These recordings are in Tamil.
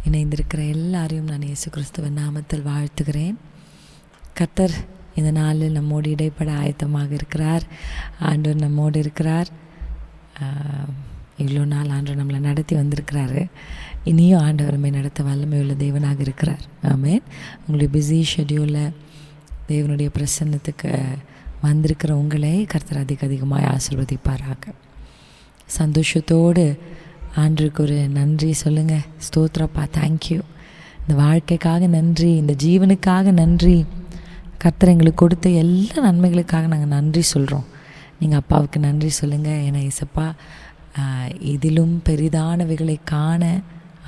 இணைந்திருக்கிற எல்லாரையும் நான் இயேசு கிறிஸ்துவின் நாமத்தில் வாழ்த்துகிறேன். கர்த்தர் இந்த நாளில் நம்மோடு இடைப்பட ஆயத்தமாக இருக்கிறார். ஆண்டவர் நம்மோடு இருக்கிறார். இவ்வளோ நாள் ஆண்டவர் நம்மளை நடத்தி வந்திருக்கிறாரு. இனியும் ஆண்டவர் நம்மை நடத்த வல்லமை உள்ள தேவனாக இருக்கிறார். ஆமென். உங்களுடைய பிஸி ஷெட்யூலில் தேவனுடைய பிரசன்னத்துக்கு வந்திருக்கிற உங்களை கர்த்தர் அதிகமாக ஆசீர்வதிப்பாராக. சந்தோஷத்தோடு ஆண்டவருக்கு ஒரு நன்றி சொல்லுங்கள். ஸ்தோத்திரப்பா, தேங்க்யூ. இந்த வாழ்க்கைக்காக நன்றி, இந்த ஜீவனுக்காக நன்றி. கர்த்தர் எங்களுக்கு கொடுத்த எல்லா நன்மைகளுக்காக நாங்கள் நன்றி சொல்கிறோம். நீங்கள் அப்பாவுக்கு நன்றி சொல்லுங்கள். ஏன்னா இசப்பா, இதிலும் பெரிதானவைகளை காண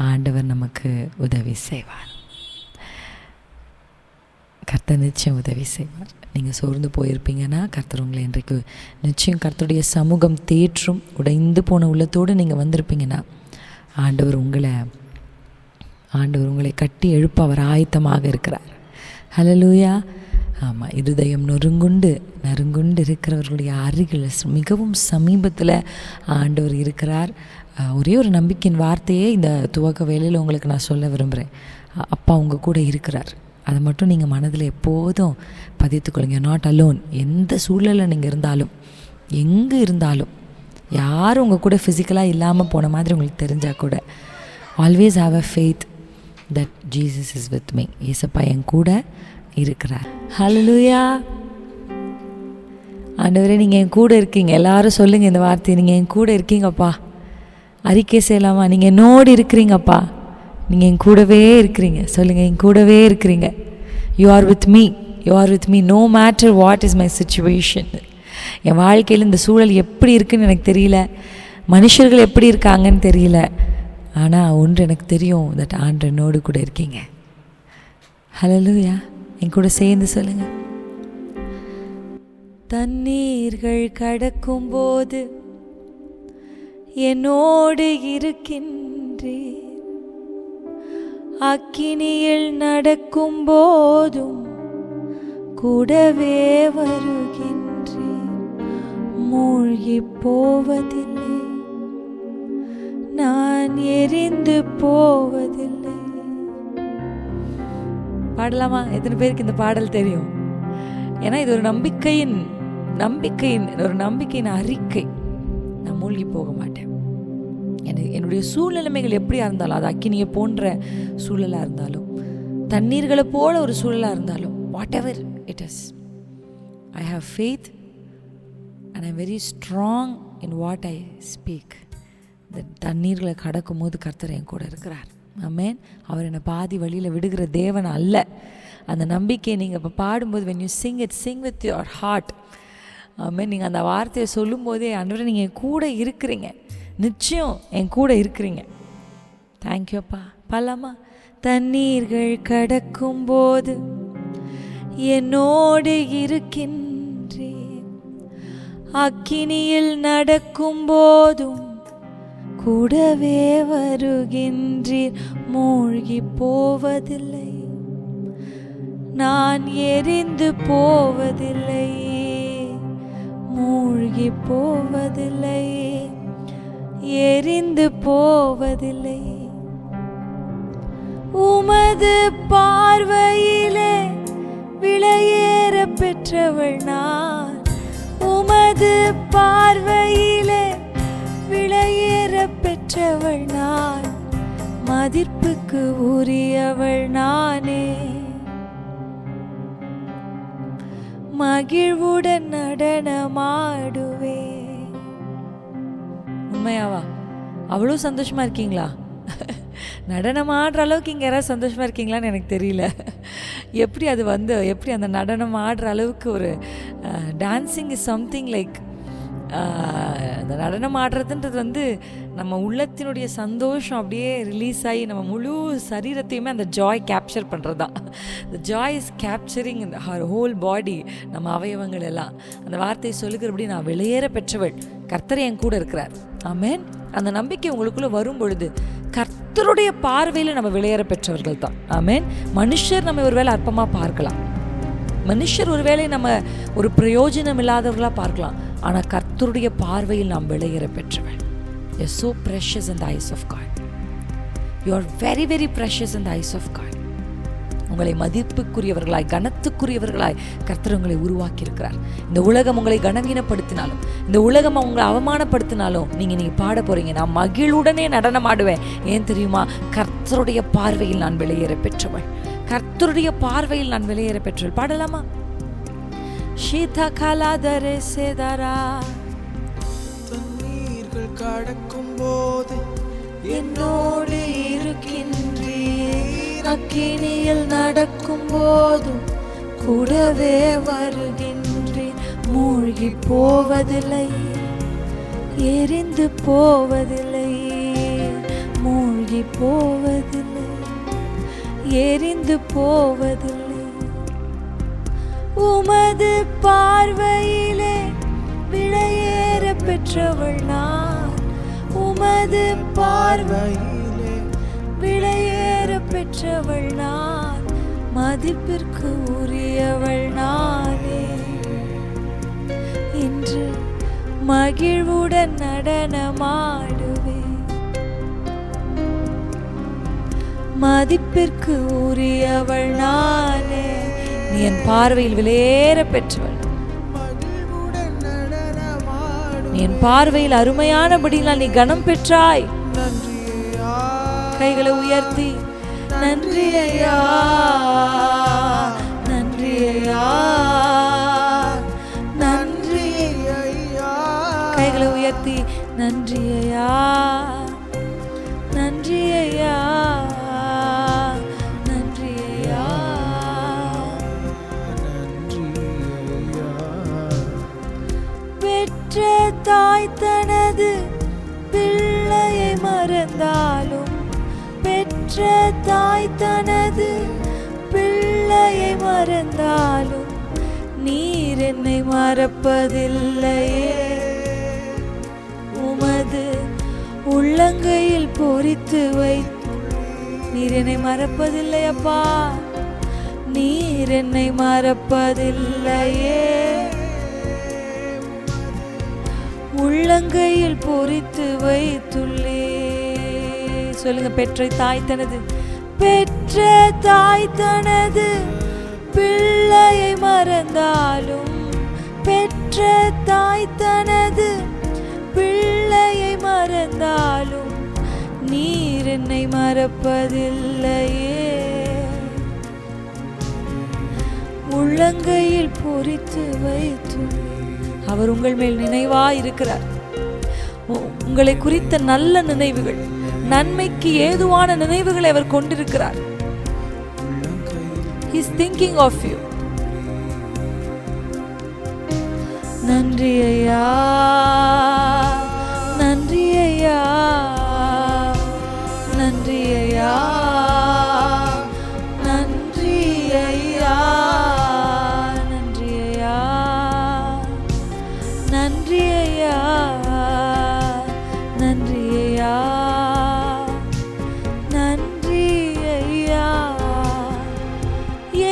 ஆண்டவர் நமக்கு உதவி செய்வார். கர்த்தர் நிச்சயம் உதவி செய்வார். நீங்கள் சோர்ந்து போயிருப்பீங்கன்னா கர்த்தர் உங்களை இன்றைக்கு நிச்சயம் கர்த்தருடைய சமூகம் தேற்றும். உடைந்து போன உள்ளத்தோடு நீங்கள் வந்திருப்பீங்கன்னா ஆண்டவர் உங்களை கட்டி எழுப்ப அவர் ஆயத்தமாக இருக்கிறார். ஹல்லேலூயா. ஆமாம், இருதயம் நொறுங்குண்டு இருக்கிறவர்களுடைய அருகில் மிகவும் சமீபத்தில் ஆண்டவர் இருக்கிறார். ஒரே ஒரு நம்பிக்கையின் வார்த்தையே இந்த துவக்க வேளையில் உங்களுக்கு நான் சொல்ல விரும்புகிறேன். அப்பா உங்கள் கூட இருக்கிறார். அதை மட்டும் நீங்கள் மனதில் எப்போதும் பதித்துக்கொள்ளுங்க. Not alone. எந்த சூழலில் நீங்கள் இருந்தாலும், எங்கே இருந்தாலும், யாரும் உங்கள் கூட ஃபிசிக்கலாக இல்லாமல் போன மாதிரி உங்களுக்கு தெரிஞ்சால் கூட, always have a faith that Jesus is with me. இயேசப்பா என் கூட இருக்கிறார். ஹல்லேலூயா. ஆண்டவரே, நீங்கள் என் கூட இருக்கீங்க. எல்லாரும் சொல்லுங்கள் இந்த வார்த்தையை. நீங்கள் என் கூட இருக்கீங்கப்பா. அறிக்கை செய்யலாமா? நீங்கள் என்னோடு இருக்கிறீங்கப்பா. நீங்கள் என் கூடவே இருக்கிறீங்க. சொல்லுங்கள், என் கூடவே இருக்கிறீங்க. You are with me no matter what is my situation. என் வாழ்க்கையில் இந்த சூழல் எப்படி இருக்குன்னு எனக்கு தெரியல, மனுஷர்கள் எப்படி இருக்காங்கன்னு தெரியல, ஆனால் ஒன்று எனக்கு தெரியும், தட் ஆண்டவர் என்னோடு கூட இருக்கீங்க. ஹல்லேலூயா. என் கூட சேர்ந்து சொல்லுங்கள். தண்ணீர்கள் கடக்கும் போது என்னோடு இருக்கின்றே, அக்கினியில் நடக்கும் போதும் கூடவே வருகின்றேன். மூழ்கி போவதில்லை, நான் எரிந்து போவதில்லை. பாடலாமா? எத்தனை பேருக்கு இந்த பாடல் தெரியும்? ஏன்னா இது ஒரு நம்பிக்கையின் அறிக்கை. நான் மூழ்கி போக மாட்டேன். என்னுடைய சூழ்நிலைமைகள் எப்படியா இருந்தாலும், அது அக்கினியை போன்ற சூழலாக இருந்தாலும், தண்ணீர்களை போல ஒரு சூழலாக இருந்தாலும், what ever it is, I have faith and I am very strong in what I speak. இந்த தண்ணீர்களை கடக்கும் போது கர்த்தர் என் கூட இருக்கிறார். ஆமென். அவர் என்னை பாதி வழியில் விடுகிற தேவன் அல்ல. அந்த நம்பிக்கையை நீங்கள் இப்போ பாடும்போது, when you sing it, sing with your heart. ஆமென். நீங்கள் அந்த வார்த்தையை சொல்லும் போதே, ஆண்டவரே நீங்கள் என் கூட இருக்கிறீங்க, நிச்சயம் என் கூட இருக்கிறீங்க. தேங்க்யூப்பா. பலமா. தண்ணீர்கள் கடக்கும் போது என்னோடு இருக்கின்றேன், அக்கினியில் நடக்கும் போதும் கூடவே வருகின்றீர். மூழ்கி போவதில்லை, நான் எரிந்து போவதில்லை. மூழ்கி போவதில்லை, எரிந்து போவதில்லை. உமது பார்வையிலே விலையேற பெற்றவள் நான். உமது பார்வையிலே விலையேற பெற்றவள் நான். மதிப்புக்கு உரியவள் நானே. மகிழ்வுடன் நடனமாடுவே. உண்மையாவா? அவ்வளோ சந்தோஷமா இருக்கீங்களா? நடனம் ஆடுற அளவுக்கு இங்கே யாராவது சந்தோஷமாக இருக்கீங்களான்னு எனக்கு தெரியல. எப்படி அந்த நடனம் ஆடுற அளவுக்கு ஒரு டான்ஸிங் இஸ் சம்திங் லைக், அந்த நடனம் ஆடுறதுன்றது நம்ம உள்ளத்தினுடைய சந்தோஷம் அப்படியே ரிலீஸ் ஆகி நம்ம முழு சரீரத்தையுமே அந்த ஜாய் கேப்சர் பண்ணுறது தான். the joy is capturing in her whole body. நம்ம அவயவங்கள் எல்லாம் அந்த வார்த்தையை சொல்லுகிறபடி, நான் வெளியேற பெற்றவள், கர்த்தர் என் கூட இருக்கிறார். ஆமென். அந்த நம்பிக்கை உங்களுக்குள்ளே வரும் பொழுது கர்த்தருடைய பார்வையில் நம்ம வெளியேற பெற்றவர்கள் தான். ஆமென். மனுஷர் நம்ம ஒருவேளை அற்பமாக பார்க்கலாம், மனுஷர் ஒருவேளை நம்ம ஒரு பிரயோஜனம் இல்லாதவர்களாக பார்க்கலாம், ஆனால் கர்த்தருடைய பார்வையில் நாம் வெளியேற பெற்றவள். You're so precious in the eyes of God. You are very very precious in the eyes of God. உங்களை மதிப்புக்குரியவர்களாய் கனத்துக்குரியவர்களாய் கர்த்தர் உங்களை உருவாக்கி இருக்கிறார். இந்த உலகம் உங்களை கனவீனப்படுத்தினாலும், இந்த உலகம் உங்களை அவமானப்படுத்தினாலும் நீங்க பாட போறீங்க, நான் மகிழ்வுடனே நடனம் ஆடுவேன். ஏன் தெரியுமா? கர்த்தருடைய பார்வையில் நான் வெளியேற பெற்றவள். கர்த்தருடைய பார்வையில் நான் வெளியேற பெற்றவள். பாடலாமா? ஷீதா காலாதரே சேதாரா. தண்ணீர்கள் கடக்கும் போது என்னோடு இருக்கின்றீர், அக்கினியில் நடக்கும் போதும் கூடவே வருகின்றீர். மூழ்கி போவதில்லை, எரிந்து போவதில்லை, மூழ்கி போவதில்லை, எரிந்து போவதில்லை. உமது பார்வையிலே விலையேற பெற்றவள் நான், உமது பார்வையிலே விலையேற பெற்றவள் நான், மதிப்பிற்கு உரியவள் நானே. இன்று மகிழ்வுடன் நடனமாடுவேன், மதிப்பிற்கு உரியவள் நானே. நீ என் பார்வையில் விலையேற பெற்றவள், நீ என் பார்வையில் அருமையானபடியால் நீ கனம் பெற்றாய். கைகளை உயர்த்தி நன்றி ஐயா, நன்றி ஐயா, நன்றி ஐயா. கைகளை உயர்த்தி நன்றி ஐயா, நன்றி ஐயா, நன்றி ஐயா. பெற்ற தாய் தனது பிள்ளையை மறந்தாலும், பெற்ற தாய் தனது பிள்ளையை மறந்தாலும் நீர் என்னை மறப்பதில்லையே. உமது உள்ளங்கையில் பொறித்து வைத்து நீர் என்னை மறப்பதில்லை அப்பா, நீர் என்னை மறப்பதில்லையே. உள்ளங்கையில் பொறித்து வைத்துள்ளே. சொல்லுங்க, பெற்ற தாய் தனது, பெற்ற தாய் தனது பிள்ளையை மறந்தாலும், பெற்ற தாய் தனது பிள்ளையை மறந்தாலும் நீர் என்னை மறப்பதில்லையே. உள்ளங்கையில் பொறித்து வைத்துள்ளே. அவர் உங்கள் மேல் நினைவாய் இருக்கிறார். உங்களை குறித்த நல்ல நினைவுகள், நன்மைக்கு ஏதுவான நினைவுகளை அவர் கொண்டிருக்கிறார். He is thinking of you. நன்றி ஐயா, நன்றி ஐயா, நன்றி ஐயா, நன்றி ஐயா, நன்றி ஐயா, நன்றி ஐயா, நன்றி ஐயா, நன்றி ஐயா.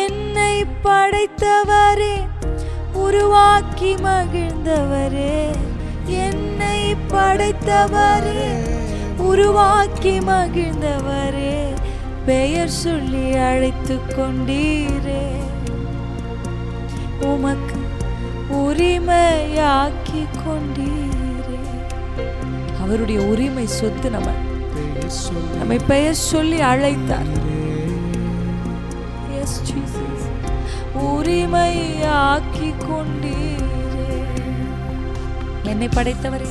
என்னை படைத்தவரே, உருவாக்கி மகிழ்ந்தவரே, என்னை படைத்தவரே, உருவாக்கி மகிழ்ந்தவரே, பெயர் சொல்லி அழைத்து கொண்டீரே. உமக்கு உரிமையாக்கி கொண்டீரே. அவருடைய உரிமை சொத்து நம்மை பெயர் சொல்லி அழைத்தார். Yes, Jesus. உரிமையாக்கி கொண்டீரே. என்னை படைத்தவரே,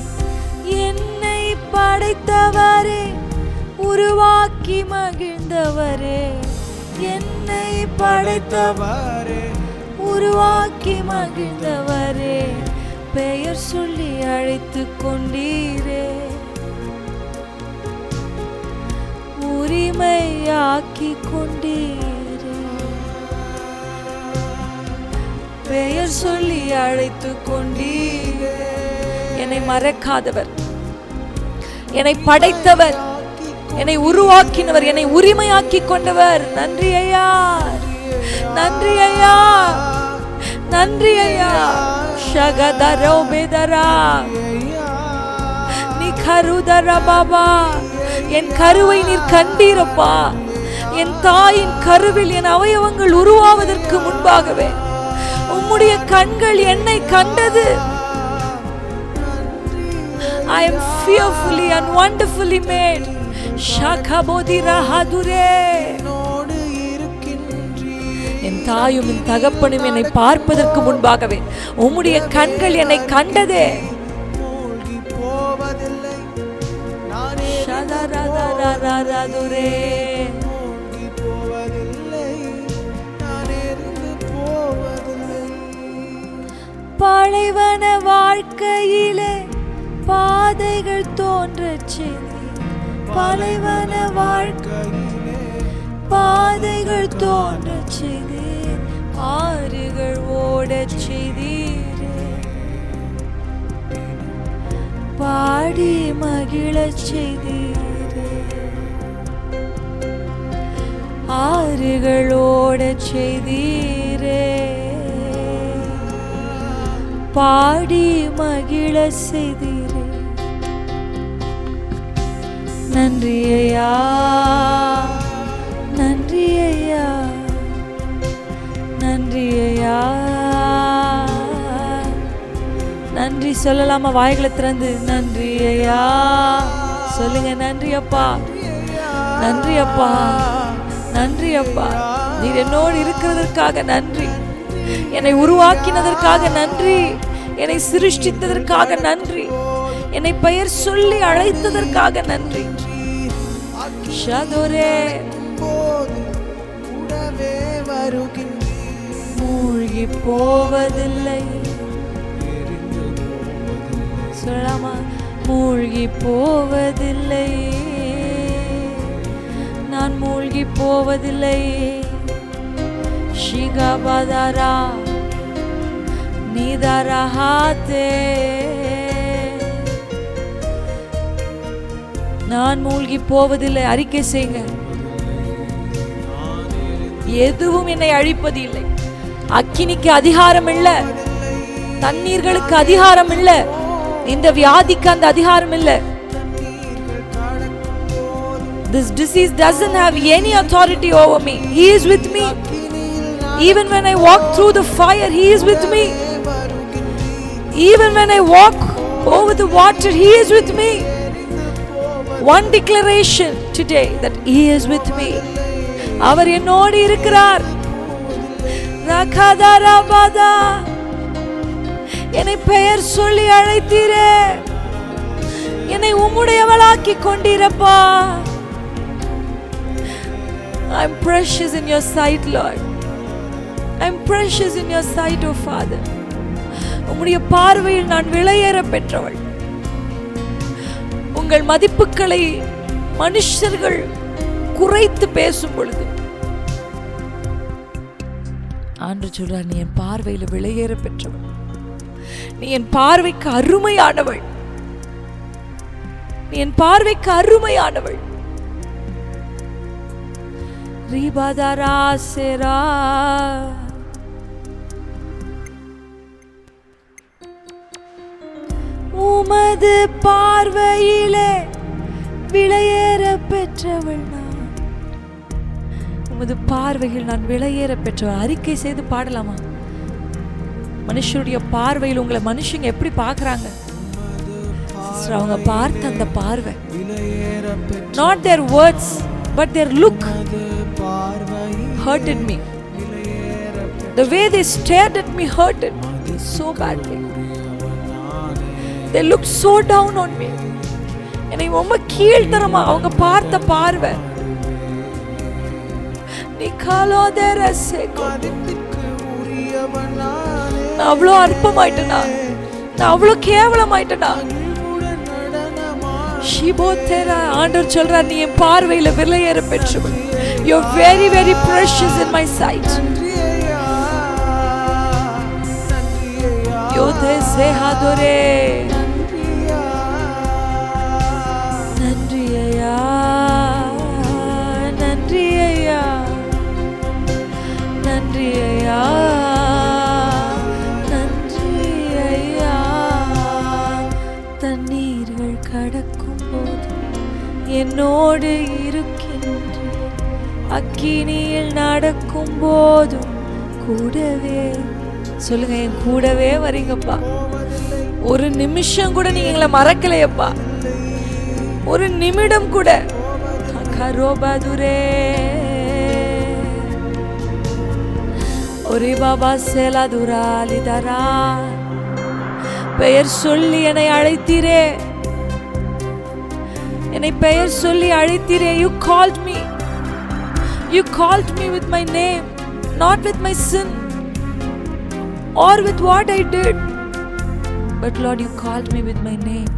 என்னை படைத்தவரே, உருவாக்கி மகிழ்ந்தவரே, என்னை படைத்தவரே, உருவாக்கி மகிழ்ந்தவரே, பெயர் சொல்லி அழைத்து கொண்டீரே. உரிமையாக்கி கொண்டீரே. பெயர் சொல்லி அழைத்து கொண்டீரே. என்னை மறக்காதவர், என்னை படைத்தவர், என்னை உருவாக்கினவர், என்னை உரிமையாக்கி கொண்டவர். நன்றி ஐயா, நன்றி ஐயா, நன்றி ஐயா. ஷகதரோ பெதரா நிகருதர பாபா. என் கருவை நீர் கண்டீரப்பா. என் தாயின் கருவில் என் அவயவங்கள் உருவாவதற்கு முன்பாகவே உம்முடைய கண்கள் என்னை கண்டது. I am fearfully and wonderfully made. Shakabodi rahadure. என் தாயும் என் தகப்பனும் என்னை பார்ப்பதற்கு முன்பாகவே உம்முடைய கண்கள் என்னை கண்டதே. பாலைவன வாழ்க்கையிலே பாதைகள் தோன்றச் செய்தீர். பாலைவன வாழ்க்கையிலே பாதைகள் தோன்றச் செய்தீர். ஆறுகள் ஓடச் செய்தீரே. பாடி மகிழச் செய்தீரே. ஆறுகள் ஓடச் செய்தீரே. பாடி மகிழ செய்தீரே. நன்றி ஐயா, நன்றி ஐயா, நன்றி ஐயா. நன்றி சொல்லலாமா? வாய்களை திறந்து நன்றி ஐயா சொல்லுங்க. நன்றி அப்பா, நன்றி அப்பா, நன்றி அப்பா. நீர் என்னோடு இருக்கிறதற்காக நன்றி. என்னை உருவாக்கினதற்காக நன்றி. என்னை சிருஷ்டித்ததற்காக நன்றி. என்னை பெயர் சொல்லி அழைத்ததற்காக நன்றி. மூழ்கி போவதில்லை. சொல்லலாமா? மூழ்கி போவதில்லை, நான் மூழ்கி போவதில்லை. ஷிகாபாதாரா நீதாராஹாத்தே. நான் மூழ்கி போவதில்லை. அறிக்கை செய்யுங்க. எதுவும் என்னை அழிப்பது இல்லை. அக்கினிக்கு அதிகாரம் இல்லை, தண்ணீர்களுக்கு அதிகாரம் இல்லை, இந்த வியாதிக்கு அந்த அதிகாரம் இல்லை. This disease doesn't have any authority over me. He is with me. Even when I walk through the fire, He is with me. Even when I walk over the water, He is with me. One declaration today that He is with me. அவர் என்னோடு இருக்கிறார். ரகதரபதா. என்னை பெயர் சொல்லி அழைத்தீரே. என்னை உம்முடையவளாக்கி கொண்டீரப்பா. I'm precious in your sight, Lord. I'm precious in your sight, oh Father. உம்முடைய பார்வையில் நான் விலையேற பெற்றவள். உங்கள் மதிப்புகளை மனுஷர்கள் குறைத்து பேசும் பொழுது ஆண்டவர் சொல்றார், நீ என் பார்வையில் விலையேற பெற்றவள். நீ என் பார்வைக்கு அருமையானவள். நீ என் பார்வைக்கு அருமையானவள். ரீபாதாரா சேரா. உமது பார்வையிலே விலையேற பெற்றவள் நான். உமது பார்வையில் நான் விலையேற பெற்றவள். அறிக்கை செய்து பாடலாமா? மனுஷருடைய பார்வையில் உங்களை மனுஷங்க எப்படி பார்க்கறாங்க? அவங்க பார்த்த அந்த பார்வை, not their words but their look hurted me. The way they stared at me hurted me so badly. They looked so down on me. என்னை ரொம்ப கீழ்த்தரமா அவங்க பார்த்த பார்வை. நான் அவ்வளோ அற்பமாயிட்டேனா? நான் அவ்வளோ கேவலமாயிட்டேனா? ஆண்டவர் சொல்றார், நீ என் பார்வையில விலையேற பெற்றவள். You're very very precious in my sight. யோதே சேஹாதோரே. நன்றி ஐயா, நன்றி ஐயா, நன்றி ஐயா, நன்றி ஐயா. தண்ணீர்கள் கடக்கும் போது என்னோடு இருக்கின்றீர். அக்கினியில் நடக்கும் போதும் கூடவே, சொல்லுங்க, என் கூடவே வரீங்கப்பா. ஒரு நிமிஷம் கூட நீங்க எங்களை மறக்கலையப்பா, ஒரு நிமிடம் கூட. கரோபதுரே ஒரே பாபா செலதுராலிதரா, பெயர் சொல்லி என்னை அழைத்தீரே, என்னை பெயர் சொல்லி அழைத்தீரே. You called me. You called me with my name, not with my sin or with what I did, but Lord, you called me with my name.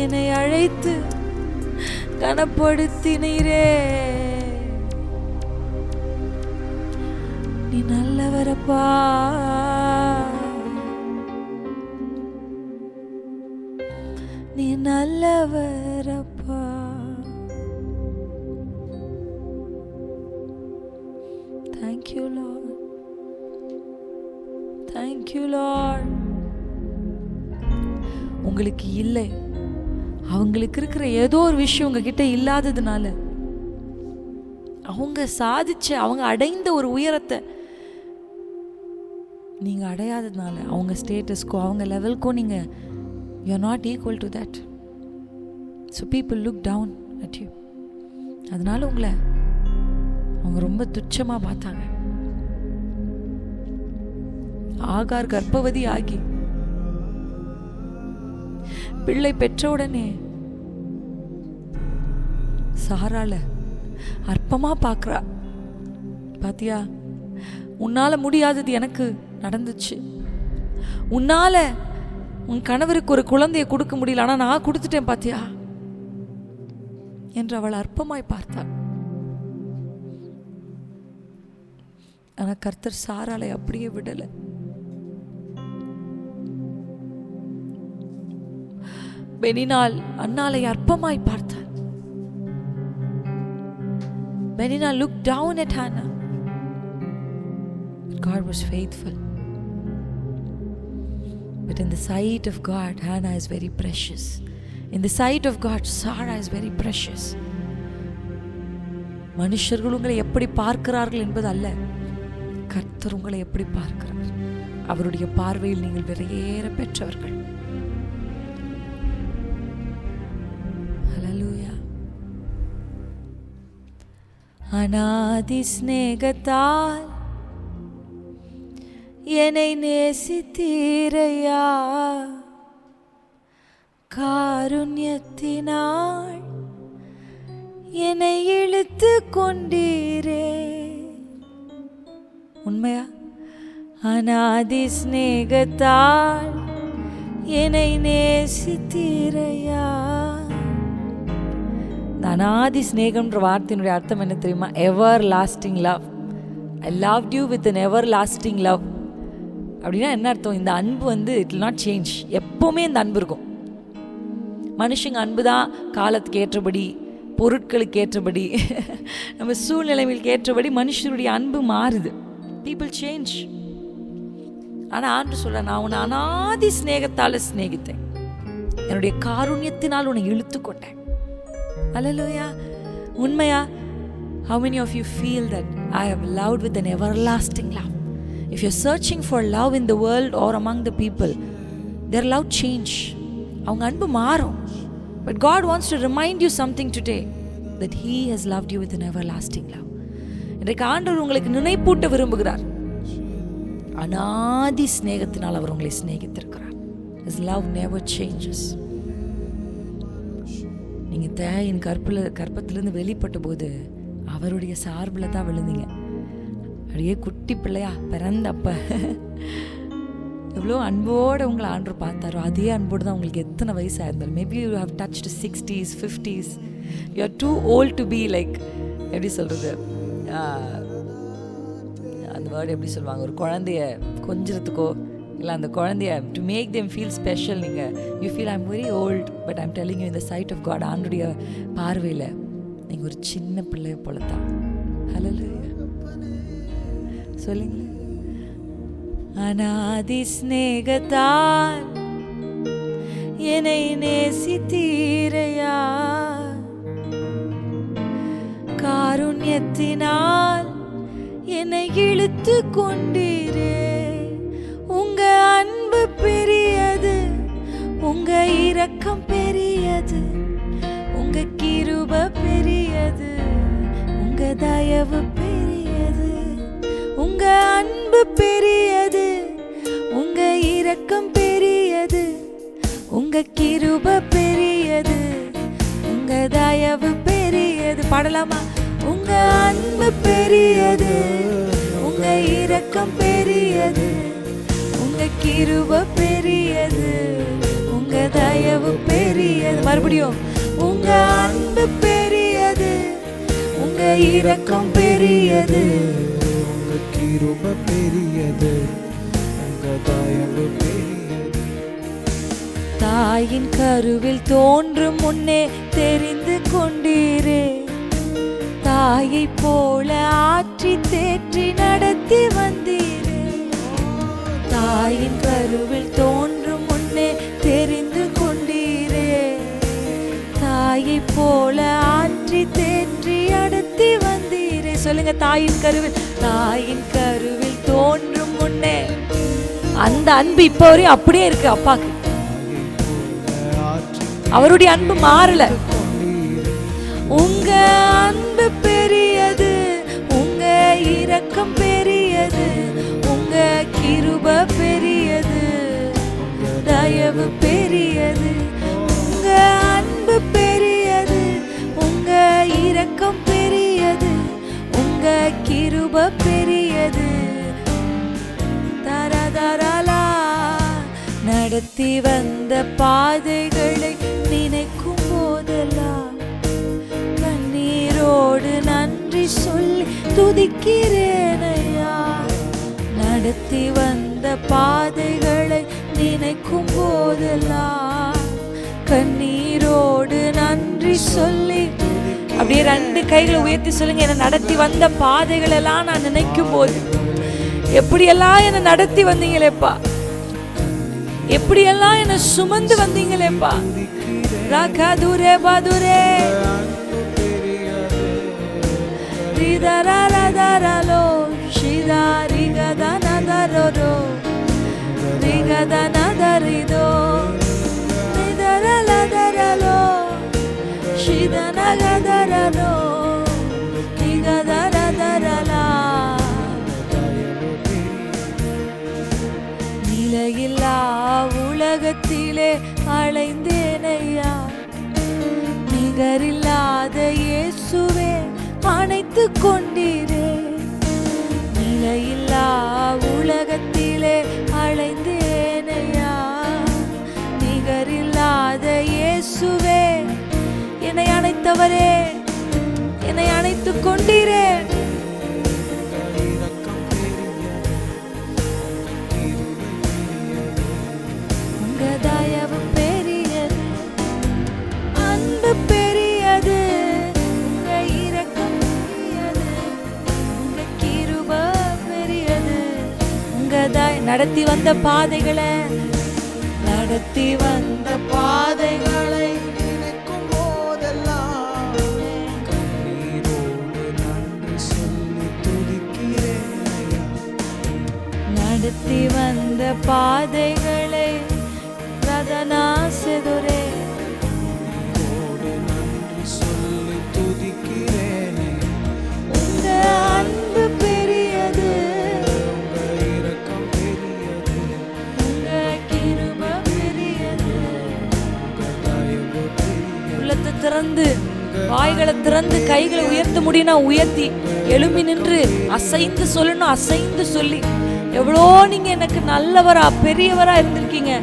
என்னை அழைத்து கனப்படுத்தினீரே. நீ நல்லவரப்பா, நீ நல்லவரப்பா. Thank you, Lord. Thank you, Lord. உங்களுக்கு இல்லை, அவங்களுக்கு இருக்கிற ஏதோ ஒரு விஷயம் உங்ககிட்ட இல்லாததுனால, அவங்க சாதிச்ச, அவங்க அடைந்த ஒரு உயரத்தை நீங்க அடையாததுனால, அவங்க ஸ்டேட்டஸ்க்கோ அவங்க லெவல்க்கோ நீங்க you are not equal to that, so people look down at you. அதனால உங்களை அவங்க ரொம்ப துச்சமா பார்த்தாங்க. ஆகார் கர்ப்பவதி ஆகி பிள்ளை பெற்ற உடனே சாரால அற்பமா பார்க்கறா. பாத்தியா, உன்னால முடியாதது எனக்கு நடந்துச்சு, உன்னால உன் கணவருக்கு ஒரு குழந்தையை கொடுக்க முடியல, ஆனா நான் கொடுத்துட்டேன் பாத்தியா என்று அவள் அற்பமாய் பார்த்தாள். ஆனா கர்த்தர் சாராளை அப்படியே விடல. பெனினாள் அன்னாளை அற்பமாய் பார்த்தாள். Penina looked down at Hannah. But God was faithful. But in the sight of God, Hannah is very precious. In the sight of God, Sarah is very precious. மனுஷர்கள் உங்களை எப்படி பார்க்கிறார்கள் என்பது அல்ல, கர்த்தர் உங்களை எப்படி பார்க்கிறார். அவருடைய பார்வையில் நீங்கள் விலையேற பெற்றவர்கள். ஹல்லேலூயா. அநாதி ஸ்நேகத்தால் என்னை நேசித்தீரையா, காருண்யத்தினாள் என்னை இழுத்து கொண்டீரே. உண்மையா? அநாதி ஸ்நேகத்தால் என்னை நேசித்தீரையா. அநாதி ஸ்நேகம்ன்ற வார்த்தையினுடைய அர்த்தம் என்ன தெரியுமா? எவர் lasting love. I loved you with an everlasting love. அப்படின்னா என்ன அர்த்தம்? இந்த அன்பு இட் will not change. எப்போவுமே இந்த அன்பு இருக்கும். மனுஷங்க அன்பு தான் காலத்துக்கு ஏற்றபடி, பொருட்களுக்கு ஏற்றபடி, நம்ம சூழ்நிலைகளுக்கு ஏற்றபடி மனுஷருடைய அன்பு மாறுது. People change. ஆனால் ஆண்டு சொல்ற, நான் உன்னை அநாதி ஸ்நேகத்தால் ஸ்நேகித்தேன், என்னுடைய காருண்யத்தினால் உன்னை இழுத்து கொண்டேன். அல்லேலூயா. உண்மையா? How many of you feel that I have loved with an everlasting love? If you're searching for love in the world or among the people, their love change. அவங்க அன்பு மாறும். But God wants to remind you something today, that He has loved you with an everlasting love. இன்றைக்கு ஆண்டவர் உங்களுக்கு நினைப்பூட்ட விரும்புகிறார். அநாதி ஸ்நேகத்தினால் அவர் உங்களை ஸ்நேகித்திருக்கிறார். His love never changes. நீங்க தாயின் கர்ப்பத்திலிருந்து வெளிப்பட்ட போது அவருடைய சார்பில் தான் விழுந்தீங்க. அப்படியே குட்டி பிள்ளையா பிறந்தப்ப எவ்வளோ அன்போடு உங்களை ஆண்டவர் பார்த்தாரோ அதே அன்போடு தான் உங்களுக்கு எத்தனை வயசாக இருந்தாலும். Maybe you have touched 60s 50s. You are too old to be like, எப்படி சொல்கிறது, அந்த வேர்டு எப்படி சொல்லுவாங்க, ஒரு குழந்தைய கொஞ்சறதுக்கோ இல்லை அந்த குழந்தைய to make them feel special. நீங்கள் you feel I'm very old, but I'm telling you, இந்த சைட் ஆஃப் காட், ஆண்டுடைய பார்வையில் நீங்கள் ஒரு சின்ன பிள்ளைய போல தான். ஹல்லேலூயா. சொல்லுங்களேன். அநாதி ஸ்நேகத்தால் என்னை நேசித்தீரையா. காருண்யத்தினால் என்னை இழுத்து கொண்டீரே. உங்க அன்பு பெரியது, உங்க இரக்கம் பெரியது, உங்க கிருபை பெரியது, உங்க தயவு பெரியது. உங்க அன்பு பெரியது, உங்க இரக்கம் பெரியது, உங்க கிருபை பெரியது, உங்க தயவு பெரியது. பாடலாமா? உங்க அன்பு பெரியது, உங்க இரக்கம் பெரியது, உங்க கிருபை பெரியது, உங்க தயவு பெரியது. மறுபடியும், உங்க அன்பு பெரியது, உங்க இரக்கம் பெரியது, உங்க கிருபை பெரியது, உங்க தயவு பெரியது. தாயின் கருவில் தோன்றும் முன்னே தெரிந்து கொண்டீரே. தாயை போல ஆற்றி தேற்றி நடத்தி வந்தீரே. தாயின் கருவில் தோன்றும் முன்னே தெரிந்து கொண்டீரே. தாயை போல ஆற்றி தேற்றி நடத்தி வந்தீரே. சொல்லுங்க, தாயின் கருவில். தாயின் கருவில் தோன்றும் முன்னே. அந்த அன்பு இப்போ வரையும் அப்படியே இருக்கு அப்பாக்கு. அவருடைய அன்பு மாறல. உங்க அன்பு பெரியது, உங்க இரக்கம் பெரியது, உங்க கிருபை பெரியது, தயவு பெரியது. உங்க அன்பு பெரியது, உங்க இரக்கம் பெரியது, உங்க கிருபை பெரியது. தரதரலா நடத்தி வந்த பாதைகளை நினைக்கும் போதெல்லாம் கண்ணீரோடு நன்றி சொல்லி துதிக்கிறேனையா. நடத்தி வந்த பாதைகளை நினைக்கும் போதெல்லாம் கண்ணீரோடு நன்றி சொல்லி. அப்படியே 2 கைகளை உயர்த்தி சொல்லுங்க, என்னை நடத்தி வந்த பாதைகள் எல்லாம் நான் நினைக்கும் போது, எப்படியெல்லாம் என்னை நடத்தி வந்தீங்களேப்பா, எப்படியெல்லாம் என்னை சுமந்து வந்தீங்களேப்பா. ராகாதுரே பாதுரே ரிதரரதரலோ ஷிதாரிகதனதரோ ரிகதனதரிதோ ரிதரலதரலோ ஷிதனகதரலோ ரிகதரதரலா. நிலையில்லா உலகத்திலே அலைந்தேனையா. நிகரில்லாத இயேசுவே அணைத்து கொண்டீரே. நிலையில்லா உலகத்திலே அலைந்தேனையா. நிகரில்லாத இயேசுவே என்னை அணைத்தவரே, என்னை அணைத்து கொண்டீரே. உங்க தயவு பெரியது, அன்பு பெரியது, உங்க இரக்கம் பெரியது, உங்க கிருபை பெரியது. உங்க நடத்தி வந்த பாதைகளை, நடத்தி வந்த பாதைகளை நினைக்கும் போதெல்லாம் கண்ணீரோடு நன்றி சொல்லி துதிக்கிறேன். நடத்தி வந்த பாதைகளை ரதனா செதுரே. நன்றி சொல்லி துதிக்கிறேன். உங்க அன்பு பெரியது, உங்க இரக்கம் பெரியது, உங்க கிருபை பெரியது. உங்க தயவு பெரியது. உள்ளத்தை திறந்து, வாய்களை திறந்து, கைகளை உயர்த்த முடியும்னா உயர்த்தி, எழும்பி நின்று அசைந்து சொல்லணும். அசைந்து சொல்லி, எவ்வளோ நீங்க எனக்கு நல்லவரா பெரியவரா இருந்திருக்கீங்க.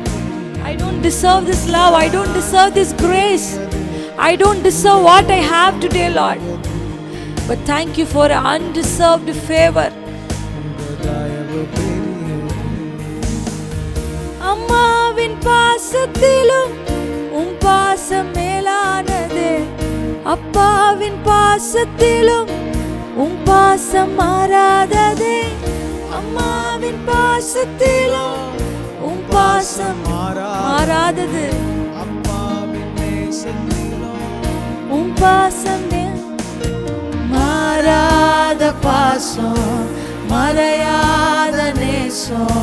I don't deserve this love. I don't deserve this grace. I don't deserve what I have today, Lord. But thank you for undeserved favor. அம்மாவின் பாசத்திலும் உம் பாசம் மேலானதே. அப்பாவின் பாசத்திலும் உம் பாசம் மாறாததே. அம்மாவின் பாசத்திலும் உம் பாசம் மாறாதது. உம் பாசம் மாறாத பாசம் மறையாத நேசம்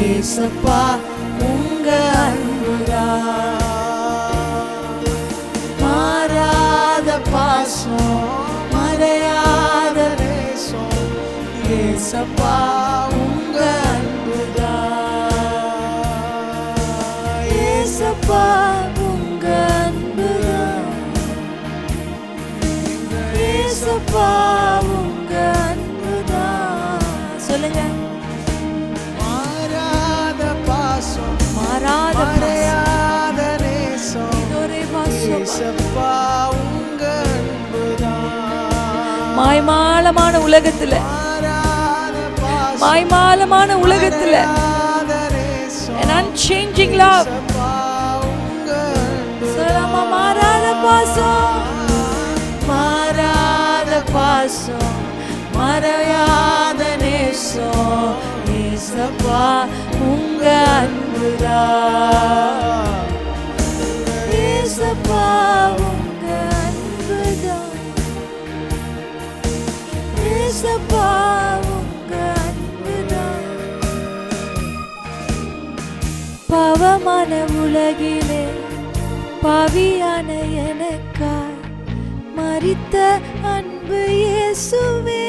ஏசப்பா உங்க அன்புதான் மாறாத பாசம் மறையாத நேசம் ஏசப்பா உங்க அன்புதான் ஏசப்பா உங்க அன்புதான் ஏசப்பா உங்க அன்புதான் சொல்லுங்க மாறாத பாசம் மாறாத மறையாத நேசம் இதொரு பாசம் ஏசப்பா உங்க அன்புதான் மாய்மாலமான உலகத்துல மாறாத பாசம் மாய்மாலமான உலகத்துல மறையாத நேசம் an unchanging love ஏசப்பா உங்க சொல்லலாமா மாறாத பாசம் மாறாத பாசம் மறையாத நேசம் ஏசப்பா உங்க அன்புதான் ஏசப்பா உங்க அன்புதான் ஏசப்பா உங்க அன்புதான் பாவமான உலகிலே பாவியான எனக்காய் மரித்த அன்பு இயேசுவே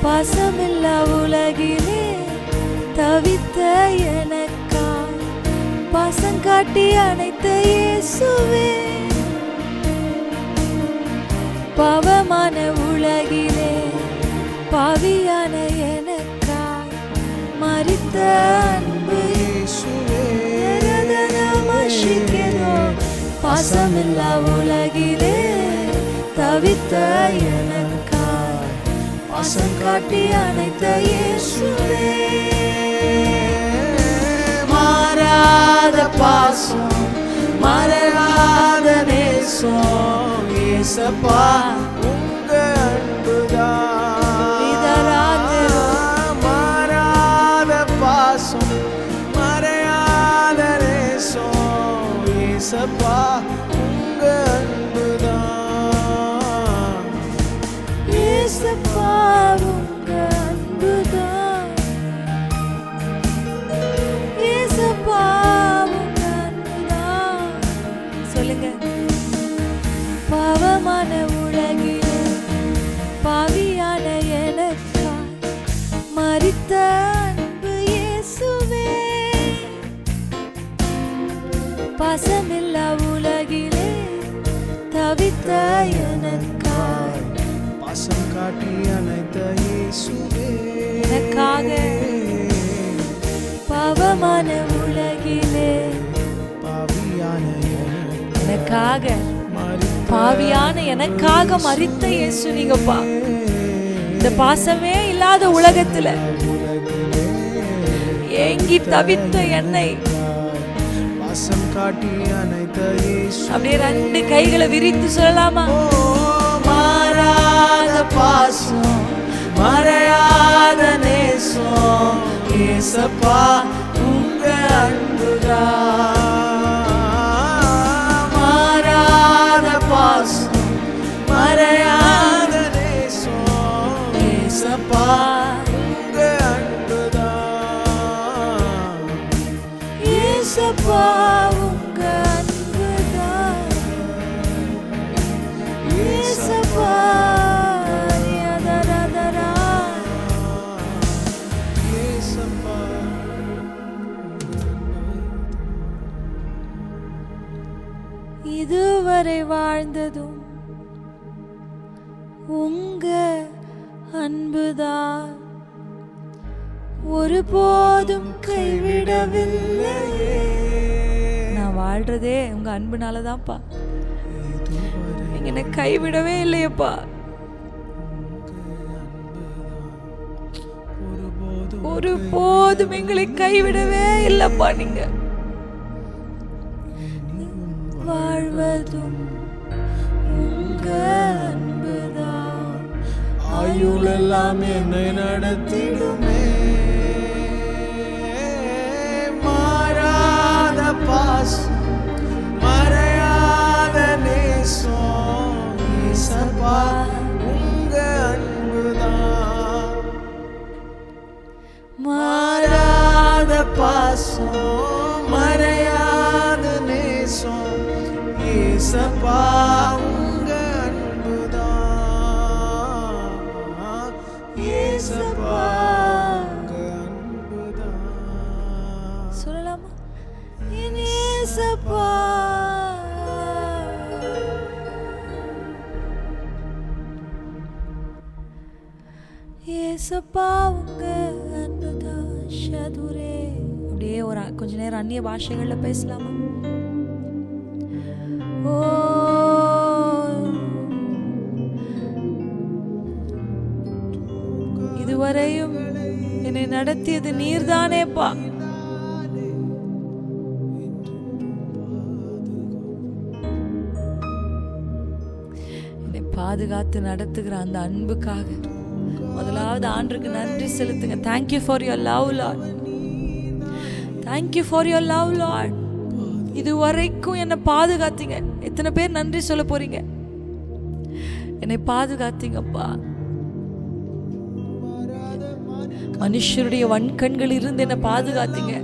பாசமில்லா உலகிலே தவித்த எனக்காய் பாசம் காட்டி அணைத்த இயேசுவே பாவமான உலகிலே பாவியான எனக்காய் மரித்த அன்பு இயேசுவே பாசமில்லா உலகிலே தவித்த எனக்காய் பாசம் காட்டி அணைத்த இயேசுவே மாறாத பாசம் மறையாத நேசம் ஏசப்பா உங்க அன்புதான் மாறாத பாசம் மறையாத நேசம் ஏசப்பா உங்க அன்புதான் ஏசப்பா உங்க அன்புதான் ஏசப்பா உங்க அன்புதான் சொல்லுங்க பாவமான உலகிலே பாவியான எனக்காய் மரித்த அன்பு இயேசுவே பாசமில்லா உலகிலே தவித்த எனக்காய் பாசம் காட்டி அணைத்த இயேசுவே எனக்காக பாவமான உலகிலே பாவியான எனக்காக பாவியான எனக்காக மரித்த இயேசு நீங்கப்பா இந்த பாசமே இல்லாத உலகத்துல ஏங்கி தவித்த என்னை பாசம் காட்டி அணைத்த இயேசு அப்படியே ரெண்டு கைகளை விரித்து சொல்லலாமா மாறாத பாசம் மறையாத நேசம் ஏசப்பா உங்க அன்புதான் மாறாத பாசம் மறையாத நேசம் ஏசப்பா உங்க அன்புதான் ஏசப்பா உங்க அன்புதான் ஏசப்பா யதரதரா ஏசப்பா இதுவரை வாழ்ந்ததும் உங்க அன்புதான் ஒருபோதும் கைவிடவில்லையே நான் வாழ்றதே உங்க அன்புனாலதான்ப்பா நீங்க என்னை கைவிடவே இல்லையப்பா ஒருபோதும் எங்களை கைவிடவே இல்லப்பா நீங்க வாழ்வதும் உங்க அன்புதான் ஆயுளெல்லாம் என்னை நடத்திடுமே மாறாத பாசம் ஏசப்பா உங்க அன்புதான் மாறாத பாசம் மறையாத நேசம் ஏசப்பா உங்க அன்புதான் ஏசப்பா உங்க அன்புதான் சொல்லலாமா? என் ஏசப்பா ஏசப்பா உங்க அன்புதான் ஷதுரே. அப்படியே ஒரு கொஞ்ச நேரம் அந்நிய பாஷைகள்ல பேசலாமா? ஓ இதுவரையும் என்னை நடத்தியது நீர்தானேப்பா. என்னை பாதுகாத்து நடத்துகிற அந்த அன்புக்காக முதலாவது ஆண்டவருக்கு நன்றி செலுத்துங்க. Thank you for your love Lord. Thank you for your love Lord. இதுவரைக்கும் என்னை பாதுகாத்தீங்க. எத்தனை பேர் நன்றி சொல்ல போறீங்க? என்னை பாதுகாத்தீங்கப்பா. மனுஷருடைய வன்கண்கள் இருந்து என்னை பாதுகாத்தீங்க.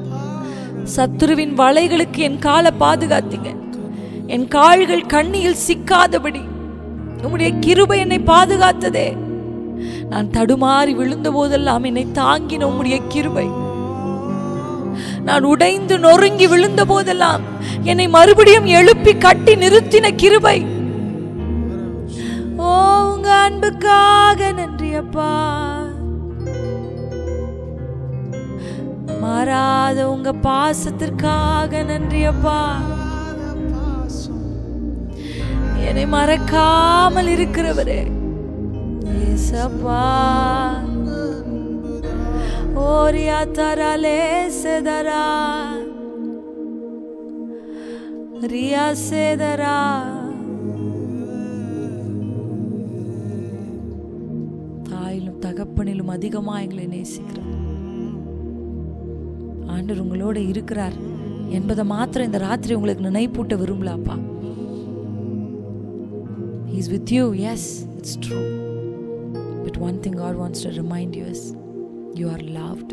சத்துருவின் வலைகளுக்கு என் காலை பாதுகாத்தீங்க. என் கால்கள் கண்ணியில் சிக்காதபடி உம்முடைய கிருபை என்னை பாதுகாத்ததே. நான் தடுமாறி விழுந்த போதெல்லாம் என்னை தாங்கின உம்முடைய கிருபை. நான் உடைந்து நொறுங்கி விழுந்த போதெல்லாம் என்னை மறுபடியும் எழுப்பி கட்டி நிறுத்தின கிருபை. ஓ உங்க அன்புக்காக நன்றி அப்பா. மாறாத உங்க பாசத்திற்காக நன்றி அப்பா. என்னை மறக்காமல் இருக்கிறவரே ஏசப்பா. ஓரியா தராலே செதரா ரியா செதரா. தாயிலும் தகப்பனிலும் அதிகமா எங்களை நேசிக்கிறார் ஆண்டவர். உங்களோட இருக்கிறார் என்பதை மாத்திரம் இந்த ராத்திரி உங்களுக்கு நினைப்பூட்ட விரும்பலாப்பா. He is with you. Yes, it's true. But one thing God wants to remind you is you are loved.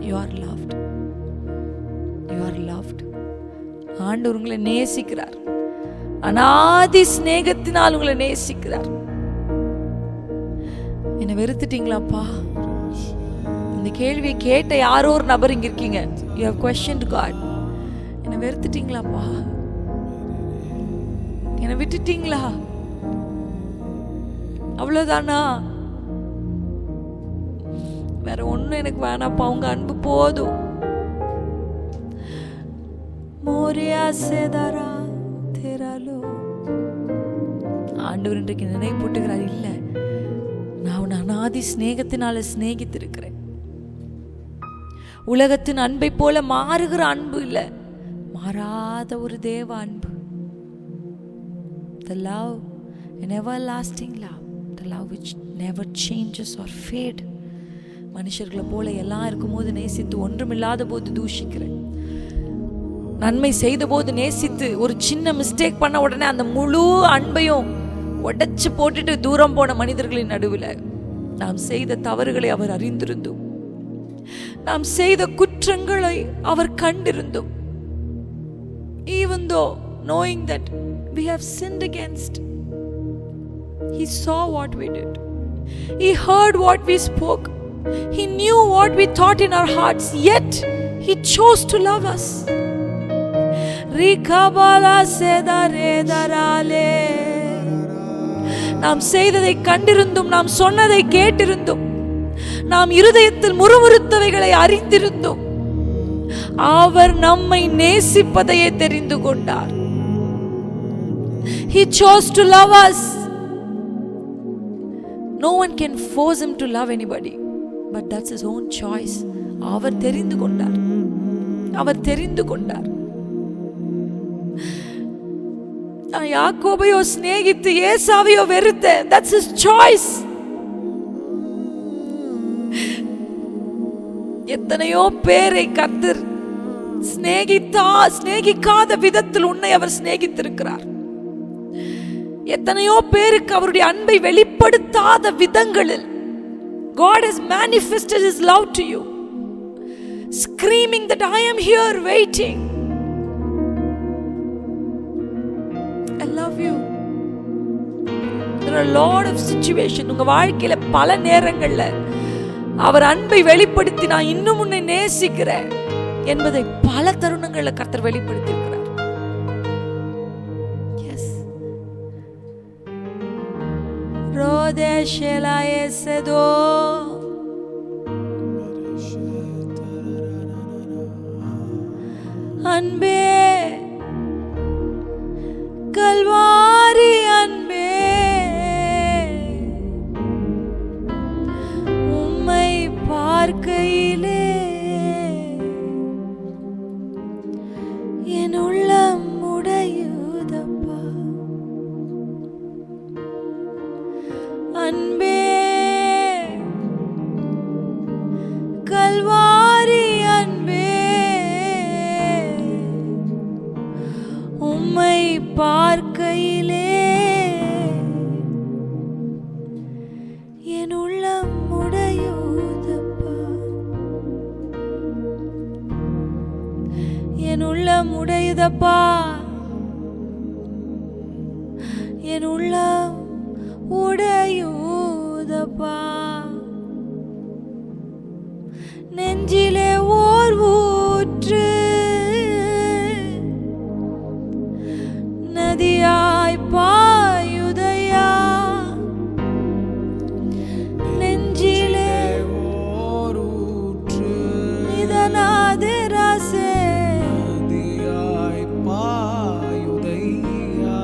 You are loved. You are loved. ஆண்டவர் உங்களை நேசிக்கிறார். அநாதி சிநேகத்தினால் உங்களை நேசிக்கிறார். என்னை வெறுத்துட்டீங்களாப்பா? இந்த கேள்வியை கேட்ட யாரோ ஒரு நபர் இங்க இருக்கீங்க. You have questioned God. என்னை வெறுத்துட்டீங்களாப்பா? என்னை விட்டுட்டீங்களா? அவ்வளவுதானா? வேற ஒண்ணும் எனக்கு வேணாப்பா, உங்க அன்பு போதும். மோரியா சேதாரா தேராலோ. ஆண்டவர் இன்றைக்கு நினைப்பூட்டுகிறார், இல்ல நான் உன் அநாதி சிநேகத்தினால சிநேகித்திருக்கிறேன். உலகத்தின் அன்பை போல மாறுகிற அன்பு இல்ல, மாறாத ஒரு தேவ அன்பு. The love, an everlasting love, the love which never changes or fade. மனுஷர்களை போல எல்லாம் இருக்கும்போது நேசித்து ஒன்றுமில்லாத போது தூஷிக்கிறேன். நன்மை செய்த போது நேசித்து ஒரு சின்ன மிஸ்டேக் பண்ண உடனே அந்த முழு அன்பையும் உடைச்சு போட்டுட்டு தூரம் போன மனிதர்களின் நடுவில் நாம் செய்த தவறுகளை அவர் அறிந்திருந்தும், நாம் செய்த குற்றங்களை அவர் கண்டிருந்தும், even though knowing that we have sinned against, he saw what we did, he heard what we spoke, he knew what we thought in our hearts, yet he chose to love us. Rikabala sedare darale. நாம் செய்ததை கண்டிருந்தும், நாம் சொன்னதை கேட்டிருந்தும், நாம் இருதயத்தில் முறுமுறுத்தவைகளை அறிந்திருந்தும், அவர் நம்மை நேசிப்பதையே தெரிந்து கொண்டார். He chose to love us. No one can force him to love anybody, but that's his own choice. அவர் தெரிந்து கொண்டார். அவர் தெரிந்து கொண்டார். நான் யாக்கோபையோ சிநேகித்து ஏசாவையோ வெறுத்தேன். That's his choice. எத்தனையோ பேரை கர்த்தர் சிநேகிக்காத விதத்தில் உன்னை அவர் சிநேகித்திருக்கிறார். எத்தனையோ பேருக்கு அவருடைய அன்பை வெளிப்படுத்தாத விதங்களில் God has manifested his love to you, screaming that I am here waiting, I love you. There are a lot of situations உங்க வாழ்க்கையில பல நேரங்கள்ல அவர் அன்பை வெளிப்படுத்தி நான் இன்னும் உன்னை நேசிக்கிறேன் என்பதை பல தருணங்கள்ல கர்த்தர் வெளிப்படுத்தி இருக்கிறார். ரோதேஷலாயேசதோ அன்பே, கல்வாரி அன்பே, உம்மை பார்க்கையிலே என் உள்ளம் உடையுதப்பா. அன்பே, கல்வாரி அன்பே, உம்மை பார்க்கையிலே என் உள்ளம் உடையுதப்பா. என் உள்ளம் உடையுதப்பா. என் உள்ளம் உடையுதப்பா. நெஞ்சிலே ஓர் ஊற்று நதியாய் பாயுதையா. நெஞ்சிலே ஓர் ஊற்று நிதனாதே ராசே நதியாய் பாயுதையா.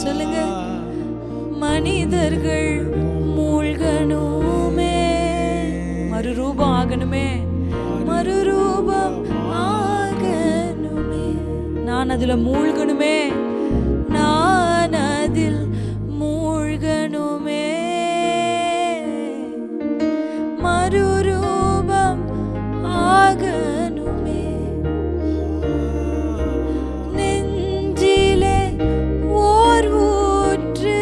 சொல்லுங்க. மனிதர்கள் மூழ்கணுமே, மறுரூபம் ஆகணுமே, மறுரூபம் ஆகணுமே, நான் அதுல மூழ்கணுமே, நான் அதில் மூழ்கணுமே, மறுரூபம் ஆகணுமே. நெஞ்சிலே ஓர் ஊற்று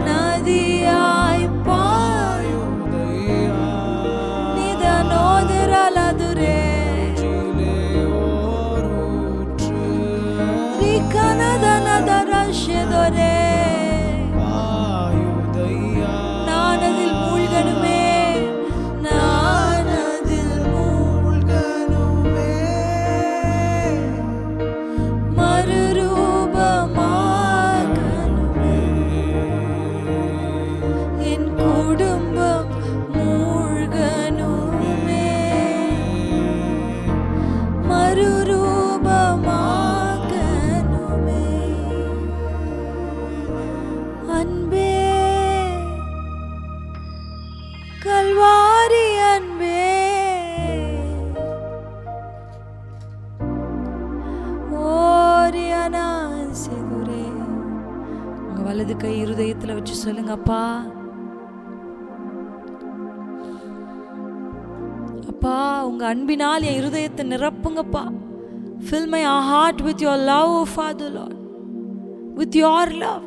நதியாய் பாயுதையா. நிதனோதரலதுரே ஓர் ஊற்று ரிகனதனதரஷெதொரே. பாயுதையா. நான் அதில் மூழ்கணுமே, நான் அதில் மூழ்கணுமே, மறுரூபமாகணுமே. என் குடும்பம் மூழ்கணுமே, மறுரூபமாகணுமே. அன்பே, கல்வாரி அன்பே, ஓரியானாசிதுரே. உங்க வலது கை இருதயத்துல வச்சு சொல்லுங்க, அப்பா, அப்பா உங்க அன்பினால் என் இருதயத்தை நிரப்புங்கப்பா. Fill my heart with your love, Father Lord, with your love.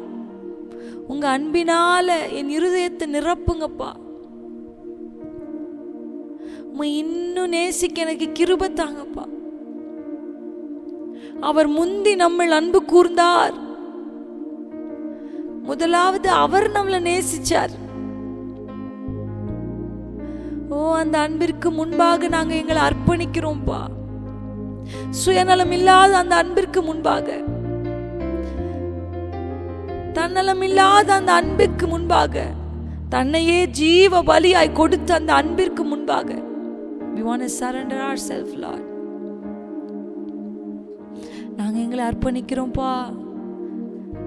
உங்க அன்பினால என் இருதயத்தை நிரப்புங்கப்பா. உம்மை இன்னும் நேசிக்க எனக்கு கிருபை தாங்கப்பா. அவர் முந்தி நம்மள் அன்பு கூர்ந்தார். முதலாவது அவர் நம்மளை நேசிச்சார். ஓ, அந்த அன்பிற்கு முன்பாக நாங்க எங்களை அர்ப்பணிக்கிறோம்ப்பா. சுயநலம் இல்லாத அந்த அன்பிற்கு முன்பாக, தன்னலம் இல்லாத அந்த அன்பிற்கு முன்பாக, தன்னையே ஜீவ பலியாய் கொடுத்த அந்த அன்பிற்கு முன்பாக, we want to surrender ourselves, Lord. நாங்க எங்களை அர்ப்பணிக்கிறோம்ப்பா.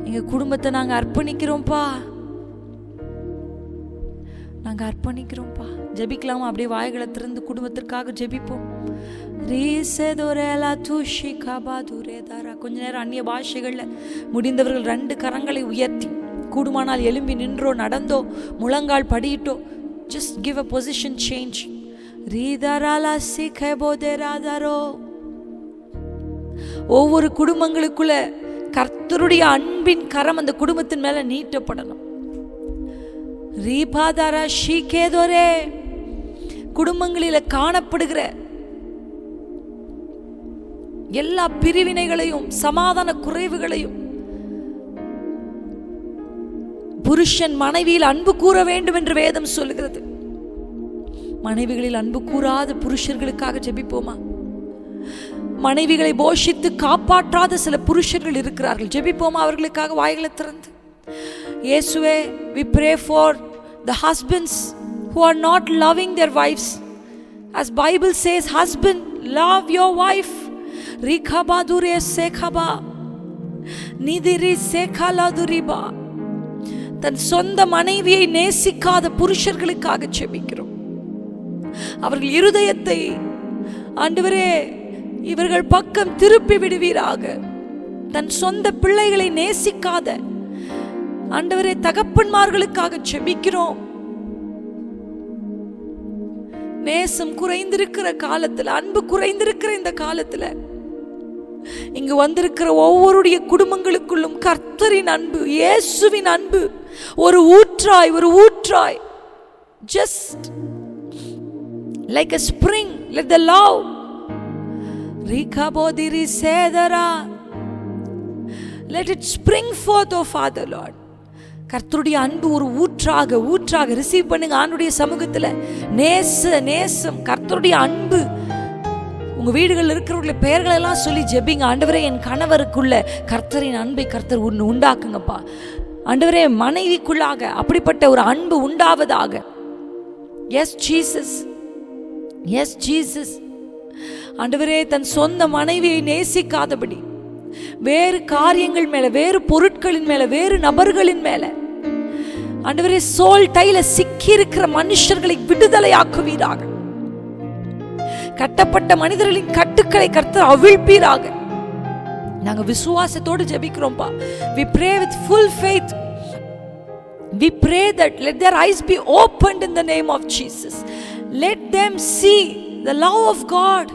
எங்க குடும்பத்தை நாங்க அர்ப்பணிக்கிறோம்ப்பா. நாங்க அர்ப்பணிக்கிறோம்ப்பா. ஜெபிக்கலாமா? அப்படியே வாய்களை திறந்து குடும்பத்திற்காக ஜெபிப்போம். கொஞ்ச நேரம் அந்நிய பாஷைகள்ல முடிந்தவர்கள் 2 கரங்களை உயர்த்தி, கூடுமானால் எழும்பி நின்றோ, நடந்தோ, முழங்கால் படியிட்டோ, just give a position change. ஒவ்வொரு குடும்பங்களுக்குள்ள கர்த்தர் கர்த்தருடைய அன்பின் கரம் அந்த குடும்பத்தின் மேல நீட்டப்படணும். ரீபாதாரா ஷீகேதோரே, குடும்பங்களில காணப்படுகிற எல்லா பிரிவினைகளையும் சமாதான குறைவுகளையும், புருஷன் மனைவியில் அன்பு கூற வேண்டும் என்று வேதம் சொல்லுகிறது. மனைவிகளில் அன்பு கூறாத புருஷர்களுக்காக ஜெபிப்போமா? மனைவிகளை போஷித்து காப்பாற்றாத சில புருஷர்கள் இருக்கிறார்கள். ஜெபிப்போமா அவர்களுக்காக வாய்களை திறந்து? இயேசுவே, we pray for the husbands who are not loving their wives. As Bible says, husband, love your wife. Rikhabadure sekhaba nidiri sekhaladuriba. தன் சொந்த மனைவியை நேசிக்காத புருஷர்களுக்காக ஜெபிக்கிறோம். அவர்கள் இருதயத்தை ஆண்டவரே இவர்கள் பக்கம் திருப்பி விடுவீராக. தன் சொந்த பிள்ளைகளை நேசிக்காத ஆண்டவரே தகப்பன்மார்களுக்காக ஜெபிக்கிறோம். நேசம் குறைந்திருக்கிற காலத்துல, அன்பு குறைந்திருக்கிற இந்த காலத்துல இங்கு வந்திருக்கிற ஒவ்வொருடைய குடும்பங்களுக்குள்ளும் கர்த்தரின் அன்பு, இயேசுவின் அன்பு ஒரு ஊற்றாய் just like a spring, let the love rikabodiri sedara, let it spring forth, oh Father Lord. கர்த்தருடைய அன்பு ஒரு ஊற்றாக ரிசீவ் பண்ணுங்க. ஆண்டுடைய சமூகத்துல நேசம் கர்த்தருடைய அன்பு. உங்க வீடுகளில் இருக்கிறவர்களுடைய பெயர்கள் எல்லாம் சொல்லி ஜெபிங்க. ஆண்டவரே, என் கணவருக்குள்ள கர்த்தரின் அன்பை கர்த்தர் உண்டாக்குங்கப்பா. ஆண்டவரே, மனைவிக்குள்ளாக அப்படிப்பட்ட ஒரு அன்பு உண்டாவதாக. S Jesus, S Jesus. ஆண்டவரே, தன் சொந்த மனைவியை நேசிக்காதபடி வேறு காரியங்கள் மேல, வேறு பொருட்களின் மேல, வேறு நபர்களின் மேல ஆண்டவரே சோல் டைல சிக்கி இருக்கிற மனுஷர்களை விடுதலையாக்குவீராக. கட்டப்பட்ட மனிதர்களின் கட்டுக்களை கர்த்தர் அவிழ்ப்பீராக. நாங்க விசுவாசத்தோடு ஜெபிக்கிறோம்பா. We pray with full faith. We pray that let their eyes be opened in the name of Jesus. Let them see the love of God.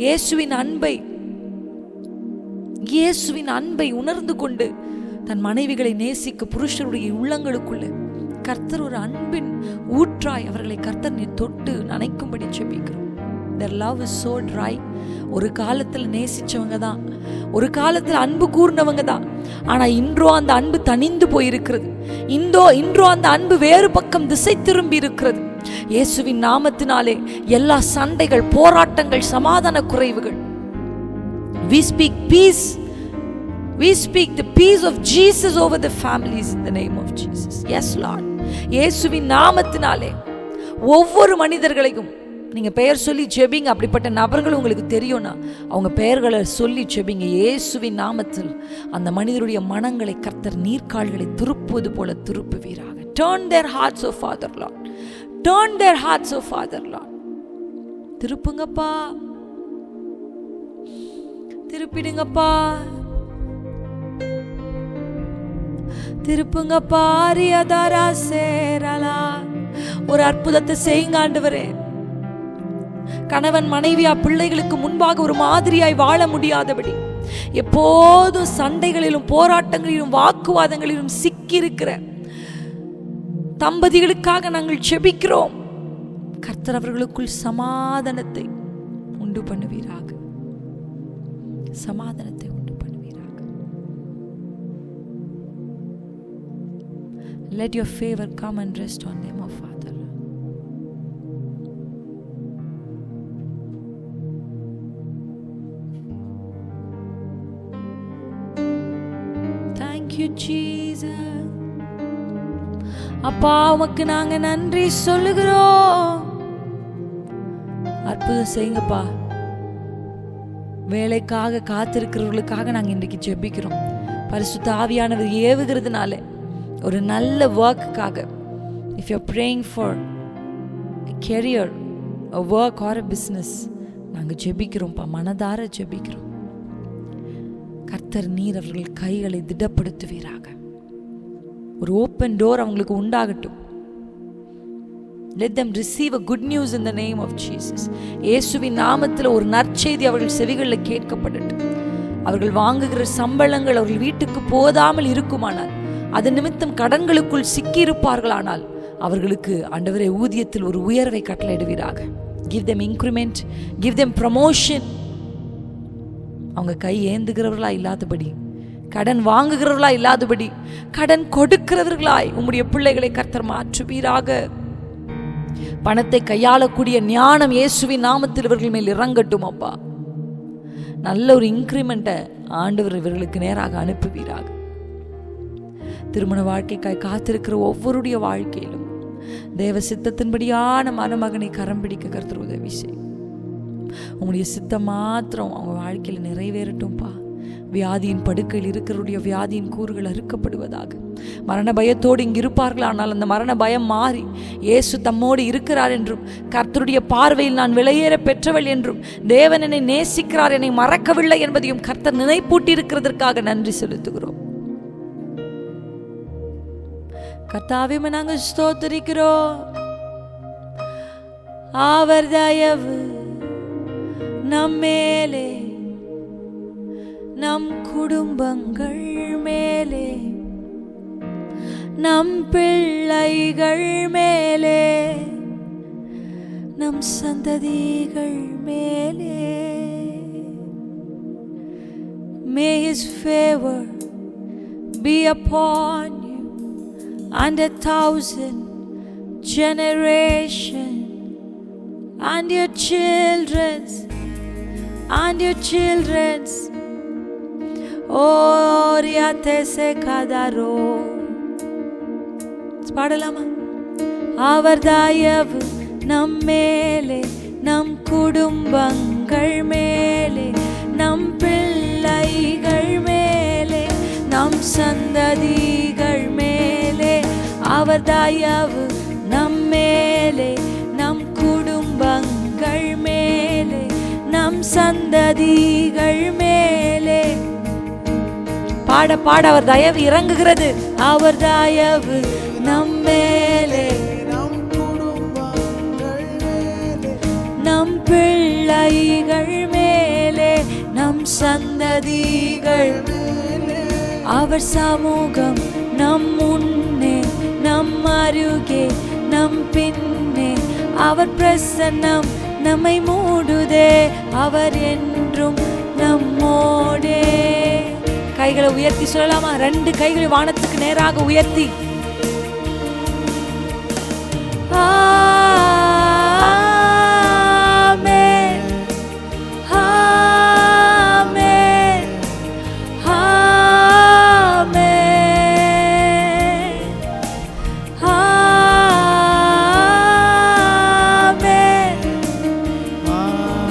இயேசுவின் அன்பை உணர்ந்து கொண்டு தன் மனைவிகளை நேசிக்க புருஷருடைய உள்ளங்களுக்குள்ள கர்த்தர் ஒரு அன்பின் ஊற்றாய் அவர்களை கர்த்தர் தொட்டு நனைக்கும்படி ஜெபிக்கிறோம். Their love is so dry. ஒரு காலத்தில் நேசிச்சவங்க தான், ஒரு காலத்தில் அன்பு கூர்ந்தவங்க தான். ஆனா இன்றோ அந்த அன்பு தனிந்து போயிருக்கிறது. இன்றோ அந்த அன்பு வேறு பக்கம் திசை திரும்பி இருக்கிறது. இயேசுவின் நாமத்தினாலே எல்லா சண்டைகள், போராட்டங்கள், சமாதான குறைவுகள், we speak peace. We speak the peace of Jesus over the families in the name of Jesus. Yes Lord. இயேசுவின் நாமத்தினாலே ஒவ்வொரு மனிதர்களையும் நீங்க பெயர் சொல்லி ஜெபிங்க. அப்படிப்பட்ட நபர்கள் உங்களுக்கு தெரியும்னா அவங்க பெயர்களை சொல்லி ஜெபிங்க. இயேசுவின் நாமத்தில் அந்த மனிதருடைய மனங்களை கர்த்தர் நீர்க்கால்களை திருப்புவது போல திருப்புவீராக. Turn their hearts, oh Father Lord. Turn their hearts, oh Father Lord. திருப்புங்கப்பா, திருப்பிடுங்கப்பா, திருப்புங்கப்பா. ரியதாரா சேரலா. ஒரு அற்புதத்தை செய்யுங்க ஆண்டவரே. கணவன் மனைவியா பிள்ளைகளுக்கு முன்பாக ஒரு மாதிரியாய் வாழ முடியாதபடி எப்போதும் சண்டைகளிலும் போராட்டங்களிலும் வாக்குவாதங்களிலும் சிக்கியிருக்கிற தம்பதிகளுக்காக நாங்கள் ஜெபிக்கிறோம். கர்த்தர் அவர்களுக்குள் சமாதானத்தை உண்டு பண்ணுவீராக, சமாதானத்தை உண்டு பண்ணுவீராக. Let your favor come and rest on them, oh Father. Thank you Jesus. அப்பா, உமக்கு நாங்க நன்றி சொல்லுகிறோம். அற்புதம் செய்யுங்கப்பா. வேலைக்காக காத்திருக்கிறவர்களுக்காக நாங்கள் இன்றைக்கு ஜெபிக்கிறோம். பரிசுத்த ஆவியானவர் ஏவுகிறதுனால ஒரு நல்ல ஒர்க்குக்காக, if you praying for a career, a work or a business, நாங்கள் ஜெபிக்கிறோம்ப்பா, மனதார ஜெபிக்கிறோம். கர்த்தர் நீர் அவர்கள் கைகளை திடப்படுத்துவீராக. ஒரு ஓப்பன் டோர் அவங்களுக்கு உண்டாகட்டும். Let them receive a good news in the name of Jesus. இயேசுவின் நாமத்தில் ஒரு நற்செய்தி அவர்கள் செவிகளில் கேட்கப்படட்டும். அவர்கள் வாங்குகிற சம்பளங்கள் அவர்கள் வீட்டுக்கு போதாமல் இருக்குமானால், அது நிமித்தம் கடன்களுக்குள் சிக்கியிருப்பார்களானால், அவர்களுக்கு ஆண்டவரே ஊதியத்தில் ஒரு உயர்வை கட்டளையிடுவீராக. Give them increment, give them promotion. அவங்க கை ஏந்துகிறவர்களா இல்லாதபடி, கடன் வாங்குகிறவர்களா இல்லாதபடி, கடன் கொடுக்கிறவர்களாய் உம்முடைய பிள்ளைகளை கர்த்தர் மாற்றுவீராக. பணத்தை கையாளக்கூடிய ஞானம் இயேசுவின் நாமத்தில் இவர்கள் மேல் இறங்கட்டும் அப்பா. நல்ல ஒரு இன்க்ரிமெண்ட்டை ஆண்டவர் இவர்களுக்கு நேராக அனுப்புவீராக. திருமண வாழ்க்கைக்காய் காத்திருக்கிற ஒவ்வொருடைய வாழ்க்கையிலும் தேவ சித்தத்தின்படியான மணமகனை கரம் பிடிக்க கர்த்தர் உதவி செய்யும். உங்களுடைய சித்தம் மாத்திரம் அவங்க வாழ்க்கையில் நிறைவேறட்டும்பா. வியாதியின் படுக்கையில் இருக்கிறவருடைய வியாதியின் கூறுகள் அறுக்கப்படுவதாக. மரண பயத்தோடு இங்கு இருப்பார்கள், ஆனால் அந்த மரண பயம் மாறி இயேசு தம்மோடு இருக்கிறார் என்றும், கர்த்தருடைய பார்வையில் நான் விலையேற பெற்றவள் என்றும், தேவன் என்னை நேசிக்கிறார், என்னை மறக்கவில்லை என்பதையும் கர்த்தர் நினைப்பூட்டி இருக்கிறதற்காக நன்றி செலுத்துகிறோம். கர்த்தாவே நாங்கள் ஸ்தோத்திரிக்கிறோம். அவர் தயவு நம்மேலே, நம் குடும்பங்கள் மேலே, நம் பிள்ளைகள் மேலே, நம் சந்ததிகள் மேலே. May His favor be upon you and 1,000 generations, and your children's, and your children's. Oriate se kadaro. பாடலாமா? அவர் தயவு நம்மேலே, நம் குடும்பங்கள் மேலே, நம் பிள்ளைகள் மேலே, நம் சந்ததிகள் மேலே. அவர் தயவு நம்மேலே, நம் குடும்பங்கள் மேலே, நம் சந்ததிகள் மேலே. பாட பாட அவர் தயவு இறங்குகிறது. அவர் தயவு நம்மேலே, நம் பிள்ளைகள் மேலே, நம் சந்ததிகள். அவர் சமூகம் நம் முன்னே, நம் அருகே, நம் பின்னே. அவர் பிரசன்னம் நம்மை மூடுதே. அவர் என்றும் நம்மோடே. கைகளை உயர்த்தி சொல்லலாமா? 2 கைகளை வானத்துக்கு நேராக உயர்த்தி ஆமென், ஆமென், ஆமென், ஆமென்.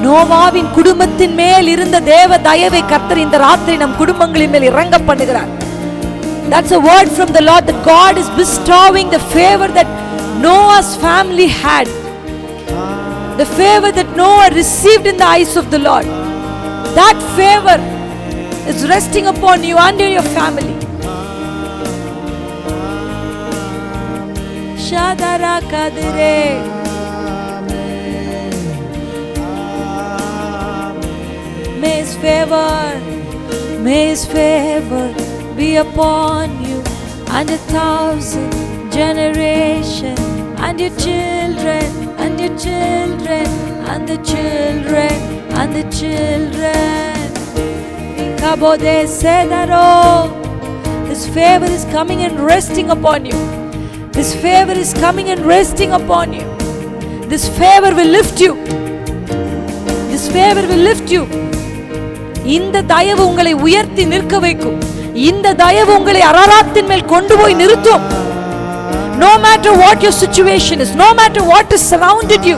நோவாவின் குடும்பத்தின் மேல் இருந்த தேவ தயவை கர்த்தர் இந்த ராத்திரி நம் குடும்பங்களின் மேல் இறங்க பண்ணுகிறார். That's a word from the Lord that God is bestowing the favor that Noah's family had. The favor that Noah received in the eyes of the Lord. That favor is resting upon you and your family. Shadara kadire. May His favor be upon you and 1,000 generations, and your children, and your children, and the children, and the children. Kabode sedaro. His favor is coming and resting upon you. His favor is coming and resting upon you. This favor will lift you. This favor will lift you. இந்த தயவு உங்களை உயர்த்தி நிற்க வைக்கும். இந்த தயவு உங்களை அரராத்தின் மேல் கொண்டு போய் நிறுத்தும். No matter what your situation is, no matter what is surrounded you,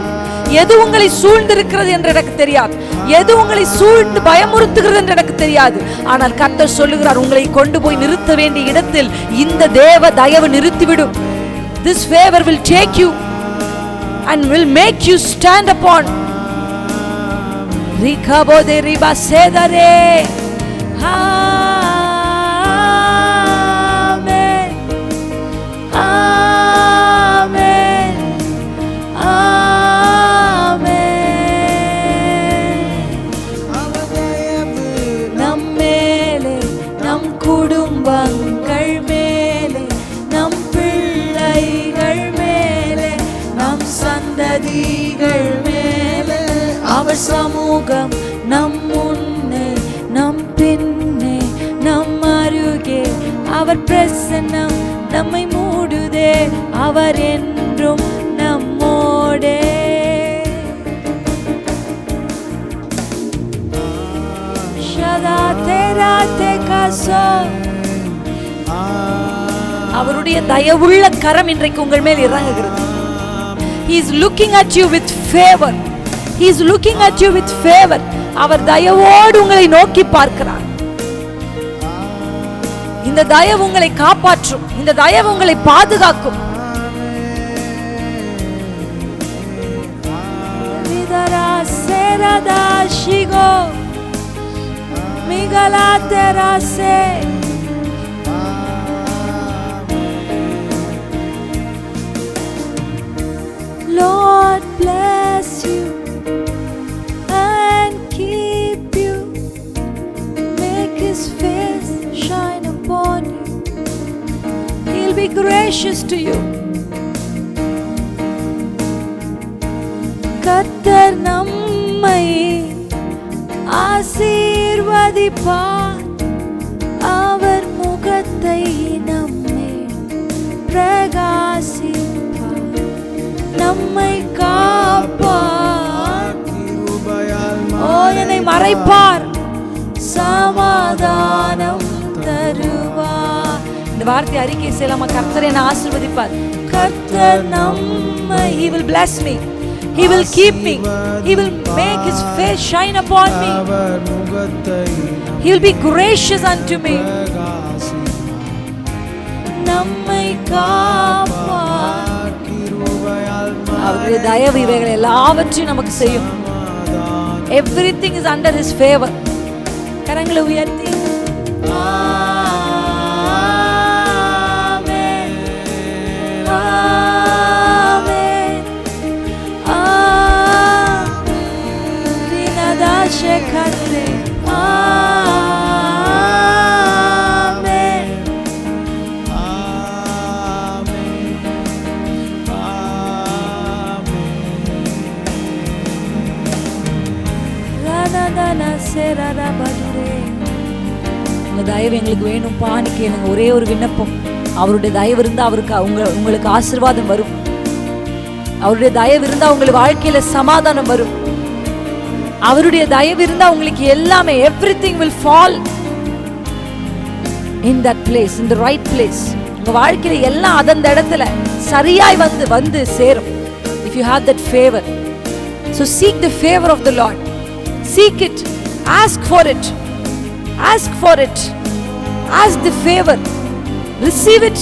எது உங்களை சூழ்ந்திருக்கிறது என்று எனக்கு தெரியாது, எது உங்களை சூழ்ந்து பயமுறுத்துகிறது என்று எனக்கு தெரியாது. ஆனால் கர்த்தர் சொல்லுகிறார், உங்களை கொண்டு போய் நிறுத்த வேண்டிய இடத்தில் இந்த தேவ தயவு நிறுத்திவிடும். This favor will take you and will make you stand upon. Rikabode riba sedare. Amen, amen, amen. Namme முகம் நம் முன்னே நம் பின்னே நம் அருகே அவர் பிரசன்னம் நம்மை மூடுதே. அவர் என்றும் நம்மோடே. ஷதா தேரா தேகாசோ. அவருடைய தயவுள்ள கரம் இன்றைக்கு உங்கள் மேல் இறங்குகிறது. He is looking at you with favor. He is looking at you with favor. அவர் தயவோடு உங்களை நோக்கி பார்க்கிறார். இந்த தயவு உங்களை காப்பாற்றும். இந்த தயவு உங்களை பாதுகாக்கும். விதரா சேரதா Shekau மிகலா தெராசே. Lord bless you and keep you. Make his face shine upon you. He'll be gracious to you. கர்த்தர் நம்மை ஆசீர்வதிப்பார். அவர் முகத்தை நம்மேல் பிரகாசிப்பார். நம்மை காப்பார். ஓ என்னை மறைப்பார். சமாதானம் தருவார். இந்த வார்த்தை அறிக்கை செய்யலாமா? கர்த்தர் என்னை ஆசீர்வதிப்பார். கர்த்தர் நம்மை He will bless me. He will keep me. He will make his face shine upon me. He will be gracious unto me. நம்மை காப்பார். அவருடைய தயவு இவைகள் எல்லாவற்றையும் நமக்கு செய்யும். Everything is under his favor. கரங்களை உயர்த்தி ஆமென் ஆமென் வினதாஷே கர்த்தே ஆமென் ராதனா சேரதா பதுரே. உங்க தயவு எங்களுக்கு வேணும்பா கேளுங்க. ஒரே ஒரு விண்ணப்பம். அவருடைய தயவு இருந்தா உங்களுக்கு ஆசீர்வாதம் வரும். அவருடைய தயவு இருந்தா உங்களுக்கு வாழ்க்கையில சமாதானம் வரும். அவருடைய தயவு இருந்தா உங்களுக்கு எல்லாமே everything will fall in that place, in the right place. உங்க வாழ்க்கையில எல்லாம் அந்த இடத்துல சரியாய் வந்து சேரும். If you have that favor, so seek the favor of the Lord. Seek it. Ask for it. Ask for it. Ask the favor. Receive it.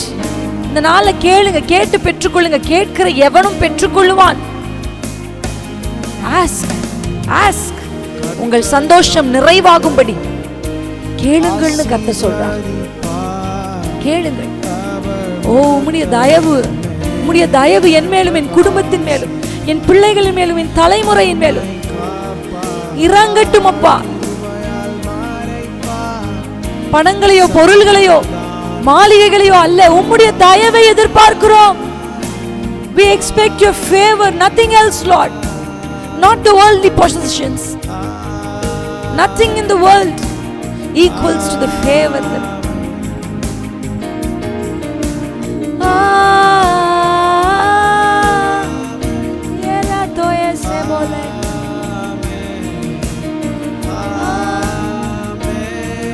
இந்த நாள்ல கேளுங்க. கேட்டு பெற்றுக்கொள்ளுங்க. கேட்கிற எவனும் பெற்றுக்கொள்ளுவான். Ask. Ask. உங்கள் சந்தோஷம் நிறைவாகும்படி கேளுங்கள்னு கர்த்தர் சொல்றார். கேளுங்கள். ஓ உம்முடைய தயவு என் மேலும் என் குடும்பத்தின் மேலும் என் பிள்ளைகளின் மேலும் என் தலைமுறையின் மேலும் இறங்கட்டும் அப்பா. பணங்களையோ பொருள்களையோ மாளிகைகளையோ அல்ல, உம்முடைய தயவை எதிர்பார்க்கிறோம். We expect your favor, nothing else, Lord. Not the worldly possessions. Nothing in the world equals to the favor that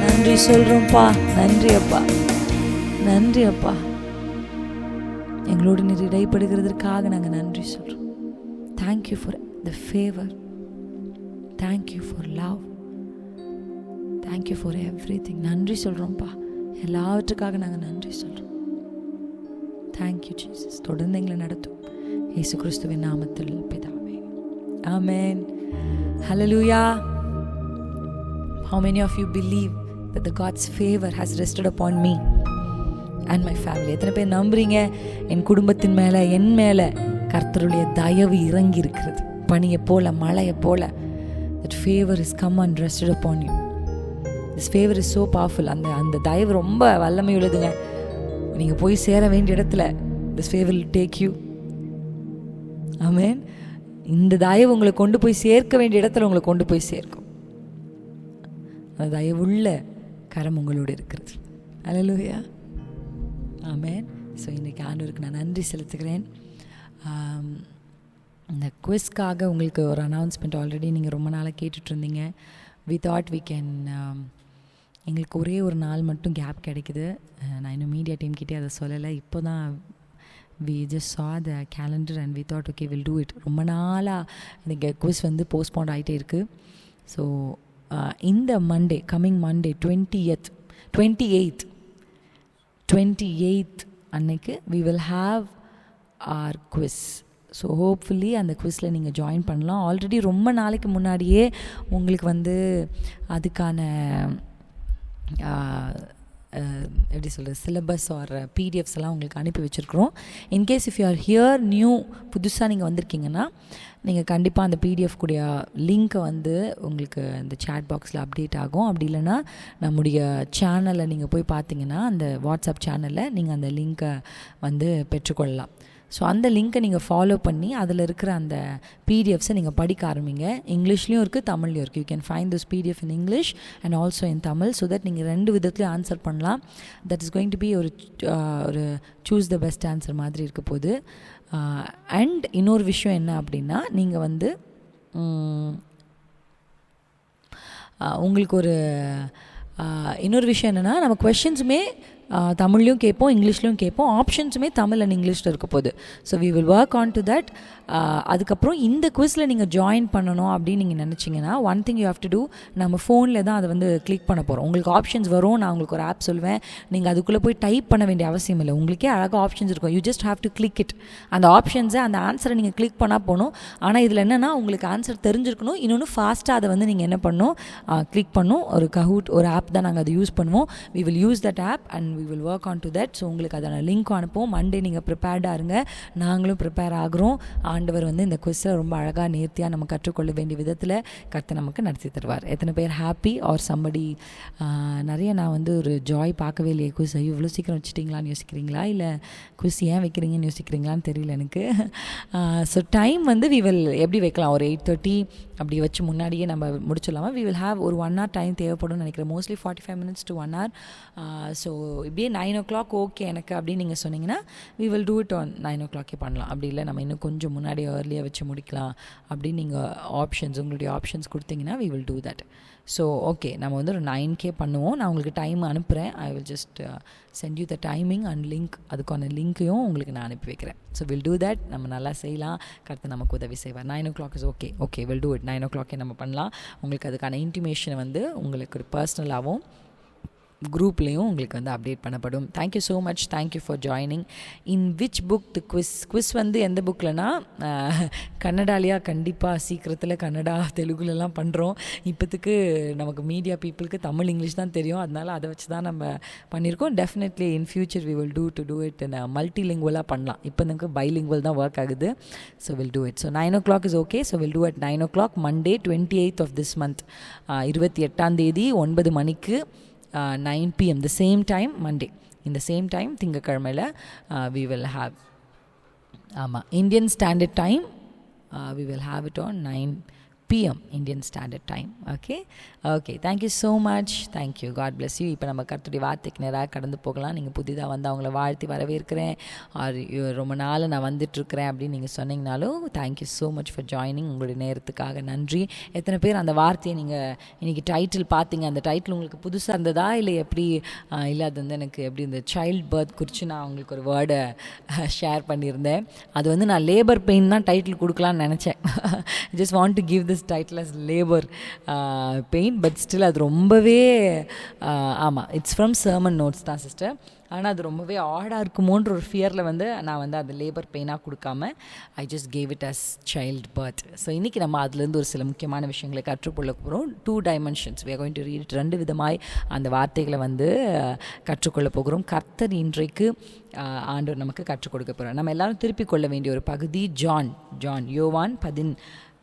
நன்றி சொல்றோம்ப்பா. நன்றி அப்பா. நன்றி அப்பா. எங்களோடு நீர் இடைப்படுகிறதற்காக நாங்கள் நன்றி சொல்றோம். Thank you for the favor. Thank you for love. Thank you for everything. நன்றி சொல்றோம்ப்பா. எல்லாவற்றுக்காக நாங்கள் நன்றி சொல்றோம். Thank you Jesus. தொடர்ந்து எங்களை நடத்தும் இயேசு கிறிஸ்துவின் நாமத்தில் பிதாவே. Amen. Hallelujah. How many of you believe that the God's favor has rested upon me and my family? எத்தனை பேர் நம்புறீங்க என் குடும்பத்தின் மேல என் மேல கர்த்தருடைய தயவு இறங்கி இருக்கிறது? பனியை போல மழையை போல. That favor is come and rested upon you. This favor is so powerful. அந்த தயவு ரொம்ப வல்லமை உள்ளதுங்க. நீங்க போய் சேர வேண்டிய இடத்துல this favor will take you. Amen. இந்த தயவு உங்களை கொண்டு போய் சேர்க்க வேண்டிய இடத்துல உங்களை கொண்டு போய் சேர்க்கும். அந்த தயவுள்ள கரம் உங்களோடு இருக்கிறது. அல்லேலூயா, ஆமென். ஸோ இன்றைக்கி ஆண்டவருக்கு நான் நன்றி செலுத்துகிறேன். இந்த குவிஸ்க்காக உங்களுக்கு ஒரு அனௌன்ஸ்மெண்ட் ஆல்ரெடி நீங்கள் ரொம்ப நாளாக கேட்டுட்ருந்தீங்க. வி தாட் வி கேன், எங்களுக்கு ஒரே ஒரு நாள் மட்டும் கேப் கிடைக்குது. நான் இன்னும் மீடியா டீம் கிட்டே அதை சொல்லலை. இப்போ தான் we just saw the calendar and we thought okay we'll do it. ரொம்ப நாளாக இந்த குவிஸ் வந்து போஸ்ட்போண்ட் ஆகிட்டே இருக்குது. ஸோ இந்த மண்டே, கம்மிங் மண்டே 28th அன்னைக்கு we will have our quiz. So hopefully அந்த குவிஸில் நீங்கள் ஜாயின் பண்ணலாம். ஆல்ரெடி ரொம்ப நாளைக்கு முன்னாடியே உங்களுக்கு வந்து அதுக்கான எப்படி சொல்கிறது, சிலபஸ் ஆர் பிடிஎஃப்ஸ் எல்லாம் உங்களுக்கு அனுப்பி வச்சுருக்குறோம். In case if you are here new, புதுசாக நீங்கள் வந்திருக்கீங்கன்னா நீங்கள் கண்டிப்பாக அந்த பிடிஎஃப் கூடிய லிங்க்கை வந்து உங்களுக்கு இந்த சேட் பாக்ஸில் அப்டேட் ஆகும். அப்படி இல்லைன்னா நம்முடைய சேனலை நீங்கள் போய் பார்த்தீங்கன்னா அந்த வாட்ஸ்அப் சேனலில் நீங்கள் அந்த லிங்க்கை வந்து பெற்றுக்கொள்ளலாம். ஸோ அந்த லிங்க்கை நீங்கள் ஃபாலோ பண்ணி அதில் இருக்கிற அந்த பிடிஎஃப்ஸை நீங்கள் படிக்க ஆரம்பிங்க. இங்கிலீஷ்லேயும் இருக்குது, தமிழ்லையும் இருக்குது. You can find this PDF in English and also in Tamil. So that நீங்கள் 2 விதத்துலையும் ஆன்சர் பண்ணலாம். That is going to be ஒரு சூஸ் த பெஸ்ட் ஆன்சர் மாதிரி இருக்க போகுது. அண்ட் இன்னொரு விஷயம் என்ன அப்படின்னா, நீங்கள் வந்து உங்களுக்கு ஒரு இன்னொரு விஷயம் என்னென்னா, நம்ம கொஷின்ஸுமே தமிழ்லையும் கேட்போம், இங்கிலீஷ்லையும் கேட்போம். ஆப்ஷன்ஸுமே தமிழ் அண்ட் இங்கிலீஷில் இருக்க போகுது. So we will work on to that. அதுக்கப்புறம் இந்த குவிஸில் நீங்கள் ஜாயின் பண்ணணும் அப்படின்னு நீங்கள் நினச்சிங்கன்னா, one thing you have to do, நம்ம ஃபோனில் தான் அதை வந்து கிளிக் பண்ண போகிறோம். உங்களுக்கு ஆப்ஷன்ஸ் வரும். நான் உங்களுக்கு ஒரு ஆப் சொல்வேன். நீங்கள் அதுக்குள்ளே போய் டைப் பண்ண வேண்டிய அவசியம் இல்லை. உங்களுக்கே அழகாக ஆப்ஷன்ஸ் இருக்கும். You just have to click it. அந்த ஆப்ஷன்ஸை, அந்த ஆன்சரை நீங்கள் கிளிக் பண்ணால் போகணும். ஆனால் இதில் என்னென்னா, உங்களுக்கு ஆன்சர் தெரிஞ்சிருக்கணும். இன்னொன்று ஃபாஸ்ட்டாக அதை வந்து நீங்கள் என்ன பண்ணணும், கிளிக் பண்ணணும். ஒரு கஹூட் ஒரு ஆப் தான் நாங்கள் அதை யூஸ் பண்ணுவோம். We will use that app and we will work on to that. So உங்களுக்கு அதான லிங்க் அனுப்புவோம். மண்டே நீங்கள் ப்ரிப்பேர்டாக இருங்க. நாங்களும் ப்ரிப்பேர் ஆகிறோம். ஆண்டவர் வந்து இந்த குவிஸில் ரொம்ப அழகாக நேர்த்தியாக நம்ம கற்றுக்கொள்ள வேண்டிய விதத்தில் கர்த்தர் நமக்கு நடத்தி தருவார். எத்தனை பேர் ஹாப்பி ஆர் சம்படி நிறைய நான் வந்து ஒரு ஜாய் பார்க்கவே இல்லையே குவிஸ், ஐயோ இவ்வளோ சீக்கிரம் வச்சுட்டிங்களான்னு யோசிக்கிறீங்களா, இல்லை குவிஸ் ஏன் வைக்கிறீங்கன்னு யோசிக்கிறீங்களான்னு தெரியல எனக்கு. ஸோ டைம் வந்து we will எப்படி வைக்கலாம், ஒரு 8:30 அப்படி வச்சு முன்னாடியே நம்ம முடிச்சிடலாமா. we will have ஒரு 1 hour டைம் தேவைப்படும் நினைக்கிறேன். Mostly 45 minutes to 1 hour. So இப்படியே 9 o'clock ஓகே எனக்கு அப்படின்னு நீங்கள் சொன்னீங்கன்னா we will do it on 9 o'clock பண்ணலாம். அப்படி இல்லை நம்ம இன்னும் கொஞ்சம் முன்னாடி ஏர்லியாக வச்சு முடிக்கலாம் அப்படின்னு நீங்கள் உங்களுடைய ஆப்ஷன்ஸ் கொடுத்தீங்கன்னா we will do that. So okay, நம்ம வந்து ஒரு 9K பண்ணுவோம். நான் உங்களுக்கு டைம் அனுப்புகிறேன். I will just send you the timing and link. அதுக்கான லிங்க்கையும் உங்களுக்கு நான் அனுப்பி வைக்கிறேன். So will do that. நம்ம நல்லா செய்யலாம். கர்த்தர் நமக்கு உதவி செய்வார். 9 o'clock is okay will do it. 9 o'clock நம்ம பண்ணலாம். உங்களுக்கு அதுக்கான இன்டிமேஷன் வந்து உங்களுக்கு ஒரு பர்சனலாகவும் குரூப்லேயும் உங்களுக்கு வந்து அப்டேட் பண்ணப்படும். Thank you so much. Thank you for joining. In which book the quiz வந்து எந்த புக்கில்னா, கன்னடாலையா கண்டிப்பாக சீக்கிரத்தில் கன்னடா தெலுங்குலலாம் பண்ணுறோம். இப்போத்துக்கு நமக்கு மீடியா பீப்புளுக்கு தமிழ் இங்கிலீஷ் தான் தெரியும். அதனால் அதை வச்சு தான் நம்ம பண்ணியிருக்கோம். Definitely in future we will to do it மல்டிலிங்குவலாக பண்ணலாம். இப்போ நமக்கு பைலிங்குவல் தான் ஒர்க் ஆகுது. So will do it. So 9 o'clock is okay. So will do at 9 o'clock Monday 28th of this month. 28ஆம் தேதி 9 மணிக்கு 9 PM the same time Monday. In the same time திங்கக்கிழமையில் we will have Indian Standard Time. We will have it on 9 PM Indian Standard Time. Okay, thank you so much. Thank you. God bless you. இப்போ நம்ம கர்த்தருடைய வார்த்தைக்கு நேராக கடந்து போகலாம். நீங்கள் புதிதாக வந்து அவங்கள வாழ்த்தி வரவேற்கிறேன், ஆர் ரொம்ப நாள் நான் வந்துட்டுருக்கிறேன் அப்படின்னு நீங்கள் சொன்னீங்கனாலும் thank you so much for joining. உங்களுடைய நேரத்துக்காக நன்றி. எத்தனை பேர் அந்த வார்த்தையை நீங்கள் இன்றைக்கி டைட்டில் பார்த்தீங்க? அந்த டைட்டில் உங்களுக்கு புதுசாக இருந்ததா, இல்லை எப்படி? இல்லை, அது வந்து எனக்கு எப்படி இந்த சைல்ட் பர்த் குறித்து நான் உங்களுக்கு ஒரு வேர்டை ஷேர் பண்ணியிருந்தேன். அது வந்து நான் லேபர் பெயின் தான் டைட்டில் கொடுக்கலான்னு நினச்சேன். Just want to give this title as labor pain, but still அது ரொம்பவே ஆமாம், இட்ஸ் ஃப்ரம் sermon notes தான் சிஸ்டர். ஆனால் அது ரொம்பவே ஆடாக இருக்குமோன்ற ஒரு ஃபியரில் வந்து நான் வந்து அது லேபர் பெயினாக கொடுக்காம I just gave it as childbirth. So இன்றைக்கி நம்ம அதுலேருந்து ஒரு சில முக்கியமான விஷயங்களை கற்றுக்கொள்ள போகிறோம். 2 dimensions we are going to read it. 2 விதமாய் அந்த வார்த்தைகளை வந்து கற்றுக்கொள்ள போகிறோம். கர்த்தர் இன்றைக்கு ஆண்டவர் நமக்கு கற்றுக் கொடுக்க போகிறோம். நம்ம எல்லாரும் திருப்பிக் கொள்ள வேண்டிய ஒரு பகுதி யோவான்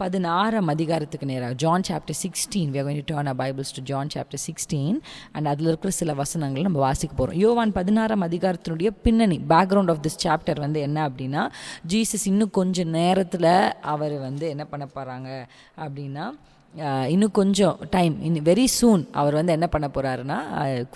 16ஆம் அதிகாரத்துக்கு நேராக John chapter 16, we are going to turn our Bibles to John chapter 16 and அதில் இருக்கிற சில வசனங்கள் நம்ம வாசிக்க போகிறோம். யோவான் 16ஆம் அதிகாரத்தினுடைய பின்னணி, பேக்ரவுண்ட் ஆஃப் திஸ் சாப்டர் என்ன அப்படின்னா, ஜீசஸ் இன்னும் கொஞ்சம் நேரத்தில் அவர் என்ன பண்ண போகிறாங்க அப்படின்னா, இன்னும் கொஞ்சம் டைம், வெரி சூன் அவர் என்ன பண்ண போகிறாருன்னா,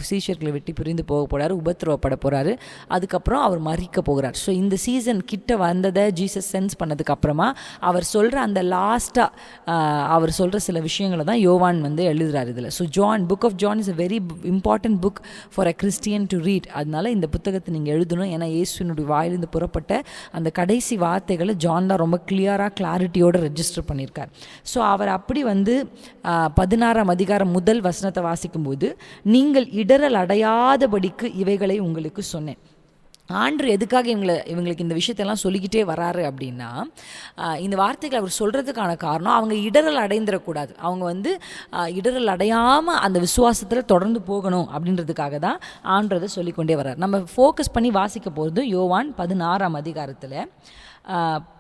சீஷர்களை விட்டு பிரிந்து போக போகிறாரு, உபத்திரவப்பட போகிறாரு, அதுக்கப்புறம் அவர் மறிக்க போகிறார். ஸோ இந்த சீசன் கிட்ட வந்ததை ஜீசஸ் சென்ஸ் பண்ணதுக்கப்புறமா அவர் சொல்கிற அந்த லாஸ்ட்டாக அவர் சொல்கிற சில விஷயங்களை தான் யோவான் எழுதுகிறார் இதில். So book of John is a very important book for a Christian to read. அதனால இந்த புத்தகத்தை நீங்கள் எழுதணும். ஏன்னா இயேசுவினுடைய வாயிலிருந்து புறப்பட்ட அந்த கடைசி வார்த்தைகளை ஜான் தான் ரொம்ப கிளாரிட்டியோடு ரெஜிஸ்டர் பண்ணியிருக்கார். ஸோ அவர் அப்படி 16ஆம் அதிகாரம் முதல் வசனத்தை வாசிக்கும்போது, நீங்கள் இடரல் அடையாதபடிக்கு இவைகளை உங்களுக்கு சொன்னேன். ஆண்டவர் எதுக்காக இவங்களுக்கு இந்த விஷயத்தெல்லாம் சொல்லிக்கிட்டே வராரு அப்படின்னா, இந்த வார்த்தைகளை அவர் சொல்கிறதுக்கான காரணம், அவங்க இடரல் அடைந்துடக்கூடாது, அவங்க இடரல் அடையாமல் அந்த விசுவாசத்தில் தொடர்ந்து போகணும் அப்படின்றதுக்காக தான் ஆண்டவரை சொல்லிக்கொண்டே வர்றார். நம்ம ஃபோக்கஸ் பண்ணி வாசிக்க போகிறது யோவான் 16ஆம் அதிகாரத்தில்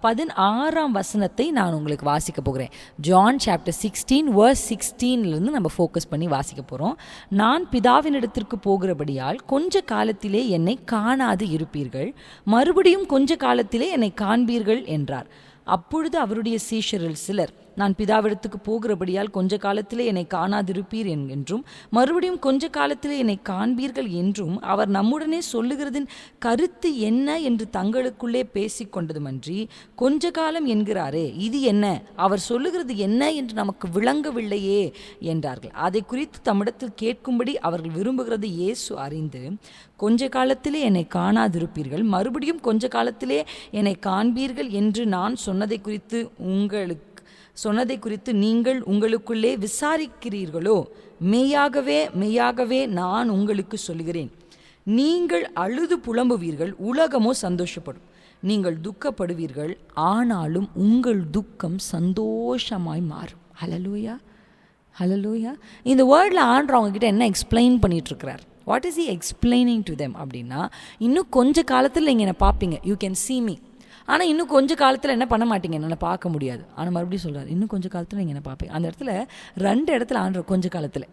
16ஆம் வசனத்தை நான் உங்களுக்கு வாசிக்க போகிறேன். ஜான் சாப்டர் 16 verse 16 நம்ம ஃபோக்கஸ் பண்ணி வாசிக்க போகிறோம். நான் பிதாவினிடத்திற்கு போகிறபடியால் கொஞ்ச காலத்திலே என்னை காணாது இருப்பீர்கள், மறுபடியும் கொஞ்ச காலத்திலே என்னை காண்பீர்கள் என்றார். அப்பொழுது அவருடைய சீஷரில் சிலர், நான் பிதாவிடத்துக்கு போகிறபடியால் கொஞ்ச காலத்திலே என்னை காணாதிருப்பீர் என்றும், மறுபடியும் கொஞ்ச காலத்திலே என்னை காண்பீர்கள் என்றும் அவர் நம்முடனே சொல்லுகிறதின் கருத்து என்ன என்று தங்களுக்குள்ளே பேசிக்கொண்டதுமன்றி, கொஞ்ச காலம் என்கிறாரே, இது என்ன, அவர் சொல்லுகிறது என்ன என்று நமக்கு விளங்கவில்லையே என்றார்கள். அதை குறித்து தம்மிடத்தில் கேட்கும்படி அவர்கள் விரும்புகிறது இயேசு அறிந்து, கொஞ்ச காலத்திலே என்னை காணாதிருப்பீர்கள், மறுபடியும் கொஞ்ச காலத்திலே என்னை காண்பீர்கள் என்று நான் சொன்னதை குறித்து நீங்கள் உங்களுக்குள்ளே விசாரிக்கிறீர்களோ? மெய்யாகவே மெய்யாகவே நான் உங்களுக்கு சொல்கிறேன், நீங்கள் அழுது புலம்புவீர்கள், உலகமோ சந்தோஷப்படும். நீங்கள் துக்கப்படுவீர்கள், ஆனாலும் உங்கள் துக்கம் சந்தோஷமாய் மாறும். ஹல்லேலூயா, ஹல்லேலூயா. இந்த வேர்டில் ஆண்டவர் அவங்ககிட்ட என்ன எக்ஸ்பிளைன் பண்ணிகிட்ருக்கிறார்? What is he explaining to them அப்படின்னா, இன்னும் கொஞ்ச காலத்தில் நீங்கள் என்னை பார்ப்பீங்க, யூ கேன் see me. ஆனால் இன்னும் கொஞ்சம் காலத்தில் என்ன பண்ண மாட்டீங்க, என்னால் பார்க்க முடியாது. ஆனால் மறுபடியும் சொல்கிறார், இன்னும் கொஞ்சம் காலத்தில் நீங்கள் என்ன பார்ப்பீங்க. அந்த இடத்துல 2 இடத்துல ஆண்டவர் கொஞ்ச காலத்தில்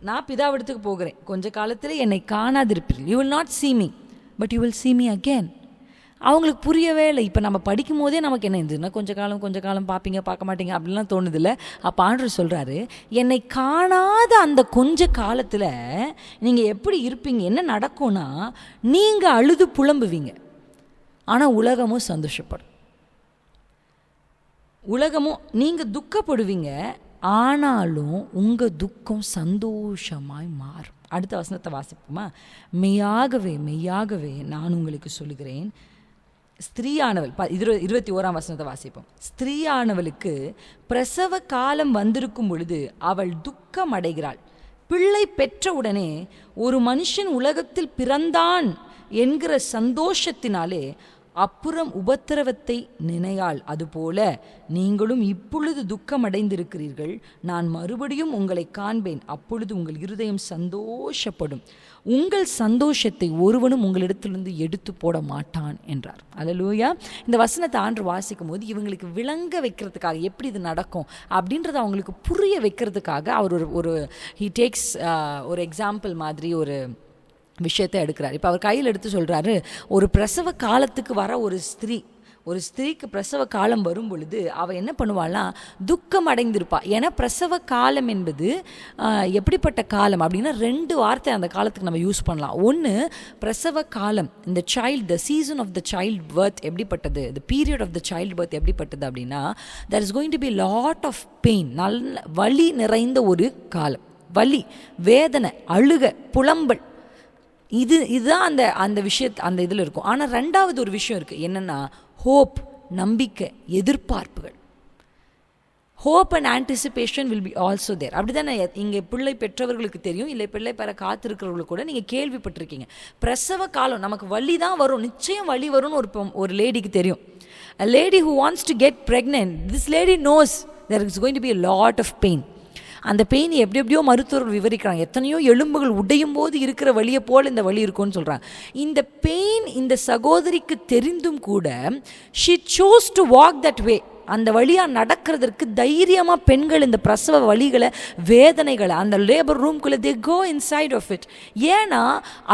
நான் பிதாவிடத்துக்கு போகிறேன், கொஞ்ச காலத்தில் என்னை காணாதிருப்பீர்கள், you will not see me but you will see me again. அவங்களுக்கு புரியவே இல்லை. இப்போ நம்ம படிக்கும் போதே நமக்கு என்ன இருந்ததுன்னா, கொஞ்ச காலம் பார்ப்பீங்க, பார்க்க மாட்டீங்க அப்படின்லாம் தோணுதில்ல. அப்போ ஆண்டவர் சொல்கிறாரு, என்னை காணாத அந்த கொஞ்ச காலத்தில் நீங்கள் எப்படி இருப்பீங்க, என்ன நடக்கும்னா, நீங்கள் அழுது புலம்புவீங்க, ஆனால் உலகமும் சந்தோஷப்படும். உலகமும் நீங்கள் துக்கப்படுவீங்க, ஆனாலும் உங்கள் துக்கம் சந்தோஷமாய் மாறும். அடுத்த வசனத்தை வாசிப்போமா? மெய்யாகவே மெய்யாகவே நான் உங்களுக்கு சொல்லுகிறேன், ஸ்திரீயானவள் 21ஆம் வசனத்தை வாசிப்போம். ஸ்திரீயானவளுக்கு பிரசவ காலம் வந்திருக்கும் பொழுது அவள் துக்கம் அடைகிறாள். பிள்ளை பெற்றவுடனே ஒரு மனுஷன் உலகத்தில் பிறந்தான் என்கிற சந்தோஷத்தினாலே அப்புறம் உபத்திரவத்தை நினையாள். அதுபோல நீங்களும் இப்பொழுது துக்கமடைந்திருக்கிறீர்கள், நான் மறுபடியும் உங்களை காண்பேன், அப்பொழுது உங்கள் இருதயம் சந்தோஷப்படும், உங்கள் சந்தோஷத்தை ஒருவனும் உங்களிடத்திலிருந்து எடுத்து போட மாட்டான் என்றார். அல்லேலூயா. இந்த வசனத்தை ஆண்டவர் வாசிக்கும் போது இவங்களுக்கு விளங்க வைக்கிறதுக்காக, எப்படி இது நடக்கும் அப்படின்றத அவங்களுக்கு புரிய வைக்கிறதுக்காக அவர் ஒரு ஹி டேக்ஸ் ஒரு எக்ஸாம்பிள் மாதிரி ஒரு விஷயத்தை எடுக்கிறார். இப்போ அவர் கையில் எடுத்து சொல்கிறாரு, ஒரு பிரசவ காலத்துக்கு வர ஒரு ஸ்திரீக்கு பிரசவ காலம் வரும் பொழுது அவள் என்ன பண்ணுவாள்னா, துக்கம் அடைந்திருப்பா. ஏன்னா பிரசவ காலம் என்பது எப்படிப்பட்ட காலம் அப்படின்னா, 2 வார்த்தை அந்த காலத்துக்கு நம்ம யூஸ் பண்ணலாம். ஒன்று, பிரசவ காலம், இந்த the season of the child birth எப்படிப்பட்டது, the period of the child birth எப்படிப்பட்டது அப்படின்னா, there is going to be lot of pain, நல்ல வலி நிறைந்த ஒரு காலம். வலி, வேதனை, அழுக, புலம்பல், இதுதான் அந்த அந்த இதில் இருக்கும். ஆனால் 2வது ஒரு விஷயம் இருக்குது, என்னென்னா ஹோப், நம்பிக்கை, எதிர்பார்ப்புகள். Hope and anticipation will be also there. அப்படி தானே இங்கே பிள்ளை பெற்றவர்களுக்கு தெரியும், இல்லை பிள்ளை பெற காத்திருக்கிறவர்களுக்கு கூட நீங்கள் கேள்விப்பட்டிருக்கீங்க. பிரசவ காலம் நமக்கு வலி தான் வரும், நிச்சயம் வலி வரும்னு ஒரு லேடிக்கு தெரியும். A lady who wants to get pregnant, this lady knows there is going to be a lot of pain. அந்த பெயின் எப்படியோ மருத்துவர்கள் விவரிக்கிறாங்க. எத்தனையோ எலும்புகள் உடையும் போது இருக்கிற வலியை போல் இந்த வலி இருக்கும்னு சொல்கிறாங்க. இந்த பெயின் இந்த சகோதரிக்கு தெரிந்தும் கூட she chose to walk that way. அந்த வழியாக நடக்கிறதுக்கு தைரியமாக பெண்கள் இந்த பிரசவ வலிகளை, வேதனைகளை, அந்த லேபர் ரூம்குள்ளே தே கோ இன்சைட் ஆஃப் இட். ஏன்னா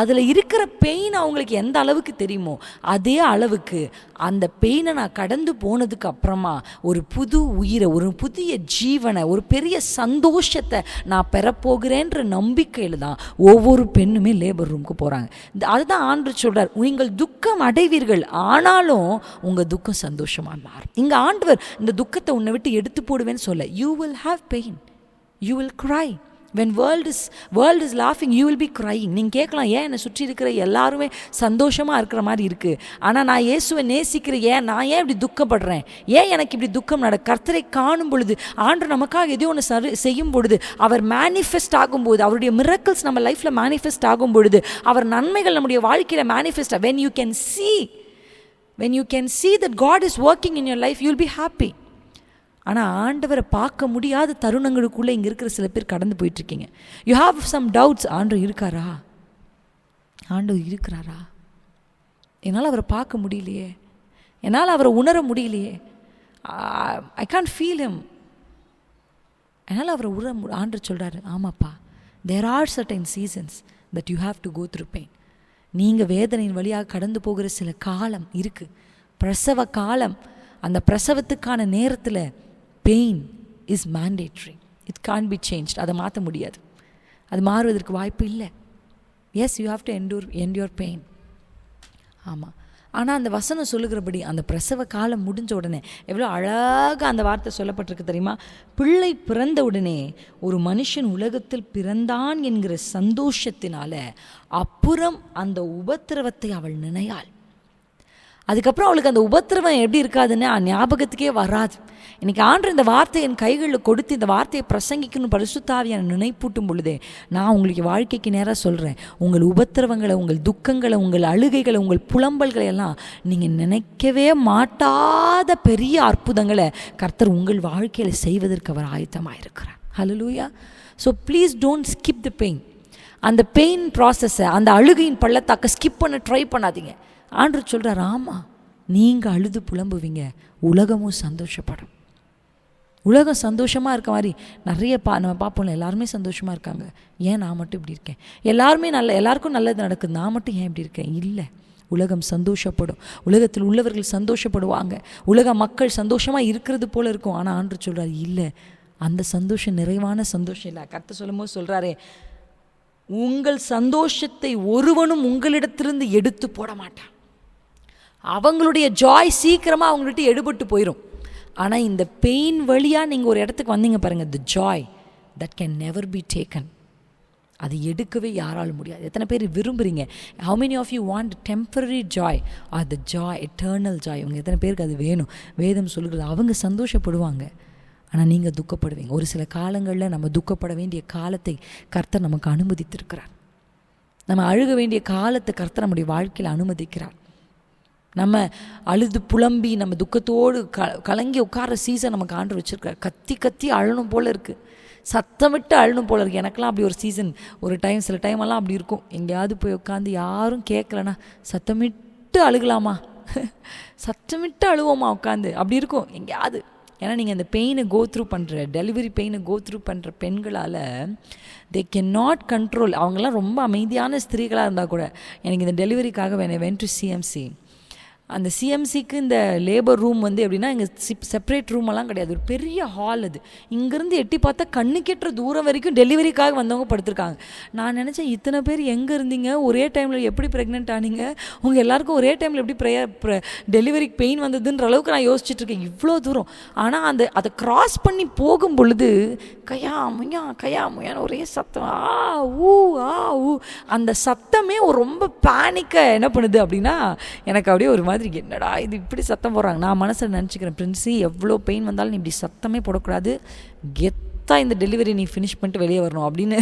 அதில் இருக்கிற பெயின் அவங்களுக்கு எந்த அளவுக்கு தெரியுமோ அதே அளவுக்கு அந்த பெயினை நான் கடந்து போனதுக்கு அப்புறமா ஒரு புது உயிரை, ஒரு புதிய ஜீவனை, ஒரு பெரிய சந்தோஷத்தை நான் பெறப்போகிறேன்ற நம்பிக்கையில் தான் ஒவ்வொரு பெண்ணுமே லேபர் ரூமுக்கு போகிறாங்க. அதுதான் ஆண்டவர் சொல்கிறார், நீங்கள் துக்கம் அடைவீர்கள், ஆனாலும் உங்கள் துக்கம் சந்தோஷமாக மாறும். இங்கே ஆண்டவர் இந்த துக்கத்தை உன்னை விட்டு எடுத்து போடுவேன்னு சொல்ல, you will have pain, you will cry. when world is laughing, you will be crying. நீங்கள் கேட்கலாம், ஏன் என்னை சுற்றி இருக்கிற எல்லாருமே சந்தோஷமாக இருக்கிற மாதிரி இருக்குது, ஆனால் நான் இயேசுவை நேசிக்கிறேன், நான் ஏன் இப்படி துக்கப்படுறேன், ஏன் எனக்கு இப்படி துக்கம் கர்த்தரை காணும் பொழுது, ஆண்டவர் நமக்காக எதையோ ஒன்று செய்யும் பொழுது, அவர் மேனிஃபெஸ்ட் ஆகும்போது, அவருடைய மிரக்கிள்ஸ் நம்ம லைஃப்பில் மேனிஃபெஸ்ட் ஆகும் பொழுது, அவர் நன்மைகள் நம்முடைய வாழ்க்கையில் manifest, when you can see that God is working in your life, you will be happy. ஆனால் ஆண்டவரை பார்க்க முடியாத தருணங்களுக்குள்ளே இங்கே இருக்கிற சில பேர் கடந்து போயிட்டுருக்கீங்க. யூ ஹாவ் சம் டவுட்ஸ், ஆண்டவர் இருக்காரா, ஆண்டவர் இருக்கிறாரா, என்னால் அவரை பார்க்க முடியலையே, என்னால் அவரை உணர முடியலையே, ஐ கான்ட் ஃபீல் ஹிம், என்னால் அவரை ஆண்டவர் சொல்கிறாரு, ஆமாப்பா, there are certain seasons that you have to go through pain. நீங்கள் வேதனையின் வழியாக கடந்து போகிற சில காலம் இருக்குது, பிரசவ காலம். அந்த பிரசவத்துக்கான நேரத்தில் pain is mandatory, it can't be changed. அதை மாற்ற முடியாது, அது மாறுவதற்கு வாய்ப்பு இல்லை. Yes, you have to endure pain. ஆமாம், ஆனால் அந்த வசனம் சொல்லுகிறபடி அந்த பிரசவ காலம் முடிஞ்ச உடனே எவ்வளோ அழகாக அந்த வார்த்தை சொல்லப்பட்டிருக்கு தெரியுமா? பிள்ளை பிறந்த உடனே ஒரு மனுஷன் உலகத்தில் பிறந்தான் என்கிற சந்தோஷத்தினால அப்புறம் அந்த உபத்திரவத்தை அவள் நினையாள். அதுக்கப்புறம் அவளுக்கு அந்த உபத்திரவம் எப்படி இருக்காதுன்னு ஞாபகத்துக்கே வராது. இன்றைக்கி ஆண்டவர் இந்த வார்த்தையை என் கைகளில் கொடுத்து இந்த வார்த்தையை பிரசங்கிக்கணும் பரிசுத்த ஆவியான நினைப்பூட்டும் பொழுதே நான் உங்களுக்கு வாழ்க்கைக்கு நேராக சொல்கிறேன், உங்கள் உபத்திரவங்களை, உங்கள் துக்கங்களை, உங்கள் அழுகைகளை, உங்கள் புலம்பல்களை எல்லாம் நீங்கள் நினைக்கவே மாட்டாத பெரிய அற்புதங்களை கர்த்தர் உங்கள் வாழ்க்கையில் செய்வதற்கு அவர் ஆயத்தமாக இருக்கிறார். Hallelujah. So please don't skip the pain. அந்த பெயின் ப்ராசஸை, அந்த அழுகையின் பள்ளத்தாக்க ஸ்கிப் பண்ண ட்ரை பண்ணாதீங்க. ஆண்டவர் சொல்கிறார், ஆமாம், நீங்கள் அழுது புலம்புவீங்க, உலகமும் சந்தோஷப்படும். உலகம் சந்தோஷமாக இருக்க மாதிரி நிறைய நம்ம பார்ப்போம்ல, எல்லாருமே சந்தோஷமாக இருக்காங்க, ஏன் நான் மட்டும் இப்படி இருக்கேன், எல்லாருக்கும் நல்லது நடக்குது, நான் மட்டும் ஏன் இப்படி இருக்கேன்? இல்லை, உலகம் சந்தோஷப்படும், உலகத்தில் உள்ளவர்கள் சந்தோஷப்படுவாங்க, உலக மக்கள் சந்தோஷமாக இருக்கிறது போல இருக்கும். ஆனால் ஆண்டவர் சொல்கிறார், இல்லை, அந்த சந்தோஷம் நிறைவான சந்தோஷம் இல்லை. கர்த்தர் சொல்லும் போது சொல்கிறாரே, உங்கள் சந்தோஷத்தை ஒருவனும் உங்களிடத்திலிருந்து எடுத்து போட மாட்டான். அவங்களுடைய ஜாய் சீக்கிரமாக அவங்கள்ட்ட எடுபட்டு போயிடும். ஆனால் இந்த பெயின் வழியாக நீங்கள் ஒரு இடத்துக்கு வந்தீங்க பாருங்கள், the joy that can never be taken, அது எடுக்கவே யாராலும் முடியாது. எத்தனை பேர் விரும்புகிறீங்க? How many of you want temporary joy or the joy, eternal joy? உங்கள் எத்தனை பேருக்கு அது வேணும்? வேதம் சொல்லுகிறது, அவங்க சந்தோஷப்படுவாங்க, ஆனால் நீங்கள் துக்கப்படுவீங்க. ஒரு சில காலங்களில் நம்ம துக்கப்பட வேண்டிய காலத்தை கர்த்தர் நமக்கு அனுமதித்திருக்கிறார். நம்ம அழுக வேண்டிய காலத்தை கர்த்தர் நம்முடைய வாழ்க்கையில் அனுமதிக்கிறார். நம்ம அழுது புலம்பி நம்ம துக்கத்தோடு கலங்கி உட்கார சீசன் நமக்கு ஆண்டு வச்சுருக்கார். கத்தி கத்தி அழணும் போல் இருக்குது, சத்தமிட்டு அழணும் போல் இருக்குது. எனக்கெல்லாம் அப்படி ஒரு சீசன், ஒரு டைம், சில டைமெல்லாம் அப்படி இருக்கும். எங்கேயாவது போய் உட்காந்து யாரும் கேட்கலன்னா சத்தமிட்டு அழுகலாமா, சத்தமிட்டு அழுவோமா உட்காந்து, அப்படி இருக்கும் எங்கேயாவது. ஏன்னா நீங்கள் இந்த பெயினை கோத்ரூ பண்ணுற, டெலிவரி பெயினை கோத்ரூ பண்ணுற பெண்களால் தே கேன் நாட் கண்ட்ரோல். அவங்கெல்லாம் ரொம்ப அமைதியான ஸ்திரீகளாக இருந்தால் கூட, எனக்கு இந்த டெலிவரிக்காக வென்ட் டு சிஎம்சி, அந்த சிஎம்சிக்கு இந்த லேபர் ரூம் வந்து எப்படின்னா, இங்கே செப்பரேட் ரூமெல்லாம் கிடையாது, ஒரு பெரிய ஹால். அது இங்கேருந்து எட்டி பார்த்தா கண்ணு கெட்டுற தூரம் வரைக்கும் டெலிவரிக்காக வந்தவங்க படுத்திருக்காங்க. நான் நினச்சேன், இத்தனை பேர் எங்கே இருந்தீங்க, ஒரே டைமில் எப்படி ப்ரெக்னென்ட் ஆனீங்க, உங்கள் எல்லாருக்கும் ஒரே டைமில் எப்படி டெலிவரிக்கு பெயின் வந்ததுன்ற அளவுக்கு நான் யோசிச்சுட்ருக்கேன், இவ்வளோ தூரம். ஆனால் அதை கிராஸ் பண்ணி போகும் பொழுது கையா முயான்னு ஒரே சத்தம், ஊ. அந்த சத்தமே ரொம்ப பேனிக்கை என்ன பண்ணுது அப்படின்னா, எனக்கு அப்படியே ஒரு மாதிரி, என்னடா இது இப்படி சத்தம் போடுறாங்க. நான் மனசில் நினச்சிக்கிறேன், பிரின்ஸி எவ்வளோ பெயின் வந்தாலும் நீ இப்படி சத்தமே போடக்கூடாது, இந்த டெலிவரி நீ ஃபினிஷ் பண்ணிட்டு வெளியே வரணும் அப்படின்னு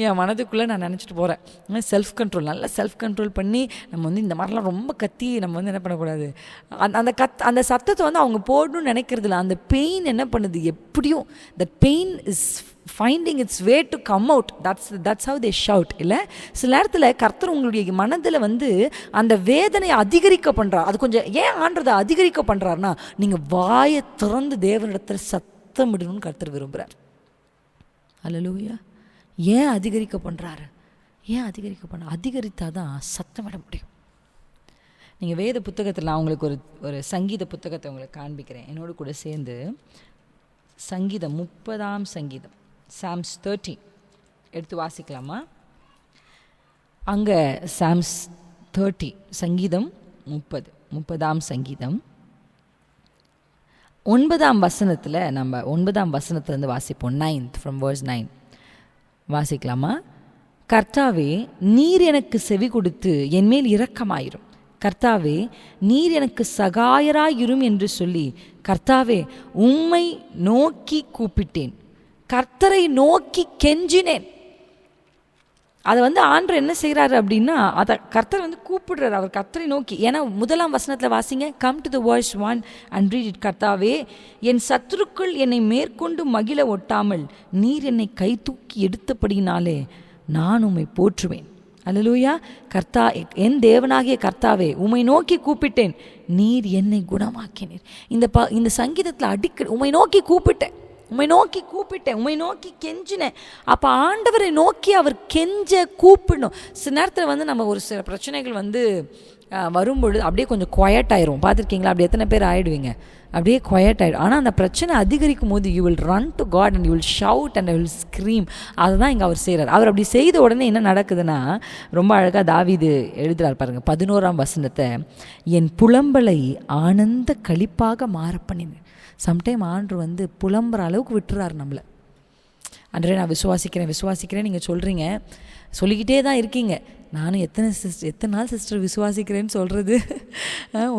என் மனதுக்குள்ளே நான் நினச்சிட்டு போகிறேன். செல்ஃப் கண்ட்ரோல், நல்லா செல்ஃப் கண்ட்ரோல் பண்ணி நம்ம வந்து இந்த மாதிரிலாம் ரொம்ப கத்தி நம்ம வந்து என்ன பண்ணக்கூடாது. அந்த சத்தத்தை வந்து அவங்க போடணும்னு நினைக்கிறதில்ல. அந்த பெயின் என்ன பண்ணுது, எப்படியும் that pain is finding it's way to come out. That's how they shout. இல்லை, சில நேரத்தில் கர்த்தர் உங்களுடைய மனதில் வந்து அந்த வேதனையை அதிகரிக்க பண்ணுறார். அது கொஞ்சம் ஏன் ஆண்டதை அதிகரிக்க பண்ணுறாருனா, நீங்கள் வாயை திறந்து தேவனிடத்தில் சத்தமிடணும்னு கர்த்தர் விரும்புகிறார். அல்லேலூயா. ஏன் அதிகரிக்க பண்ணுறாரு? அதிகரித்தால் தான் சத்தமிட முடியும். நீங்கள் வேத புத்தகத்தில் நான் உங்களுக்கு ஒரு சங்கீத புத்தகத்தை உங்களுக்கு காண்பிக்கிறேன். என்னோடு கூட சேர்ந்து சங்கீதம் 30ஆம் சங்கீதம், Psalms 30 எடுத்து வாசிக்கலாமா? அங்கே Psalms 30 சங்கீதம் 30ஆம் சங்கீதம் 9ஆம் வசனத்தில் நம்ம 9ஆம் வசனத்துலேருந்து வாசிப்போம். 9th from verse 9 வாசிக்கலாமா? கர்த்தாவே, நீர் எனக்கு செவி கொடுத்து என்மேல் இரக்கமாயிரும். கர்த்தாவே, நீர் எனக்கு சகாயராயிரும் என்று சொல்லி, கர்த்தாவே, உம்மை நோக்கி கூப்பிட்டேன், கர்த்தரை நோக்கி கெஞ்சினேன். அதை வந்து ஆண்டவர் என்ன செய்கிறாரு அப்படின்னா, அதை கர்த்தர் வந்து கூப்பிடுறாரு. அவர் கர்த்தரை நோக்கி. ஏன்னா 1ஆம் வசனத்தில் வாசிங்க. Come to the verse 1 and read it. கர்த்தாவே, என் சத்துருக்கள் என்னை மேற்கொண்டு மகிழ ஒட்டாமல் நீர் என்னை கை தூக்கி எடுத்தபடினாலே நான் உம்மை போற்றுவேன். அல்லேலூயா. என் தேவனாகிய கர்த்தாவே, உம்மை நோக்கி கூப்பிட்டேன், நீர் என்னை குணமாக்கினீர். இந்த சங்கீதத்தில் அடிக்கடி உம்மை நோக்கி கூப்பிட்டேன், உம்மை நோக்கி கெஞ்சினேன். அப்போ ஆண்டவரை நோக்கி அவர் கெஞ்ச கூப்பிடணும். சில நேரத்தில் வந்து நம்ம ஒரு சில பிரச்சனைகள் வந்து வரும்பொழுது அப்படியே கொஞ்சம் குவையட் ஆயிரும். பார்த்துருக்கீங்களா? அப்படி எத்தனை பேர் ஆகிடுவீங்க? அப்படியே குவையட் ஆகிடும். ஆனால் அந்த பிரச்சனை அதிகரிக்கும் போது you will run to God and you will shout and you will scream. அதை தான் இங்கே அவர் செய்கிறார். அவர் அப்படி செய்த உடனே என்ன நடக்குதுன்னா, ரொம்ப அழகாக தாவீது எழுதுகிறார் பாருங்க. 11ஆம் வசனத்தை, என் புலம்பலை ஆனந்த களிப்பாக மாற பண்ணினேன். சம்டைம் ஆண்டவர் வந்து புலம்புற அளவுக்கு விட்டுறாரு நம்மளை. அன்றே நான் விசுவாசிக்கிறேன் நீங்கள் சொல்கிறீங்க, சொல்லிக்கிட்டே தான் இருக்கீங்க. நானும் எத்தனை நாள் சிஸ்டர் விசுவாசிக்கிறேன்னு சொல்கிறது.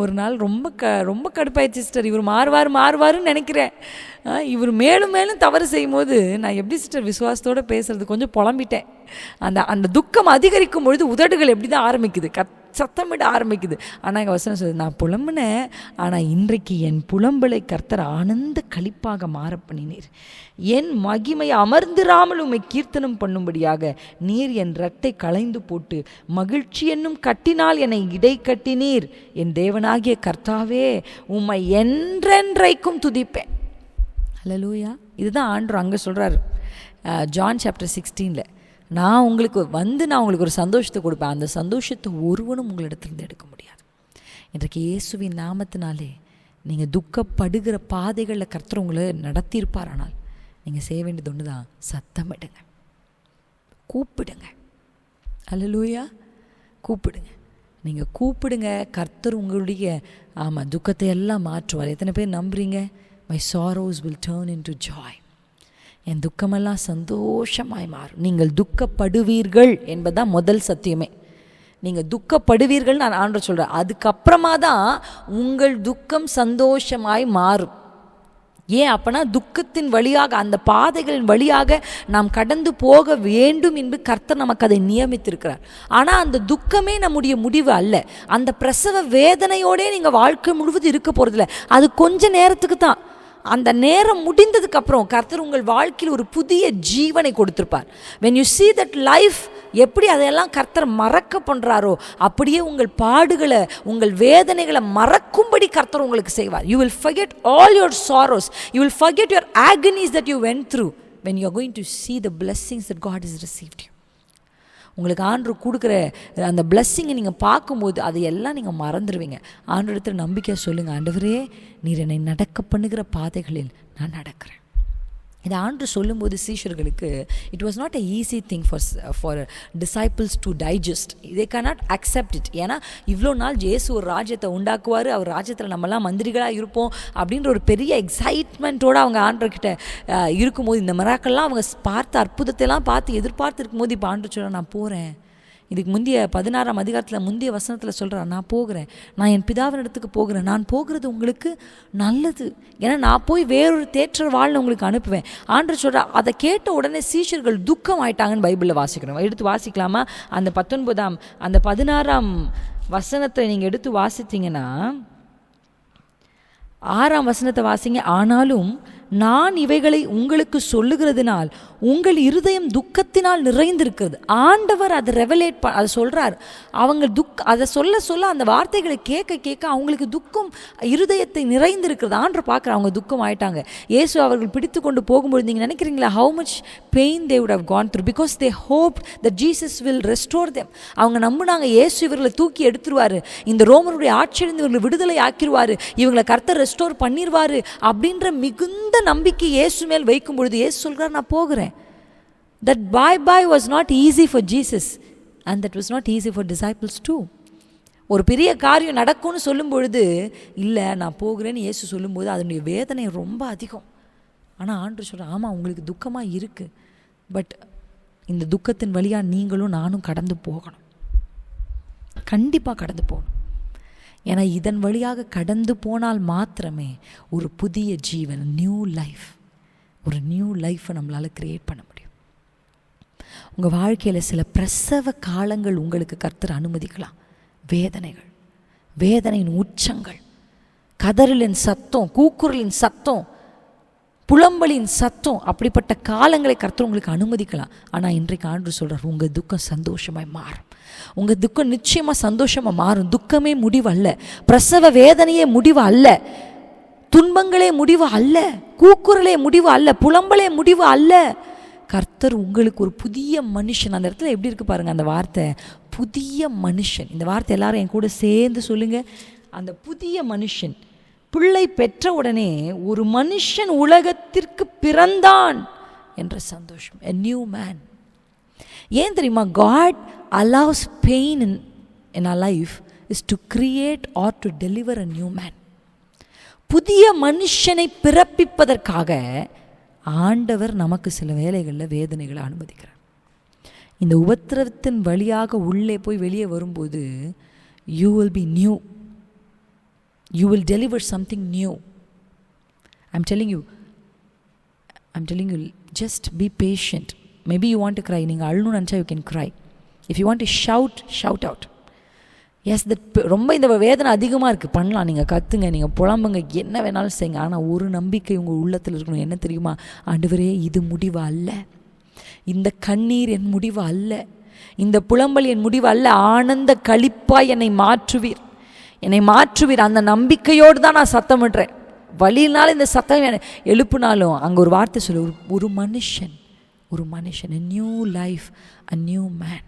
ஒரு நாள் ரொம்ப கடுப்பாயிடுச்சு சிஸ்டர், இவர் மாறுவாருன்னு நினைக்கிறேன். இவர் மேலும் தவறு செய்யும் போது நான் எப்படி சிஸ்டர் விசுவாசத்தோடு பேசுறது, கொஞ்சம் புலம்பிட்டேன். அந்த துக்கம் அதிகரிக்கும் பொழுது உதடுகள் எப்படி தான் ஆரம்பிக்குது, சத்தமிட ஆரம்பிக்குது. ஆனால் எங்கள் வசனம் சொல்லுது, நான் புலம்புனேன், ஆனால் இன்றைக்கு என் புலம்பலை கர்த்தர் ஆனந்த களிப்பாக மாற பண்ணினீர். என் மகிமை அமர்ந்திராமல் உம்மை கீர்த்தனம் பண்ணும்படியாக நீர் என் இரட்டை களைந்து போட்டு மகிழ்ச்சி என்னும் கட்டினால் என்னை இடை கட்டினீர். என் தேவனாகிய கர்த்தாவே, உம்மை என்றென்றைக்கும் துதிப்பேன். அல்லேலூயா. இதுதான் ஆண்டவர் அங்கே சொல்கிறார் ஜான் சாப்டர் 16. நான் உங்களுக்கு ஒரு சந்தோஷத்தை கொடுப்பேன், அந்த சந்தோஷத்தை ஒருவனும் உங்களிடத்திலிருந்து எடுக்க முடியாது. இன்றைக்கு இயேசுவின் நாமத்தினாலே நீங்கள் துக்கப்படுகிற பாதைகளில் கர்த்தர் உங்களை நடத்தியிருப்பார். ஆனால் நீங்கள் செய்ய வேண்டியது ஒன்று தான், சத்தமிடுங்க, கூப்பிடுங்க. அல்லேலூயா. கூப்பிடுங்க. நீங்கள் கூப்பிடுங்க, கர்த்தர் உங்களுடைய துக்கத்தை எல்லாம் மாற்றுவார். எத்தனை பேர் நம்புறீங்க? My sorrows will turn into joy. என் துக்கமெல்லாம் சந்தோஷமாய் மாறும். நீங்கள் துக்கப்படுவீர்கள் என்பதுதான் முதல் சத்தியமே. நீங்கள் துக்கப்படுவீர்கள் நான் ஆண்டவர் சொல்கிறேன். அதுக்கப்புறமா தான் உங்கள் துக்கம் சந்தோஷமாய் மாறும். ஏன் அப்பனா, துக்கத்தின் வழியாக, அந்த பாதைகளின் வழியாக நாம் கடந்து போக வேண்டும் என்று கர்த்தர் நமக்கு அதை நியமித்திருக்கிறார். ஆனால் அந்த துக்கமே நம்முடைய முடிவு அல்ல. அந்த பிரசவ வேதனையோடே நீங்கள் வாழ்க்கை முழுவதும் இருக்க போகிறதில்ல. அது கொஞ்ச நேரத்துக்கு தான். அந்த நேரம் முடிந்ததுக்கு அப்புறம் கர்த்தர் உங்கள் வாழ்க்கையில் ஒரு புதிய ஜீவனை கொடுத்திருப்பார். when you see that life, எப்படி அதையெல்லாம் கர்த்தர் மறக்க பண்ணுறாரோ அப்படியே உங்கள் பாடுகளை, உங்கள் வேதனைகளை மறக்கும்படி கர்த்தர் உங்களுக்கு செய்வார். you will forget all your sorrows, you will forget your agonies that you went through when you are going to see the blessings that God has received you. உங்களுக்கு ஆண்டவர் கொடுக்குற அந்த பிளஸ்ஸிங்கை நீங்கள் பார்க்கும்போது அதையெல்லாம் நீங்கள் மறந்துடுவீங்க. ஆண்டவரிடத்தில் நம்பிக்கையாக சொல்லுங்கள், ஆண்டவரே, நீர் என்னை நடக்க பண்ணுகிற பாதைகளில் நான் நடக்கிறேன். இதை ஆண்டவர் சொல்லும்போது சீஷர்களுக்கு it was not a easy thing for disciples to digest. they cannot accept it. ஏன்னா இவ்வளோ நாள் இயேசு ஒரு ராஜ்யத்தை உண்டாக்குவார், அவர் ராஜ்யத்தில் நம்மலாம் மந்திரிகளாக இருப்போம் அப்படின்ற ஒரு பெரிய எக்ஸைட்மெண்ட்டோடு அவங்க ஆண்டவர்கிட்ட இருக்கும்போது, இந்த மிராக்கள்லாம் அவங்க பார்த்து, அற்புதத்தைலாம் பார்த்து எதிர்பார்த்து இருக்கும்போது இப்போ ஆண்டவர் சொல்ல, நான் போகிறேன், இதுக்கு முந்தைய 16ஆம் அதிகாரத்தில் முந்தைய வசனத்தில் சொல்கிறார், நான் போகிறேன், நான் என் பிதாவின் இடத்துக்கு போகிறேன், நான் போகிறது உங்களுக்கு நல்லது, ஏன்னா நான் போய் வேறொரு தேற்ற வாழ்னு உங்களுக்கு அனுப்புவேன். ஆண்டவர் சொல்கிறார். அதை கேட்ட உடனே சீஷர்கள் துக்கம் ஆயிட்டாங்கன்னு பைபிளில் வாசிக்கிறோம். எடுத்து வாசிக்கலாமா? அந்த 16ஆம் வசனத்தை நீங்கள் எடுத்து வாசித்தீங்கன்னா 6ஆம் வசனத்தை வாசிங்க. ஆனாலும் நான் இவைகளை உங்களுக்கு சொல்லுகிறதுனால் உங்கள் இருதயம் துக்கத்தினால் நிறைந்திருக்கிறது. ஆண்டவர் அதை ரெவலேட் அதை சொல்கிறார். அவங்க அதை சொல்ல அந்த வார்த்தைகளை கேட்க அவங்களுக்கு துக்கம் இருதயத்தை நிறைந்திருக்கிறது. ஆண்டவர் பார்க்குற அவங்க துக்கம் ஆயிட்டாங்க. இயேசு அவர்கள் பிடித்து கொண்டு போகும்போது நீங்கள் நினைக்கிறீங்களா how much pain they would have gone through because they hoped that Jesus will restore them. அவங்க நம்பினாங்க இயேசு இவர்களை தூக்கி எடுத்துருவார், இந்த ரோமருடைய ஆட்சியிலிருந்து இவர்களை விடுதலை ஆக்கிடுவார், இவங்களை கர்த்தர் ரெஸ்டோர் பண்ணிடுவார் அப்படின்ற மிகுந்த நம்பிக்கை இயேசு மேல் வைக்கும் பொழுது இயேசு சொல்கிறார், நான் போகிறேன். That bye was not easy for Jesus and that was not easy for disciples too. ஒரு பெரிய காரியம் நடக்கும்னு சொல்லும் பொழுது இல்லை நான் போகிறேன்னு இயேசு சொல்லும்போது அதனுடைய வேதனை ரொம்ப அதிகம். ஆனால் ஆண்டவர் சொல்கிறார், ஆமாம் உங்களுக்கு துக்கமாக இருக்குது, பட் இந்த துக்கத்தின் வழியாக நீங்களும் நானும் கடந்து போகணும், கண்டிப்பாக கடந்து போகணும். ஏன்னா இதன் வழியாக கடந்து போனால் மாத்திரமே ஒரு புதிய ஜீவன், ஒரு நியூ லைஃப்பை நம்மளால் க்ரியேட் பண்ண முடியும். உங்கள் வாழ்க்கையில் சில பிரசவ காலங்கள் உங்களுக்கு கர்த்தர் அனுமதிக்கலாம். வேதனையின் உச்சங்கள், கதறலின் சத்தம், கூக்குரலின் சத்தம், புலம்பலின் சத்தம், அப்படிப்பட்ட காலங்களை கர்த்தர் உங்களுக்கு அனுமதிக்கலாம். ஆனால் இன்றைக்கு ஆண்டவர் சொல்கிறார், உங்கள் துக்கம் சந்தோஷமாய் மாறும். உங்கள் துக்கம் நிச்சயமாக சந்தோஷமாக மாறும். துக்கமே முடிவு அல்ல, பிரசவ வேதனையே முடிவு அல்ல, துன்பங்களே முடிவு அல்ல, கூக்குரலே முடிவு அல்ல, புலம்பலே முடிவு அல்ல. கர்த்தர் உங்களுக்கு ஒரு புதிய மனுஷன், அந்த இடத்துல எப்படி இருக்கு பாருங்க அந்த வார்த்தை, புதிய மனுஷன். இந்த வார்த்தை எல்லாரும் என் கூட சேர்ந்து சொல்லுங்க. அந்த புதிய மனுஷன், பிள்ளை பெற்ற உடனே ஒரு மனுஷன் உலகத்திற்கு பிறந்தான் என்ற சந்தோஷம், a new man. ஏன் தெரியுமா? God allows pain in our life is to create or to deliver a new man. புதிய மனுஷனை பிறப்பிப்பதற்காக ஆண்டவர் நமக்கு சில வேளைகளில் வேதனைகளை அனுமதிக்கிறார். இந்த உபத்திரவத்தின் வழியாக உள்ளே போய் வெளியே வரும்போது you will be new, you will deliver something new. I'm telling you, just be patient. Maybe you want to cry, நீங்கள் அழுன்னு நினச்சா you can cry. If you want to shout out. Yes, ரொம்ப இந்த வேதனை அதிகமாக இருக்குது, பண்ணலாம், நீங்கள் கத்துங்க, நீங்கள் புலம்புங்க, என்ன வேணாலும் செய்யுங்க. ஆனால் ஒரு நம்பிக்கை உங்கள் உள்ளத்தில் இருக்கணும். என்ன தெரியுமா? ஆண்டவரே, இது முடிவு அல்ல, இந்த கண்ணீர் என் முடிவு அல்ல, இந்த புலம்பல் என் முடிவு அல்ல, ஆனந்த களிப்பாய் என்னை மாற்றுவீர். அந்த நம்பிக்கையோடு தான் நான் சத்தமிடுறேன். வழியினாலும் இந்த சத்தம் எழுப்புனாலும் அங்கே ஒரு வார்த்தை சொல்லு, ஒரு மனுஷன், a new life, a new man.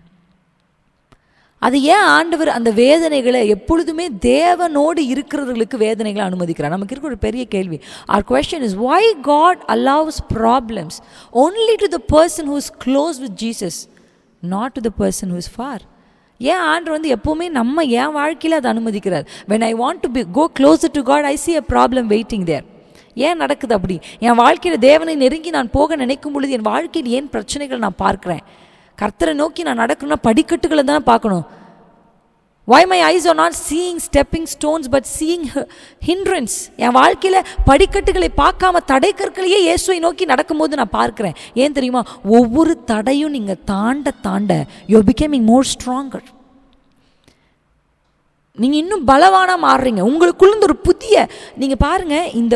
அது ஏன் ஆண்டவர் அந்த வேதனைகளை எப்பொழுதுமே தேவனோடு இருக்கிறவர்களுக்கு வேதனைகளை அனுமதிக்கிறார்? நமக்கு இருக்கிற ஒரு பெரிய கேள்வி. Our question is, why God allows problems only to the person who is close with Jesus, not to the person who is far? ஏன் ஆண்டவர் எப்போவுமே நம்ம என் வாழ்க்கையில் அதை அனுமதிக்கிறார்? When I want to go closer to God, I see a problem waiting there. ஏன் நடக்குது அப்படி? என் வாழ்க்கையில் தேவனை நெருங்கி நான் போக நினைக்கும் பொழுது என் வாழ்க்கையில் ஏன் பிரச்சனைகள் நான் பார்க்குறேன்? கர்த்தரை நோக்கி நான் நடக்கணும்னா படிக்கட்டுகளை தானே பார்க்கணும். Why my eyes are not seeing stepping stones but seeing hindrance? என் வாழ்க்கையில் படிக்கட்டுகளை பார்க்காம தடைக்கற்களையே இயேசுவை நோக்கி நடக்கும்போது நான் பார்க்குறேன். ஏன் தெரியுமா? ஒவ்வொரு தடையும் நீங்கள் தாண்ட you're becoming more stronger. நீங்கள் இன்னும் பலவானாக மாறுறீங்க. உங்களுக்குள்ள ஒரு புதிய, நீங்கள் பாருங்கள், இந்த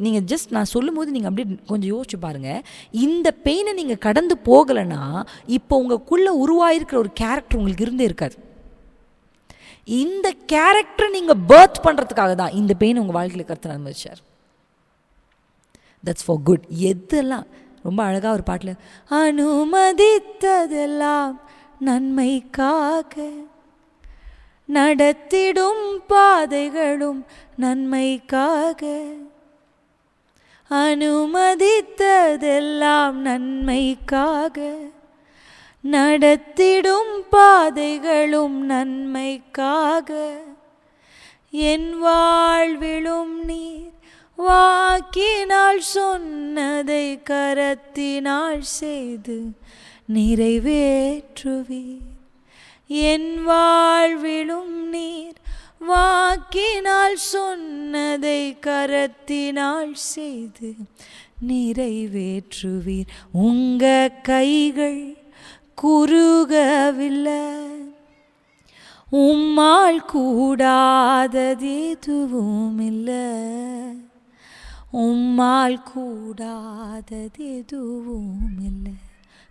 நீங்கள் ஜஸ்ட் நான் சொல்லும் போது நீங்கள் அப்படியே கொஞ்சம் யோசிச்சு பாருங்கள். இந்த பெயினை நீங்கள் கடந்து போகலைன்னா இப்போ உங்களுக்குள்ளே உருவாயிருக்கிற ஒரு கேரக்டர் உங்களுக்கு இருந்தே இருக்காது. இந்த கேரக்டரை நீங்கள் பர்த் பண்ணுறதுக்காக தான் இந்த பெயின் உங்கள் வாழ்க்கையில் கர்த்தர் அனுமதிச்சார். That's for good. எதெல்லாம் ரொம்ப அழகாக ஒரு பாட்டில், அனுமதித்ததெல்லாம் நன்மைக்காக, நடத்திடும் பாதைகளும் நன்மைக்காக, அனுமதித்ததெல்லாம் நன்மைக்காக, நடத்திடும் பாதைகளும் நன்மைக்காக, என் வாழ்விலும் நீர் வாக்கினால் சொன்னதை கரத்தினால் செய்து நிறைவேற்றுவீர், என் வாழ்விலும் நீர் வாக்கினால் சொன்னதை கரத்தினால் செய்து நிறைவேற்றுவீர். உங்க கைகள் குறுகவில்லை, உம்மால் கூடாதது எதுவும் இல்லை, உம்மால் கூடாதது எதுவும் இல்லை.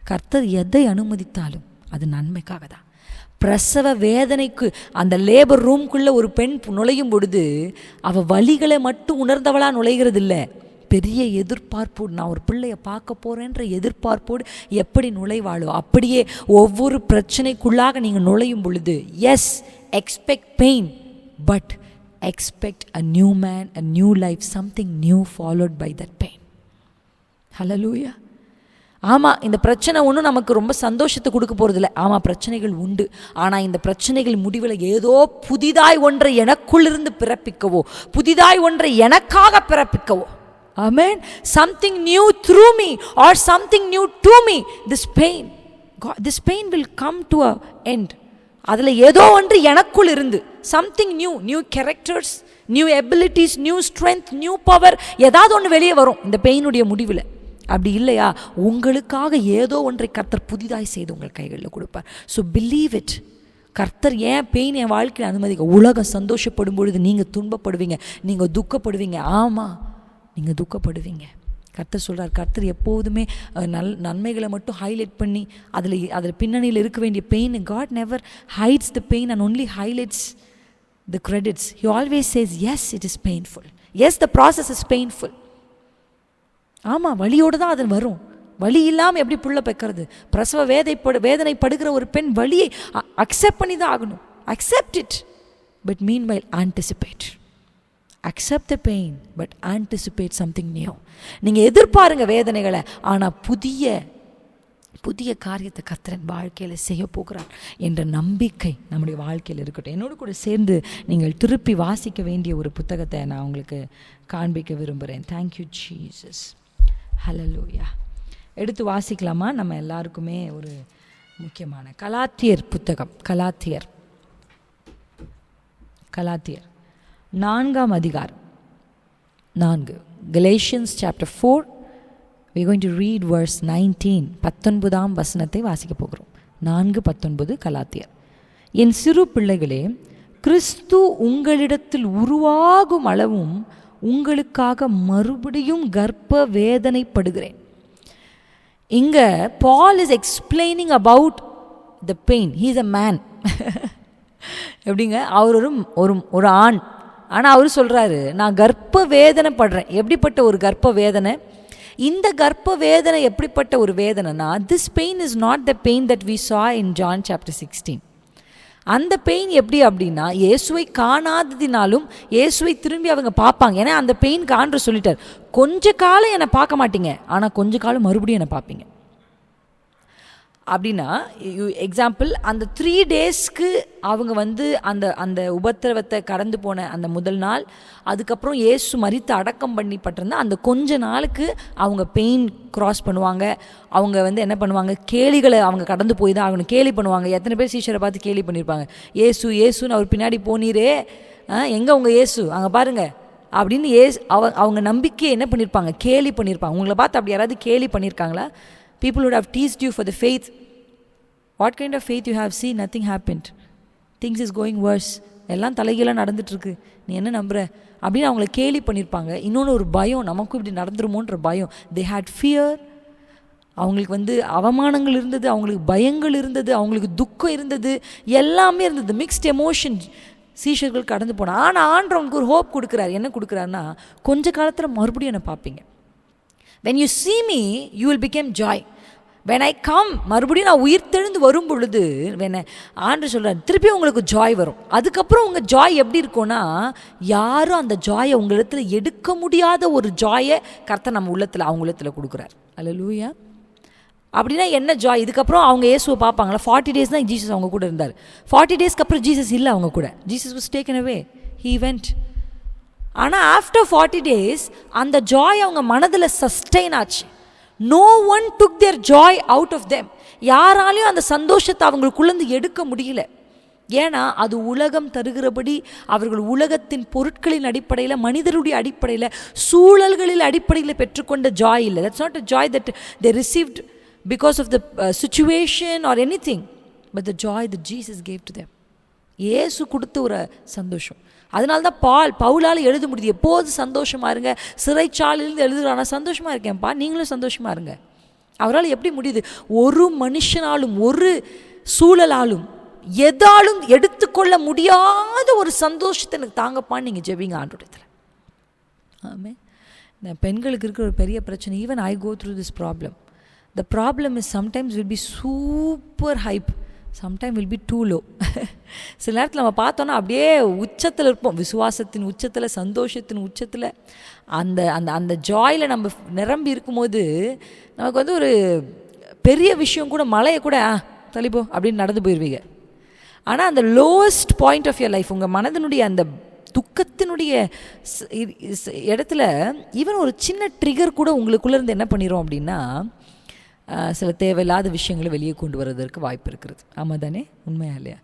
கர்த்தர் எதை அனுமதித்தாலும் அது நன்மைக்காக தான். பிரசவ வேதனைக்கு அந்த லேபர் ரூம்குள்ளே ஒரு பெண் நுழையும் பொழுது அவள் வலிகளை மட்டும் உணர்ந்தவளாக நுழைகிறது இல்லை, பெரிய எதிர்பார்ப்போடு, நான் ஒரு பிள்ளையை பார்க்க போகிறேன்ற எதிர்பார்ப்போடு எப்படி நுழைவாளோ அப்படியே ஒவ்வொரு பிரச்சனைக்குள்ளாக நீங்கள் நுழையும் பொழுது, yes, expect pain, but expect a new man, a new life, something new followed by that pain. Hallelujah. ஆமாம், இந்த பிரச்சனை ஒன்றும் நமக்கு ரொம்ப சந்தோஷத்தை கொடுக்க போகிறதில்ல. ஆமாம், பிரச்சனைகள் உண்டு. ஆனால் இந்த பிரச்சனைகள் முடிவில் ஏதோ புதிதாய் ஒன்றை எனக்குள்ளிருந்து பிறப்பிக்கவோ, புதிதாய் ஒன்றை எனக்காக பிறப்பிக்கவோ, ஆமென், something new through me or something new to me. This pain will come to an end. அதில் ஏதோ ஒன்று எனக்குள் இருந்து something new characters, new abilities, new strength, new power, ஏதாவது ஒன்று வெளியே வரும் இந்த பெயினுடைய முடிவில். அப்படி இல்லையா, உங்களுக்காக ஏதோ ஒன்றை கர்த்தர் புதிதாய் செய்து உங்கள் கைகளில் கொடுப்பார். So believe it. கர்த்தர் ஏன் பெயின் என் வாழ்க்கையில் அனுமதிக்க? உலகம் சந்தோஷப்படும் பொழுது நீங்கள் துன்பப்படுவீங்க, நீங்கள் துக்கப்படுவீங்க. ஆமாம், நீங்கள் துக்கப்படுவீங்க. கர்த்தர் சொல்கிறார், கர்த்தர் எப்போதுமே நன்மைகளை மட்டும் ஹைலைட் பண்ணி அதில் பின்னணியில் இருக்க வேண்டிய pain, God never hides the pain and only highlights the credits. He always says, yes, it is painful, yes, the process is painful. ஆமாம், வலியோடு தான் அது வரும். வலி இல்லாமல் எப்படி புள்ள பெக்கிறது? பிரசவ வேதனைப்படுகிற ஒரு பெண் வலியை அக்செப்ட் பண்ணி தான் ஆகணும். Accept it, but meanwhile anticipate. accept the pain but anticipate something new. நீங்கள் எதிர்பாருங்க வேதனைகளை, ஆனால் புதிய காரியத்தை கர்த்தர் வாழ்க்கையில் செய்ய போகிறார் என்ற நம்பிக்கை நம்முடைய வாழ்க்கையில் இருக்கட்டும். என்னோடு கூட சேர்ந்து நீங்கள் திருப்பி வாசிக்க வேண்டிய ஒரு புத்தகத்தை நான் உங்களுக்கு காண்பிக்க விரும்புகிறேன். Thank you Jesus. ஹல்லேலூயா. எடுத்து வாசிக்கலாமா? நம்ம எல்லாருக்குமே ஒரு முக்கியமான கலாத்தியர் புத்தகம். கலாத்தியர் 4ஆம் அதிகாரம் 4. Galatians chapter 4. We are going to read verse 19. 19ஆம் வசனத்தை வாசிக்க போகிறோம். 4:19 கலாத்தியர். என் சிறு பிள்ளைகளே, கிறிஸ்து உங்களிடத்தில் உருவாகும் அளவும் உங்களுக்காக மறுபடியும் கர்ப்ப வேதனைப்படுகிறேன். இங்க Paul is explaining about the pain. He is a man. எப்படிங்க, அவர் ஒரு ஆண். ஆனால் அவர் சொல்கிறாரு, நான் கர்ப்ப வேதனை படுறேன். எப்படிப்பட்ட ஒரு கர்ப்ப வேதனை? இந்த கர்ப்ப வேதனை எப்படிப்பட்ட ஒரு வேதனைனா, this pain is not the pain that we saw in John chapter 16. அந்த பெயின் எப்படி அப்படின்னா, இயேசுவை காணாததினாலும் இயேசுவை திரும்பி அவங்க பார்ப்பாங்க. ஏன்னா அந்த பெயின் காண்ற சொல்லிட்டார், கொஞ்ச காலம் என்னை பார்க்க மாட்டீங்க, ஆனால் கொஞ்ச காலம் மறுபடியும் என்னை பார்ப்பீங்க. அப்படின்னா எக்ஸாம்பிள், அந்த 3 டேஸ்க்கு அவங்க அந்த உபத்திரவத்தை கடந்து போன அந்த முதல் நாள், அதுக்கப்புறம் இயேசு மரித்து அடக்கம் பண்ணிப்பட்டிருந்தா அந்த கொஞ்ச நாளுக்கு அவங்க பெயின் க்ராஸ் பண்ணுவாங்க. அவங்க என்ன பண்ணுவாங்க, கேலிகளை அவங்க கடந்து போய் தான் ஆகணும். கேலி பண்ணுவாங்க. எத்தனை பேர் சீஷரை பார்த்து கேலி பண்ணியிருப்பாங்க? ஏசுன்னு அவர் பின்னாடி போனீரே, எங்கே உங்கள் இயேசு, அங்கே பாருங்க அப்படின்னு அவங்க நம்பிக்கையை என்ன பண்ணியிருப்பாங்க, கேலி பண்ணியிருப்பாங்க. உங்களை பார்த்து அப்படி யாராவது கேலி பண்ணியிருக்காங்களா? People would have teased you for the faith. What kind of faith you have? See, nothing happened. Things is going worse. எல்லாம் தலைகீழாக நடந்துட்டுருக்கு, நீ என்ன நம்புற அப்படின்னு அவங்கள கேலி பண்ணியிருப்பாங்க. இன்னொன்று ஒரு பயம், நமக்கும் இப்படி நடந்துருமோன்ற பயம். They had fear. அவங்களுக்கு அவமானங்கள் இருந்தது, அவங்களுக்கு பயங்கள் இருந்தது, அவங்களுக்கு துக்கம் இருந்தது, எல்லாமே இருந்தது. மிக்ஸ்ட் எமோஷன் சீஷர்கள் கடந்து போனால். ஆனால் ஆண்டவங்களுக்கு ஒரு ஹோப் கொடுக்குறாரு. என்ன கொடுக்குறாருன்னா, கொஞ்ச காலத்தில் மறுபடியும் என்னை பார்ப்பீங்க. When you see me, you will become joy. When I come, மறுபடியும் நான் உயிர் தெழுந்து வரும் பொழுது ஆண்டவர் சொல்கிறார், திருப்பி உங்களுக்கு ஜாய் வரும். அதுக்கப்புறம் உங்கள் ஜாய் எப்படி இருக்கும்னா, யாரும் அந்த ஜாயை உங்களிடத்தில் எடுக்க முடியாத ஒரு ஜாயை கர்த்தர் நம்ம அவங்க உள்ளத்தில் கொடுக்குறார். அல்லேலூயா. அப்படின்னா என்ன ஜாய்? இதுக்கப்புறம் அவங்க இயேசுவை பார்ப்பாங்களா? 40 days தான் ஜீசஸ் அவங்க கூட இருந்தார். 40 daysக்கு அப்புறம் ஜீசஸ் இல்லை அவங்க கூட. Jesus was taken away. He went. ஆனால் ஆஃப்டர் 40 days அந்த ஜாய் அவங்க மனதில் சஸ்டெயின் ஆச்சு. No one took their joy out of them. யாராலையும் அந்த சந்தோஷத்தை அவங்களுக்குள்ளேருந்து எடுக்க முடியல. ஏன்னா அது உலகம் தருகிறபடி அவர்கள் உலகத்தின் பொருட்களின் அடிப்படையில், மனிதருடைய அடிப்படையில், சூழல்களில் அடிப்படையில் பெற்றுக்கொண்ட ஜாய் இல்லை. That's not a joy that they received because of the situation or anything, but the joy that Jesus gave to them. இயேசு கொடுத்த ஒரு சந்தோஷம். அதனால தான் பவுலால் எழுத முடியுது, எப்போது சந்தோஷமாக இருங்க. சிறைச்சாலையிலிருந்து எழுதுறானா, சந்தோஷமாக இருக்கேன்ப்பா, நீங்களும் சந்தோஷமாக இருங்க. அவரால் எப்படி முடியுது? ஒரு மனுஷனாலும் ஒரு சூழலாலும் எதாலும் எடுத்துக்கொள்ள முடியாத ஒரு சந்தோஷத்தை எனக்கு தாங்கப்பான்னு நீங்கள் ஜெபிங்க ஆண்டவரிடத்தில். ஆமே. பெண்களுக்கு இருக்கிற ஒரு பெரிய பிரச்சனை, even I go through this problem. The problem is sometimes will be super high, sometime will be too low. சில நேரத்தில் நம்ம பார்த்தோன்னா அப்படியே உச்சத்தில் இருப்போம், விசுவாசத்தின் உச்சத்தில், சந்தோஷத்தின் உச்சத்தில், அந்த அந்த அந்த ஜாயில் நம்ம நிரம்பி இருக்கும்போது நமக்கு வந்து ஒரு பெரிய விஷயம் கூட, மலையை கூட தள்ளிப்போ அப்படின்னு நடந்து போயிடுவீங்க. ஆனால் அந்த lowest point of your life, உங்கள் மனதினுடைய அந்த துக்கத்தினுடைய இடத்துல ஈவன் ஒரு சின்ன ட்ரிகர் கூட உங்களுக்குள்ளேருந்து என்ன பண்ணிடும் அப்படின்னா, சில தேவையில்லாத விஷயங்களை வெளியே கொண்டு வர்றதற்கு வாய்ப்பு இருக்கிறது. ஆமாம் தானே? உண்மையா இல்லையா?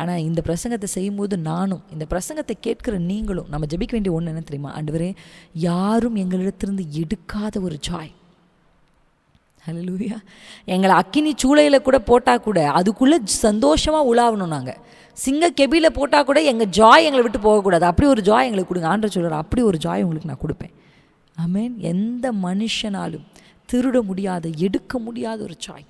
ஆனால் இந்த பிரசங்கத்தை செய்யும்போது நானும், இந்த பிரசங்கத்தை கேட்குற நீங்களும் நம்ம ஜெபிக்க வேண்டிய ஒன்று என்ன தெரியுமா? ஆண்டவரே, யாரும் எங்களிடத்திலிருந்து எடுக்காத ஒரு ஜாய். ஹல்லேலூயா. எங்களை அக்கினி சூளையில் கூட போட்டால் கூட அதுக்குள்ளே சந்தோஷமாக உலாவணும். நாங்கள் சிங்க கெபியில் போட்டால் கூட எங்கள் ஜாய் எங்களை விட்டு போகக்கூடாது. அப்படி ஒரு ஜாய் எங்களுக்கு கொடுங்க. ஆண்டவர் சொல்கிறார், அப்படி ஒரு ஜாய் உங்களுக்கு நான் கொடுப்பேன். ஆமேன். எந்த மனுஷனாலும் திருட முடியாத, எடுக்க முடியாத ஒரு ஜாய்.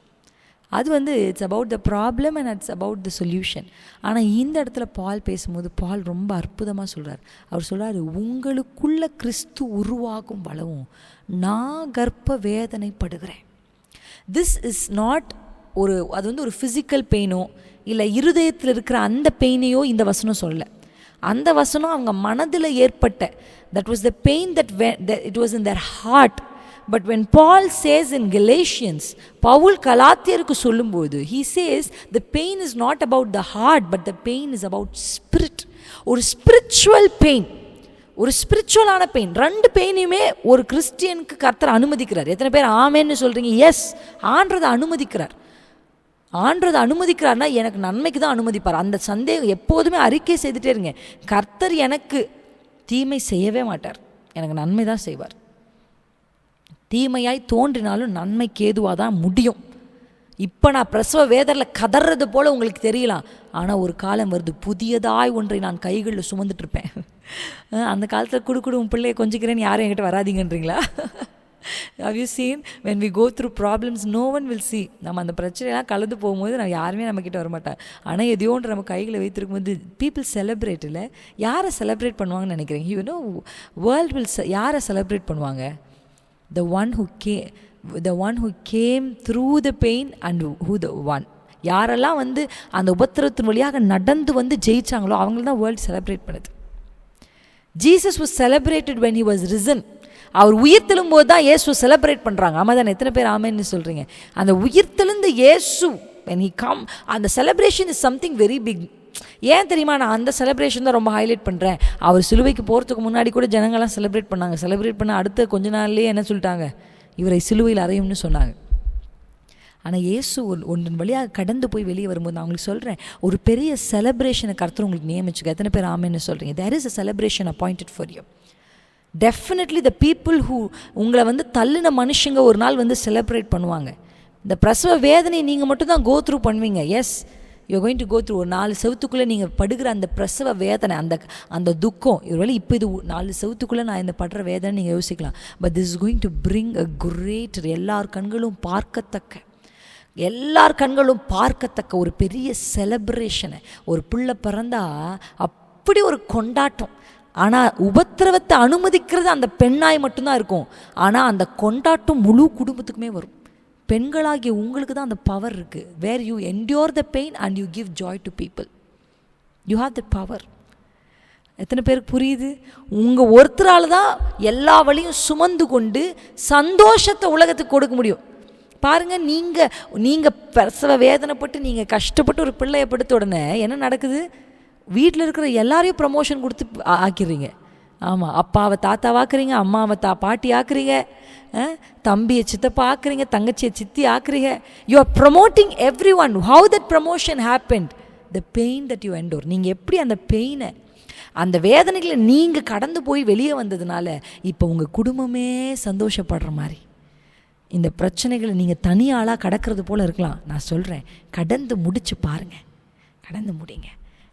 அது வந்து it's about the problem and it's about the solution. ஆனால் இந்த இடத்துல பால் பேசும்போது பால் ரொம்ப அற்புதமாக சொல்கிறார். அவர் சொல்கிறார், உங்களுக்குள்ள கிறிஸ்து உருவாகும் வளவும் நான் கர்ப்ப வேதனைப்படுகிறேன். திஸ் இஸ் நாட் அது வந்து ஒரு ஃபிசிக்கல் பெயினோ இல்லை இருதயத்தில் இருக்கிற அந்த பெயினையோ இந்த வசனம் சொல்லலை. அந்த வசனம் அவங்க மனதில் ஏற்பட்ட, that was the pain that it was in their heart. But when Paul says in Galatians, பவுல் கலாத்தியருக்கு சொல்லும்போது, he says the pain is not about the heart, but the pain is about spirit. ஒரு ஸ்பிரிச்சுவல் பெயின், ஒரு ஸ்பிரிச்சுவலான பெயின். ரெண்டு பெயினையுமே ஒரு கிறிஸ்டியனுக்கு கர்த்தர் அனுமதிக்கிறார். எத்தனை பேர் ஆமேன்னு சொல்கிறீங்க? எஸ், ஆண்டதை அனுமதிக்கிறார். ஆண்டதை அனுமதிக்கிறார்னா எனக்கு நன்மைக்கு தான் அனுமதிப்பார். அந்த சந்தேகம் எப்போதுமே அறிக்கை செய்துட்டே இருங்க. கர்த்தர் எனக்கு தீமை செய்யவே மாட்டார், எனக்கு நன்மை தான் செய்வார். தீமையாய் தோன்றினாலும் நன்மைக்கு ஏதுவாக தான் முடியும். இப்போ நான் பிரசவ வேதரில் கதறது போல் உங்களுக்கு தெரியலாம், ஆனால் ஒரு காலம் வருது, புதியதாய் ஒன்றை நான் கைகளில் சுமந்துட்டுருப்பேன். அந்த காலத்தில் குடு உன் பிள்ளையை கொஞ்சிக்கிறேன்னு யாரும் என்கிட்ட வராதிங்கன்றீங்களா? Have you seen when we go through problems, no one will see. நம்ம அந்த பிரச்சனைலாம் கலந்து போகும்போது நான் யாருமே நம்மக்கிட்ட வரமாட்டேன். ஆனால் எதையோன்று நம்ம கையில் வைத்திருக்கும்போது பீப்புள் செலிப்ரேட். இல்லை, யாரை செலிப்ரேட் பண்ணுவாங்கன்னு நினைக்கிறீங்க? யூ நோ, வேர்ல்ட் வில் யாரை செலிப்ரேட் பண்ணுவாங்க? The one who came through the pain and who the one. யாரெல்லாம் வந்து அந்த உபத்திரத்தின் வழியாக நடந்து வந்து ஜெயிச்சாங்களோ அவங்கள தான் வேர்ல்டு செலிப்ரேட் பண்ணுது. Jesus was celebrated when he was risen. அவர் உயிர் தெழும்போது தான் இயேசு செலிப்ரேட் பண்ணுறாங்க. ஆமாம் தானே? எத்தனை பேர் ஆமேன்னு சொல்கிறீங்க? அந்த உயிர் தெழுந்த இயேசு when he come, அந்த celebration is something very big. ஏன் தெரியுமா? நான் அந்த செலிப்ரேஷன் தான் ரொம்ப ஹைலைட் பண்ணுறேன். அவர் சிலுவைக்கு போகிறதுக்கு முன்னாடி கூட ஜனங்கள்லாம் செலிப்ரேட் பண்ணாங்க. செலிப்ரேட் பண்ண அடுத்த கொஞ்ச நாள்லேயே என்ன சொல்லிட்டாங்க? இவரை சிலுவையில் அறையும்னு சொன்னாங்க. ஆனால் இயேசு ஒன்றின் வழியாக கடந்து போய் வெளியே வரும்போது நான் உங்களுக்கு சொல்கிறேன், ஒரு பெரிய செலிப்ரேஷனை கர்த்தர் உங்களுக்கு நியமிச்சுக்க. எத்தனை பேர் ஆமேன்னு சொல்கிறீங்க? There is a celebration appointed for you. Definitely the people who உங்களை வந்து தள்ளின மனுஷங்க ஒரு நாள் வந்து செலிப்ரேட் பண்ணுவாங்க. இந்த பிரசவ வேதனை நீங்கள் மட்டும் தான் கோ த்ரூ பண்ணுவீங்க. Yes, you going to go through. ஒரு 4 செவத்துக்குள்ளே நீங்கள் படுகிற அந்த பிரசவ வேதனை, அந்த துக்கம், ஒருவேளை இப்போ இது 4 செவத்துக்குள்ளே நான் இந்த படுற வேதனை நீங்கள் யோசிக்கலாம். But this is going to bring a great, எல்லார் கண்களும் பார்க்கத்தக்க ஒரு பெரிய செலிப்ரேஷனை. ஒரு பிள்ளை பிறந்தா அப்படி ஒரு கொண்டாட்டம். ஆனால் உபத்திரவத்தை அனுமதிக்கிறது அந்த பெண்ணாய் மட்டும்தான் இருக்கும். ஆனால் அந்த கொண்டாட்டம் முழு குடும்பத்துக்குமே வரும். பெண்களாகிய உங்களுக்கு தான் அந்த பவர் இருக்குது. Where you endure the pain and you give joy to people. You have that power. எத்தனை பேருக்கு புரியுது? உங்கள் ஒருத்தரால் தான் எல்லா வழியும் சுமந்து கொண்டு சந்தோஷத்தை உலகத்துக்கு கொடுக்க முடியும். பாருங்கள், நீங்கள் பிரசவ வேதனைப்பட்டு நீங்கள் கஷ்டப்பட்டு ஒரு பிள்ளையை படுத்த உடனே என்ன நடக்குது? வீட்டில் இருக்கிற எல்லாரையும் ப்ரமோஷன் கொடுத்து ஆக்கிடுறீங்க. ஆமாம், அப்பாவை தாத்தாவாக்குறீங்க, அம்மாவை பாட்டி ஆக்குறீங்க, தம்பியை சித்தப்பா ஆக்குறீங்க, தங்கச்சியை சித்தி ஆக்குறீங்க. You are promoting every how that promotion happened? The pain that you endure. நீங்கள் எப்படி அந்த பெயினை, அந்த வேதனைகளை நீங்கள் கடந்து போய் வெளியே வந்ததுனால இப்போ உங்கள் குடும்பமே சந்தோஷப்படுற மாதிரி. இந்த பிரச்சனைகளை நீங்கள் தனியாளாக கடக்கிறது போல் இருக்கலாம். நான் சொல்கிறேன், கடந்து முடிச்சு பாருங்கள், கடந்து முடிங்க.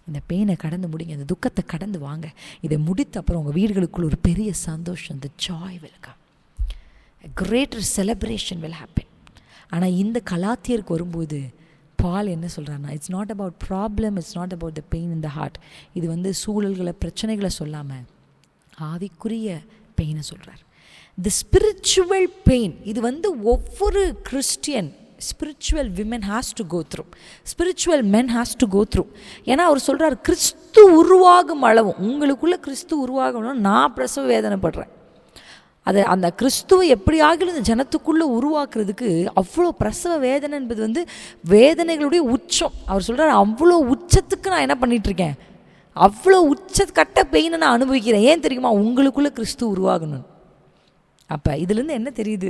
இந்த பெயினை கடந்து முடிங்க, இந்த துக்கத்தை கடந்து வாங்க. இதை முடித்த அப்புறம் உங்கள் வீடுகளுக்குள்ள ஒரு பெரிய சந்தோஷம், the joy will come, a greater celebration will happen. ஆனால் இந்த கலாத்தியருக்கு வரும்போது பால் என்ன சொல்கிறாருன்னா, it's not about problem, it's not about the pain in the heart. இது வந்து சூழல்களை, பிரச்சனைகளை சொல்லாமல் ஆவிக்குரிய பெயினை சொல்கிறார். தி ஸ்பிரிச்சுவல் பெயின், இது வந்து ஒவ்வொரு Christian, spiritual women has to go through, spiritual men has to go through. ஏன்னா அவர் சொல்கிறார், கிறிஸ்து உருவாகும் அளவும், உங்களுக்குள்ளே கிறிஸ்து உருவாகணும். நான் பிரசவ வேதனைப்படுறேன். அந்த கிறிஸ்துவை எப்படி ஆகிலும் இந்த ஜனத்துக்குள்ளே உருவாக்குறதுக்கு அவ்வளோ பிரசவ வேதனை என்பது வந்து வேதனைகளுடைய உச்சம். அவர் சொல்கிறார், அவ்வளோ உச்சத்துக்கு நான் என்ன பண்ணிகிட்ருக்கேன், அவ்வளோ உச்சக்கட்ட பெயினை நான் அனுபவிக்கிறேன். ஏன் தெரியுமா? உங்களுக்குள்ளே கிறிஸ்து உருவாகணும். அப்போ இதுலேருந்து என்ன தெரியுது?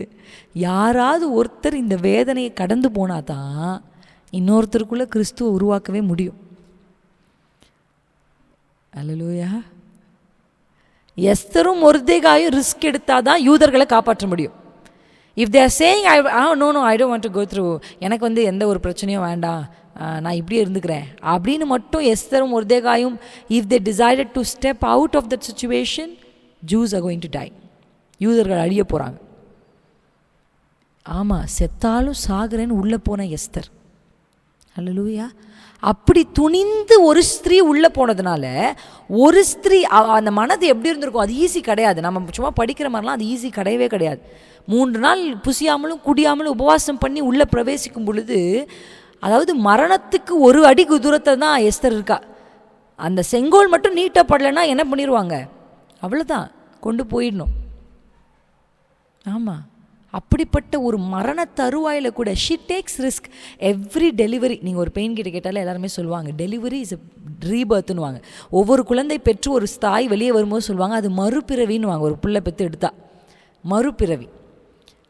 யாராவது ஒருத்தர் இந்த வேதனையை கடந்து போனால் தான் இன்னொருத்தருக்குள்ளே கிறிஸ்துவை உருவாக்கவே முடியும். அல்லேலூயா. எஸ்தரும் மொர்தெகாயும் ரிஸ்க் எடுத்தால் தான் யூதர்களை காப்பாற்ற முடியும். If they are saying no I don't want to go through, எனக்கு வந்து எந்த ஒரு பிரச்சனையும் வேண்டாம், நான் இப்படியே இருந்துக்கிறேன் அப்படின்னு மட்டும் எஸ்தரும் மொர்தெகாயும், if they decided to step out of that situation, Jews are going to die. யூதர்கள் அழிய போகிறாங்க. ஆமாம், செத்தாலும் சாகுறேன்னு உள்ளே போன எஸ்தர். அல்லேலூயா. அப்படி துணிந்து ஒரு ஸ்திரீ உள்ளே போனதுனால, ஒரு ஸ்திரீ அந்த மனது எப்படி இருந்திருக்கும்? அது ஈஸி கிடையாது. நம்ம சும்மா படிக்கிற மாதிரிலாம் அது ஈஸி கிடையவே கிடையாது. 3 நாள் புசியாமலும் குடியாமலும் உபவாசம் பண்ணி உள்ளே பிரவேசிக்கும் பொழுது, அதாவது மரணத்துக்கு 1 அடி தூரத்தில் தான் எஸ்தர் இருக்கா. அந்த செங்கோல் மட்டும் நீட்டப்படலைன்னா என்ன பண்ணிடுவாங்க? அவ்வளோதான், கொண்டு போயிடணும். ஆமாம், அப்படிப்பட்ட ஒரு மரண தருவாயில் கூட she tax risk every delivery. நீங்கள் ஒரு பெயின் கிட்ட கேட்டாலே எல்லாருமே சொல்லுவாங்க, டெலிவரி இஸ் ரீபர்த்துன்னுவாங்க. ஒவ்வொரு குழந்தை பெற்று ஒரு தாய் வெளியே வரும்போது சொல்லுவாங்க, அது மறுபிறவின்னு வாங்க. ஒரு பிள்ளை பெற்று எடுத்தா மறுபிறவி.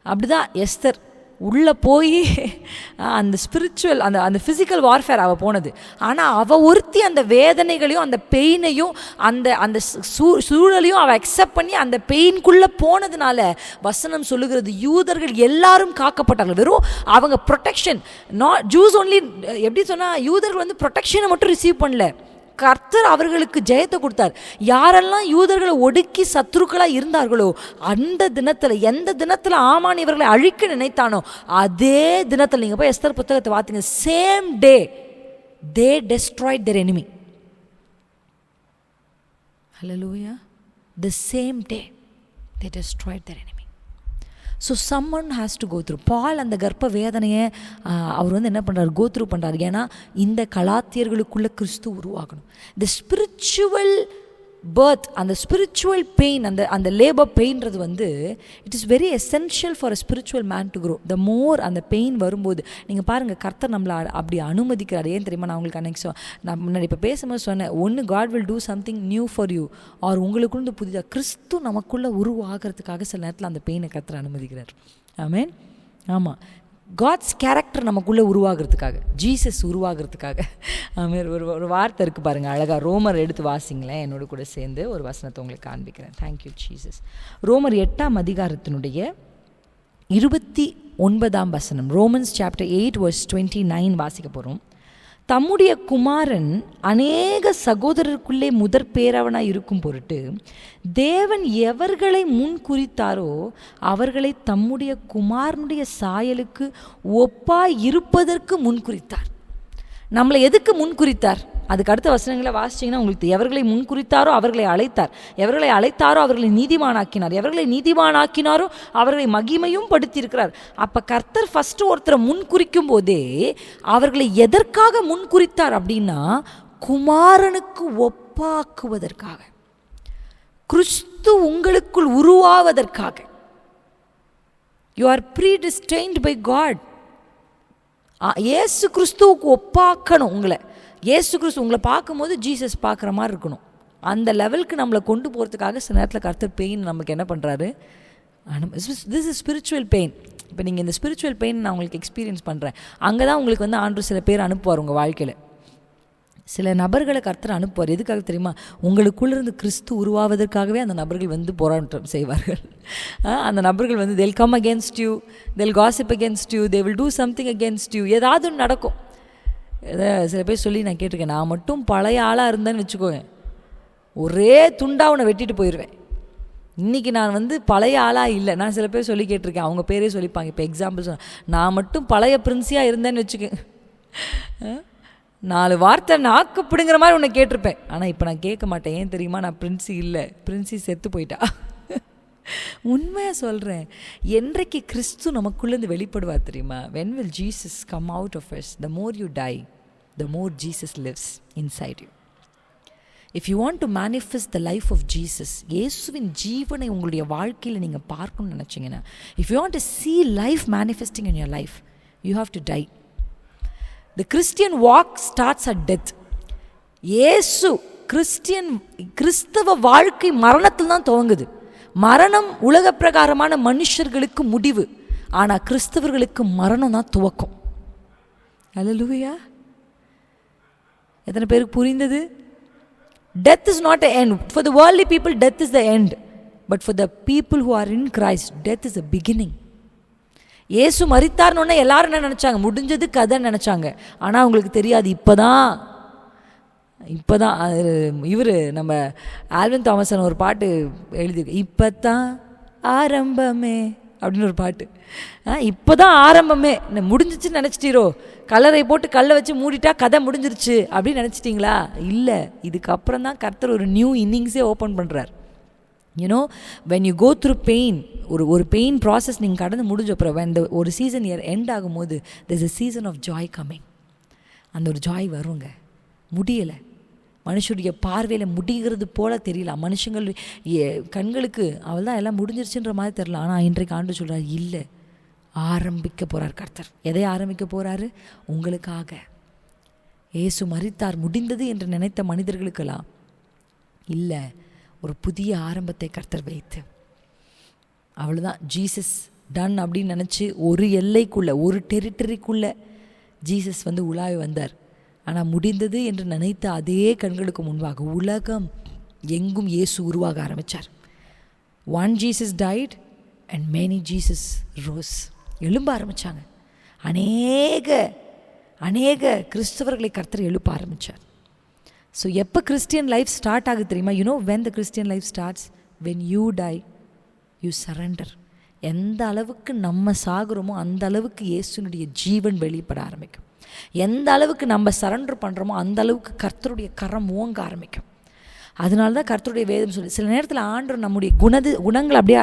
அப்படிதான் எஸ்தர் உள்ளே போய் அந்த ஸ்பிரிச்சுவல், அந்த ஃபிசிக்கல் வார்ஃபேர் அவள் போனது. ஆனால் அவள் ஒருத்தி அந்த வேதனைகளையும் அந்த பெயினையும் அந்த சூழலையும் அவள் அக்செப்ட் பண்ணி அந்த பெயின்குள்ளே போனதுனால வசனம் சொல்லுகிறது, யூதர்கள் எல்லாரும் காக்கப்பட்டார்கள். வெறும் அவங்க ப்ரொடெக்ஷன், ஜூஸ் ஒன்லி. எப்படி சொன்னால், யூதர்கள் வந்து ப்ரொடெக்ஷனை மட்டும் ரிசீவ் பண்ணல, கர்த்தர் அவர்களுக்கு ஜெயத்தை கொடுத்தார். யாரெல்லாம் யூதர்களை ஒடுக்கி சத்துருக்களாக இருந்தார்களோ, அந்த தினத்தில், எந்த தினத்தில் ஆமான் இவர்களை அழிக்க நினைத்தானோ, அதே தினத்தில், நீங்கள் போய் எஸ்தர் புத்தகத்தை பார்த்தீங்க, same day they Detroit their enemy. Hallelujah. The same day they destroyed their enemy. So someone has to go through. பால் அந்த கர்ப்ப வேதனையை அவர் வந்து என்ன பண்ணுறாரு, கோ த்ரூ பண்ணுறாரு. ஏன்னா இந்த கலாத்தியர்களுக்குள்ளே கிறிஸ்து உருவாகணும். த ஸ்பிரிச்சுவல் பர்த், அந்த ஸ்பிரிச்சுவல் பெயின், அந்த லேபர் பெயின்றது வந்து it is very essential for a spiritual man to grow. The more அந்த பெயின் வரும்போது, நீங்கள் பாருங்கள், கர்த்தர் நம்மளை அப்படி அனுமதிக்கிறார். ஏன் தெரியுமா? நான் உங்களுக்கு அன்னைக்கு நான் முன்னாடி இப்போ பேசும்போது சொன்னேன், ஒன்று God will do something new for you, or உங்களுக்குள்ள புதிதாக கிறிஸ்து நமக்குள்ளே உருவாகிறதுக்காக சில நேரத்தில் அந்த பெயினை கர்த்தர் அனுமதிக்கிறார். ஆமென். ஆமாம், காட்ஸ் கேரக்டர் நமக்குள்ளே உருவாகிறதுக்காக, ஜீசஸ் உருவாகிறதுக்காக. ஆமாம். ஒரு வார்த்தை இருக்குது பாருங்கள், அழகாக. ரோமர் எடுத்து வாசிங்களேன், என்னோட கூட சேர்ந்து ஒரு வசனத்தை உங்களுக்கு காண்பிக்கிறேன். Thank you Jesus. ரோமர் 8ஆம் அதிகாரத்தினுடைய 29ஆம் வசனம். ரோமன்ஸ் சாப்டர் 8 verse 29 வாசிக்க போகிறோம். தம்முடைய குமாரன் அநேக சகோதரருக்குள்ளே முதற் பேரவனாய் இருக்கும் பொருட்டு தேவன் எவர்களை முன் குறித்தாரோ அவர்களை தம்முடைய குமாரனுடைய சாயலுக்கு ஒப்பாய் இருப்பதற்கு முன் குறித்தார். நம்மளை எதுக்கு முன் குறித்தார்? அதுக்கு அடுத்த வசனங்களை வாசிச்சிங்கன்னா உங்களுக்கு, எவர்களை முன் குறித்தாரோ அவர்களை அழைத்தார், எவர்களை அழைத்தாரோ அவர்களை நீதிமானாக்கினார், எவர்களை நீதிமானாக்கினாரோ அவர்களை மகிமையும் படுத்தியிருக்கிறார். அப்போ கர்த்தர் ஃபஸ்ட்டு ஒருத்தரை முன் குறிக்கும் போதே அவர்களை எதற்காக முன் குறித்தார் அப்படின்னா, குமாரனுக்கு ஒப்பாக்குவதற்காக, கிறிஸ்து உங்களுக்குள் உருவாவதற்காக. You are predestined by God. இயேசு கிறிஸ்துவுக்கு ஒப்பாக்கணும் உங்களை. இயேசு கிறிஸ்து உங்களை பார்க்கும்போது ஜீசஸ் பார்க்குற மாதிரி இருக்கணும். அந்த லெவலுக்கு நம்மளை கொண்டு போகிறதுக்காக சில நேரத்தில் கர்த்தர் பெயின் நமக்கு என்ன பண்ணுறாரு, திஸ் இஸ் ஸ்பிரிச்சுவல் பெயின். இப்போ நீங்கள் இந்த ஸ்பிரிச்சுவல் பெயின் நான் உங்களுக்கு எக்ஸ்பீரியன்ஸ் பண்ணுறேன். அங்கே தான் உங்களுக்கு வந்து ஆண்டவர் சில பேர் அனுப்புவார் உங்கள் வாழ்க்கையில். சில நபர்களை கர்த்தர் அனுப்புவார். எதுக்காக தெரியுமா? உங்களுக்குள்ளிருந்து கிறிஸ்து உருவாவதற்காகவே அந்த நபர்கள் வந்து போராட்டம் செய்வார்கள். அந்த நபர்கள் வந்து they'll come against you, they'll gossip against you, they will do something against you. ஏதாவது ஒன்று நடக்கும். சில பேர் சொல்லி நான் கேட்டிருக்கேன், நான் மட்டும் பழைய ஆளாக இருந்தேன்னு வச்சுக்கோங்க, ஒரே துண்டா உன்னை வெட்டிட்டு போயிடுவேன். இன்றைக்கி நான் வந்து பழைய ஆளாக இல்லை. நான் சில பேர் சொல்லி கேட்டிருக்கேன், அவங்க பேரே சொல்லிப்பாங்க. இப்போ எக்ஸாம்பிள் சொன்னேன், நான் மட்டும் பழைய பிரின்ஸியாக இருந்தேன்னு வச்சுக்கேன், 4 வார்த்தை நாக்கப்படுங்கிற மாதிரி உன்னை கேட்டிருப்பேன். ஆனால் இப்போ நான் கேட்க மாட்டேன். ஏன் தெரியுமா? நான் பிரின்ஸி இல்லை, பிரின்ஸி செத்து போயிட்டா. உண்மையாக சொல்கிறேன். என்றைக்கு கிறிஸ்து நமக்குள்ளேருந்து வெளிப்படுவார் தெரியுமா? when will Jesus come out of us? The more you die, the more Jesus lives inside you. If you want to manifest the life of Jesus, இயேசுவின் ஜீவனை உங்களுடைய வாழ்க்கையில் நீங்கள் பார்க்கணும்னு நினச்சிங்கன்னா, if you want to see life manifesting in your life, you have to die. The Christian walk starts at death. இயேசு கிறிஸ்தவ வாழ்க்கை மரணத்தில் தான் துவங்குது. மரணம் உலக பிரகாரமான மனுஷர்களுக்கு முடிவு, ஆனால் கிறிஸ்தவர்களுக்கு மரணம் தான் துவக்கம். அல்லேலூயா! எத்தனை பேருக்கு புரிந்தது? Death is not the end. For the worldly people, death is the end. But for the people who are in Christ, death is the beginning. இயேசு மரித்தார்னு எல்லாரும் என்ன நினச்சாங்க? முடிஞ்சது கதைன்னு நினச்சாங்க. ஆனால் அவங்களுக்கு தெரியாது, இப்போ தான் இவர் நம்ம ஆல்வின் தாமசன் ஒரு பாட்டு எழுதியிருக்கு, இப்போ தான் ஆரம்பமே அப்படின்னு ஒரு பாட்டு. இப்போ தான் ஆரம்பமே. முடிஞ்சிச்சுன்னு நினச்சிட்டீரோ? கல்லறை போட்டு கல்லை வச்சு மூடிட்டா கதை முடிஞ்சிருச்சு அப்படின்னு நினச்சிட்டிங்களா? இல்லை, இதுக்கப்புறம் தான் கர்த்தர் ஒரு நியூ இன்னிங்ஸே ஓப்பன் பண்ணுறார். You know, when you go through pain, ஒரு பெயின் ப்ராசஸ் நீங்கள் கடந்து முடிஞ்சப்பறம் when ஒரு சீசன் இயர் எண்ட் ஆகும்போது there's a season of joy coming. அந்த ஒரு ஜாய் வருங்க. முடியலை, மனுஷனுடைய பார்வையில் முடிகிறது போல் தெரியல, மனுஷங்கள் கண்களுக்கு அவள் தான் எல்லாம் முடிஞ்சிருச்சுன்ற மாதிரி தெரியல. ஆனால் இன்றைக்கு ஆண்டு சொல்கிறார், இல்லை, ஆரம்பிக்க போகிறார் கர்த்தர். எதை ஆரம்பிக்க போகிறாரு? உங்களுக்காக. இயேசு மரித்தார், முடிந்தது என்று நினைத்த மனிதர்களுக்கெல்லாம் இல்லை, ஒரு புதிய ஆரம்பத்தை கர்த்தர் வைத்து, அவ்வளோதான், ஜீசஸ் டன் அப்படின்னு நினச்சி ஒரு எல்லைக்குள்ளே, ஒரு டெரிட்டரிக்குள்ளே ஜீசஸ் வந்து உலாவி வந்தார். ஆனால் முடிந்தது என்று நினைத்த அதே கண்களுக்கு முன்பாக உலகம் எங்கும் இயேசு உருவாக ஆரம்பித்தார். One Jesus tight and many Jesus rose. எழும்ப ஆரம்பித்தாங்க. அநேக கிறிஸ்தவர்களை கர்த்தர் எழுப்ப ஆரம்பித்தார். ஸோ எப்போ கிறிஸ்டியன் லைஃப் ஸ்டார்ட் ஆகுது தெரியுமா? You know when the Christian life starts when you tie, you surrender. எந்த அளவுக்கு நம்ம சாகுறோமோ அந்த அளவுக்கு இயேசுனுடைய ஜீவன் வெளிப்பட ஆரம்பிக்கும். எந்த அளவுக்கு நம்ம சரண்டர் பண்ணுறோமோ அந்த அளவுக்கு கர்த்தருடைய கரம் ஓங்க ஆரம்பிக்கும். அதனால தான் கர்த்தருடைய வேதம் சொல்லி, சில நேரத்தில் ஆண்டவர் நம்முடைய குணங்களை அப்படியே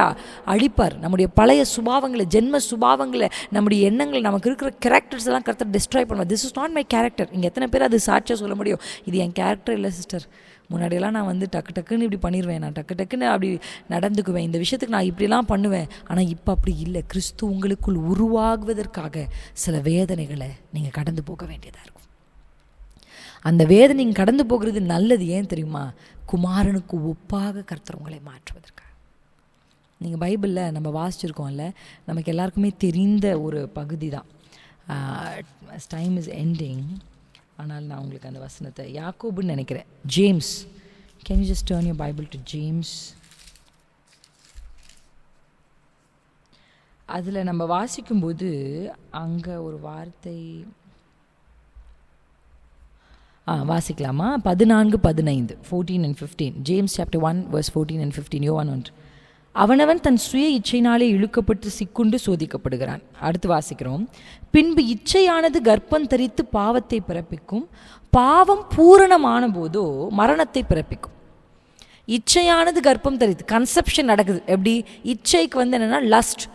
அழிப்பார். நம்முடைய பழைய சுபாவங்களை, ஜென்ம சுபாவங்களை, நம்முடைய எண்ணங்களை, நமக்கு இருக்கிற கேரக்டர்ஸ் எல்லாம் கர்த்தர் டிஸ்ட்ராய் பண்ணுவார். This is not my character. இங்கே எத்தனை பேர் அது சாட்சியாக சொல்ல முடியும்? இது என் கேரக்டர் இல்லை சிஸ்டர். முன்னாடியெல்லாம் நான் வந்து டக்குன்னு இப்படி பண்ணிடுவேன், நான் டக்குன்னு அப்படி நடந்துக்குவேன், இந்த விஷயத்துக்கு நான் இப்படிலாம் பண்ணுவேன். ஆனால் இப்போ அப்படி இல்லை. கிறிஸ்து உங்களுக்குள் உருவாகுவதற்காக சில வேதனைகளை நீங்கள் கடந்து போக வேண்டியதாக இருக்கும். அந்த வேதனை நீங்கள் கடந்து போகிறது நல்லது. ஏன் தெரியுமா? குமாரனுக்கு ஒப்பாக கர்த்தர் உங்களை மாற்றுவதற்காக. நீங்கள் பைபிளில் நம்ம வாசிச்சிருக்கோம்ல, நமக்கு எல்லாருக்குமே தெரிந்த ஒரு பகுதி தான். Time is ending. ஆனால் நான் உங்களுக்கு அந்த வசனத்தை, யாக்கோபுன்னு நினைக்கிறேன், James, can you just turn your Bible to James. அதில் நம்ம வாசிக்கும்போது அங்கே ஒரு வார்த்தை வாசிக்கலாமா? 14-15, 14 and 15. James chapter 1 verse 14 and 15. யோவான் 1. அவனவன் தன் சுய இச்சையினாலே இழுக்கப்பட்டு சிக்குண்டு சோதிக்கப்படுகிறான். அடுத்து வாசிக்கிறோம். பின்பு இச்சையானது கர்ப்பம் தரித்து பாவத்தை பிறப்பிக்கும், பாவம் பூரணமான போதோ மரணத்தை பிறப்பிக்கும். இச்சையானது கர்ப்பம் தரித்து, கன்செப்ஷன் நடக்குது. எப்படி? இச்சைக்கு வந்து என்னென்னா லஸ்ட்,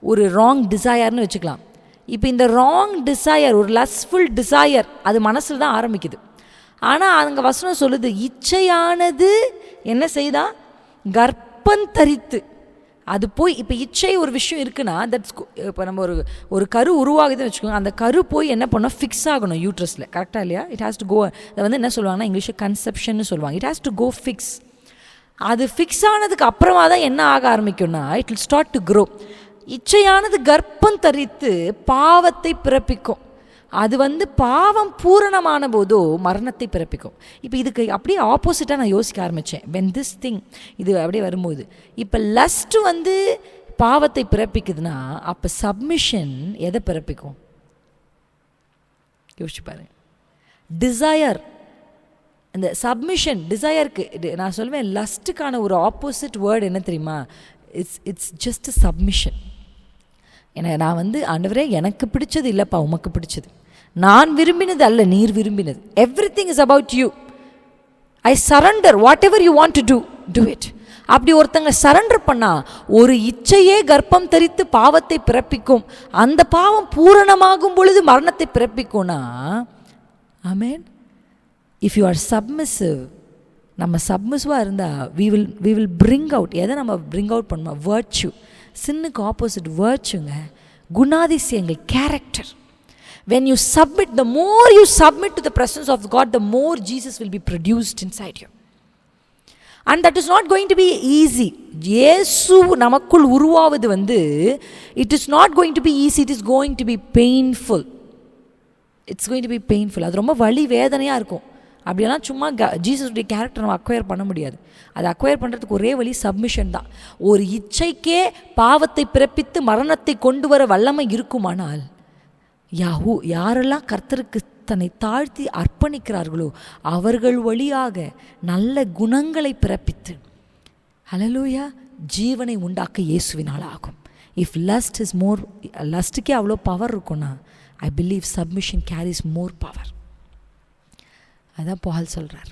ஒரு ராங் டிசையர்னு வச்சுக்கலாம். இப்போ இந்த ராங் டிசையர், ஒரு லஸ்ட்ஃபுல் டிசையர், அது மனசில் தான் ஆரம்பிக்குது. ஆனால் அங்கே வசனம் சொல்லுது, இச்சையானது என்ன செய்தா? கர்ப்பம் தரித்து. அது போய் இப்போ இச்சை ஒரு விஷயம் இருக்குன்னா தட்ஸ் இப்போ நம்ம ஒரு கரு உருவாகுதுன்னு வச்சுக்கோங்க, அந்த கரு போய் என்ன பண்ணோம், ஃபிக்ஸ் ஆகணும் யூட்ரஸில். கரெக்டாக இல்லையா? It has to go. அதை வந்து என்ன சொல்லுவாங்கன்னா இங்கிலீஷில் கன்செப்ஷன்னு சொல்லுவாங்க. It has to go fix. அது ஃபிக்ஸ் ஆனதுக்கு அப்புறமா தான் என்ன ஆக ஆரம்பிக்கும்னா it will start to grow. இச்சையானது கர்ப்பம் தரித்து பாவத்தை பிறப்பிக்கும். அது வந்து பாவம் பூரணமான போதோ மரணத்தை பிறப்பிக்கும். இப்போ இதுக்கு அப்படியே ஆப்போசிட்டாக நான் யோசிக்க ஆரம்பித்தேன். வென் திஸ் திங் இது அப்படியே வரும்போது, இப்போ லஸ்ட்டு வந்து பாவத்தை பிறப்பிக்குதுன்னா அப்போ சப்மிஷன் எதை பிறப்பிக்கும் யோசிச்சு பாருங்க. டிசையர், இந்த சப்மிஷன் டிசையருக்கு நான் சொல்லுவேன் லஸ்ட்டுக்கான ஒரு ஆப்போசிட் வேர்டு என்ன தெரியுமா? It's just submission. நான் வந்து ஆண்டவரே எனக்கு பிடிச்சது இல்லைப்பா, உமக்கு பிடிச்சது, நான் விரும்பினது அல்ல நீர் விரும்பினது. Everything is about you. I surrender, whatever you want to do, do it. அப்படி ஒருத்தங்க சரண்டர் பண்ணா ஒரு இச்சையே கர்ப்பம் தரித்து பாவத்தை பிறப்பிக்கும். அந்த பாவம் பூரணமாகும் பொழுது மரணத்தை பிறப்பிக்கும்னா, ஆமென். இஃப் யூ ஆர் சப்மிசிவ், நம்ம சப்மிசிவாக இருந்தால் we will bring out, எதை நம்ம bring out பண்ணுவோம்? வேர்ச்சு. சின்னுக்கு ஆப்போசிட் வேர்ச்சுங்க, குணாதிசயங்கள், character. When you submit, the more you submit to the presence of God, the more Jesus will be produced inside you. And that is not going to be easy. இயேசு நமக்குள் உருவாவது வந்து it is not going to be easy, it is going to be painful. It's going to be painful. அது ரொம்ப வலி வேதனையாக இருக்கும். அப்படியெல்லாம் சும்மா ஜீசஸுடைய கேரக்டர் நம்ம அக்வயர் பண்ண முடியாது. அதை அக்வயர் பண்ணுறதுக்கு ஒரே வழி சப்மிஷன் தான். ஒரு இச்சைக்கே பாவத்தை பிறப்பித்து மரணத்தை கொண்டு வர வல்லமை இருக்குமானால், யாரெல்லாம் கர்த்தருக்கு தன்னை தாழ்த்தி அர்ப்பணிக்கிறார்களோ அவர்கள் வழியாக நல்ல குணங்களை பிறப்பித்து, ஹல்லேலூயா, ஜீவனை உண்டாக்க இயேசுவினால் ஆகும். இஃப் லஸ்ட் இஸ் மோர், லஸ்ட்டுக்கே அவ்வளோ பவர் இருக்குன்னா, I believe submission carries more power. அதான் பால் சொல்கிறார்.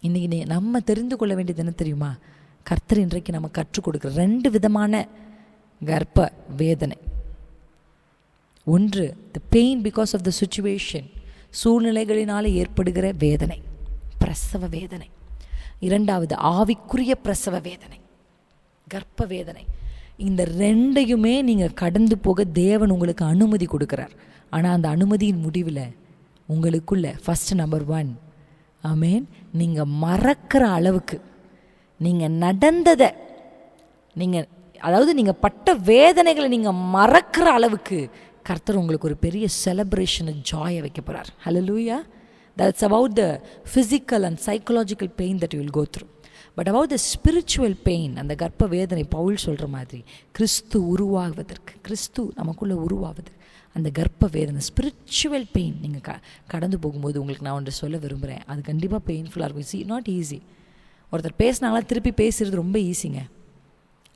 இன்றைக்கி நம்ம தெரிந்து கொள்ள வேண்டியது என்ன தெரியுமா? கர்த்தர் இன்றைக்கு நம்ம கற்றுக் கொடுக்குற 2 விதமான கர்ப்ப வேதனை. ஒன்று, the pain because of the situation, சூழ்நிலைகளினால் ஏற்படுகிற வேதனை, பிரசவ வேதனை. 2வது ஆவிக்குரிய பிரசவ வேதனை, கர்ப்ப வேதனை. இந்த 2ஐயுமே நீங்கள் கடந்து போக தேவன் உங்களுக்கு அனுமதி கொடுக்குறார். ஆனால் அந்த அனுமதியின் முடிவில் உங்களுக்குள்ள ஃபஸ்ட்டு நம்பர் 1, ஆமேன், நீங்கள் மறக்கிற அளவுக்கு, நீங்கள் நடந்ததை, நீங்கள் அதாவது நீங்கள் பட்ட வேதனைகளை நீங்கள் மறக்கிற அளவுக்கு கர்த்தர் உங்களுக்கு ஒரு பெரிய செலிப்ரேஷனை, ஜாயை வைக்க போகிறார். Hallelujah. That's about the physical and psychological pain that you will go through. But about the spiritual pain, அந்த கர்ப்ப வேதனை, பவுல் சொல்கிற மாதிரி கிறிஸ்து உருவாகுவதற்கு, கிறிஸ்து நமக்குள்ளே உருவாகுது, அந்த கர்ப்ப வேதனை, ஸ்பிரிச்சுவல் பெயின் நீங்கள் கடந்து போகும்போது உங்களுக்கு நான் ஒன்று சொல்ல விரும்புகிறேன். அது கண்டிப்பாக பெயின்ஃபுல்லாக இருக்கும். It's not easy. ஒருத்தர் பேசினாங்களா திருப்பி பேசுகிறது ரொம்ப ஈஸிங்க.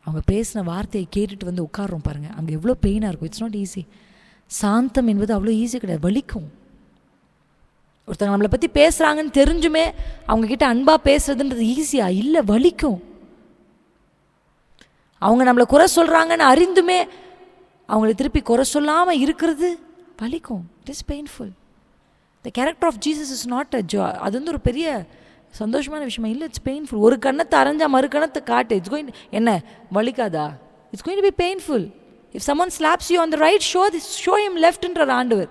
அவங்க பேசின வார்த்தையை கேட்டுட்டு வந்து உட்காரோம் பாருங்கள், அங்கே எவ்வளோ பெயினாக இருக்கும். It's not easy. சாந்தம் என்பது அவ்வளோ ஈஸி கிடையாது, வலிக்கும். ஒருத்தங்க நம்மளை பற்றி பேசுகிறாங்கன்னு தெரிஞ்சுமே அவங்கக்கிட்ட அன்பாக பேசுறதுன்றது ஈஸியாக இல்லை, வலிக்கும். அவங்க நம்மளை குறை சொல்கிறாங்கன்னு அறிந்துமே அவங்கள திருப்பி குறை சொல்லாமல் இருக்கிறது வலிக்கும். It is painful. The character of Jesus is not a joy, அது வந்து ஒரு பெரிய சந்தோஷமான விஷயமா இல்லை. It's painful. ஒரு கண்ணத்தை அரைஞ்சா மறு கண்ணத்தை காட்டு, இட்ஸ் கோயிங், என்ன வலிக்காதா? It's going to be painful. If someone slaps you on the right, show him left என்ற ஆண்டவர்.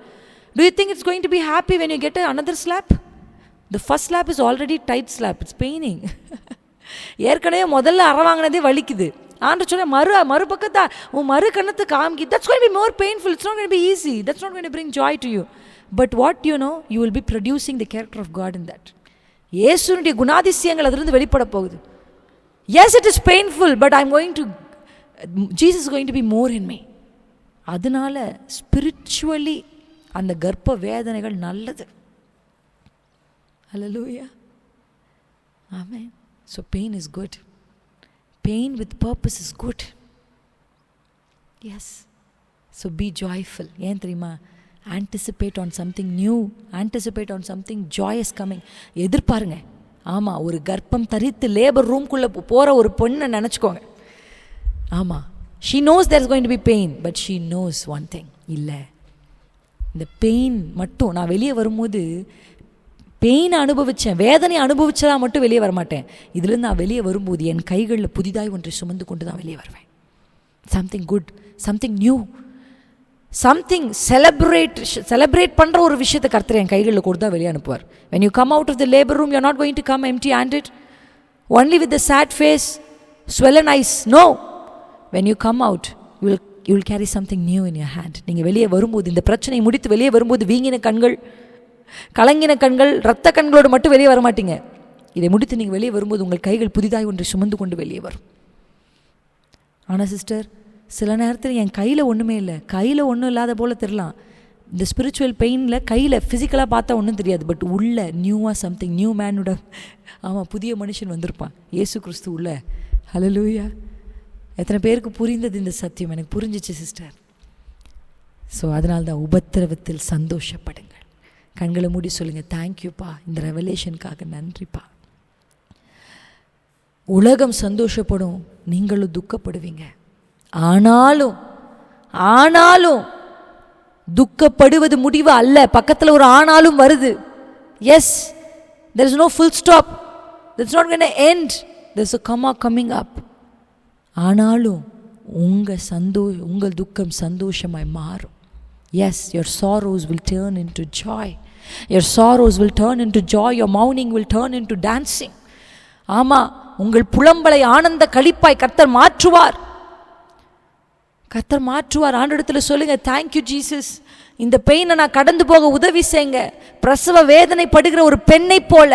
Do you think it's going to be happy when you get another slap? The first slap is already tight slap. It's paining. ஏற்கனவே முதல்ல அற வாங்கினதே வலிக்குது. ஆண்டவர் சொல்ல மறுபக்கத்தா உன் மறு கண்ணத்தை காமிக்கி. That's going to be more painful. It's not going to be easy. That's not going to bring joy to you. But what you know, you will be producing the character of God in that. இயேசுவினுடைய குணாதிசயங்கள் அதிலிருந்து வெளிப்பட போகுது. Yes, it is painful, but I'm going to, Jesus is going to be more in me. அதனால ஸ்பிரிச்சுவலி அந்த கர்ப்ப வேதனைகள் நல்லது. Hallelujah. Amen. So pain is good. Pain with purpose is good. Yes. So be joyful. ஏன் தெரியுமா? Anticipate on something new. Anticipate on something joyous coming. எதிர்பாருங்க. ஆமாம், ஒரு கர்ப்பம் தரித்து லேபர் ரூம்குள்ளே போகிற ஒரு பொண்ணை நினச்சிக்கோங்க. ஆமாம், she knows there's going to be pain, but she knows one thing. இல்லை, இந்த பெயின் மட்டும் நான் வெளியே வரும்போது பெயினை அனுபவித்தேன், வேதனை அனுபவிச்சதா மட்டும் வெளியே வரமாட்டேன். இதுலேருந்து நான் வெளியே வரும்போது என் கைகளில் புதிதாய் ஒன்றை சுமந்து கொண்டு தான் வெளியே வருவேன். Something good, something new, something celebrate பண்ணுற ஒரு விஷயத்தை கர்த்தர் என் கைகளில் கொடுத்து தான் வெளியே அனுப்புவார். when you come out of the labor room, you're not going to come empty handed, only with the sad face, swollen eyes. No, when you come out, you will carry something new in your hand. நீங்கள் வெளியே வரும்போது, இந்த பிரச்சனை முடித்து வெளியே வரும்போது வீங்கின கண்கள், கலங்கின கண்கள், இரத்த கண்களோடு மட்டும் வெளியே வர மாட்டீங்க. இதை முடித்து நீங்கள் வெளியே வரும்போது உங்கள் கைகள் புதிதாய் ஒன்றை சுமந்து கொண்டு வெளியே வரும். ஆனால் சிஸ்டர், சில நேரத்தில் என் கையில் ஒன்றுமே இல்லை, கையில் ஒன்றும் இல்லாத போல் தெரியலாம். இந்த ஸ்பிரிச்சுவல் பெயினில் கையில் ஃபிசிக்கலாக பார்த்தா ஒன்றும் தெரியாது, பட் உள்ள நியூவாக சம்திங் நியூ மேனோட, ஆமாம், புதிய மனுஷன் வந்திருப்பான், இயேசு கிறிஸ்து உள்ள. ஹல்லேலூயா! எத்தனை பேருக்கு புரிந்தது இந்த சத்தியம்? எனக்கு புரிஞ்சிச்சு சிஸ்டர். ஸோ அதனால்தான் உபத்திரவத்தில் சந்தோஷப்படுங்கள். கண்களை மூடி சொல்லுங்கள், தேங்க்யூப்பா, இந்த ரெவலேஷனுக்காக நன்றிப்பா. உலகம் சந்தோஷப்படும், நீங்களும் துக்கப்படுவீங்க. ஆனாலும் துக்கப்படுவது முடிவு அல்ல. பக்கத்தில் ஒரு ஆனாலும் வருது. Yes, there is no full stop, that's not going to end, there's a comma coming up. ஆனாலும் உங்கள் துக்கம் சந்தோஷமாய் மாறும். Yes, your sorrows will turn into joy. Your sorrows will turn into joy. Your mourning will turn into dancing. ஆமாம், உங்கள் புலம்பலை ஆனந்த களிப்பாய் கர்த்தர் மாற்றுவார். ஆண்டவரிடத்தில் சொல்லுங்க, தேங்க்யூ ஜீசஸ், இந்த பெயினை நான் கடந்து போக உதவி செய்யுங்க. பிரசவ வேதனைப்படுகிற ஒரு பெண்ணை போல,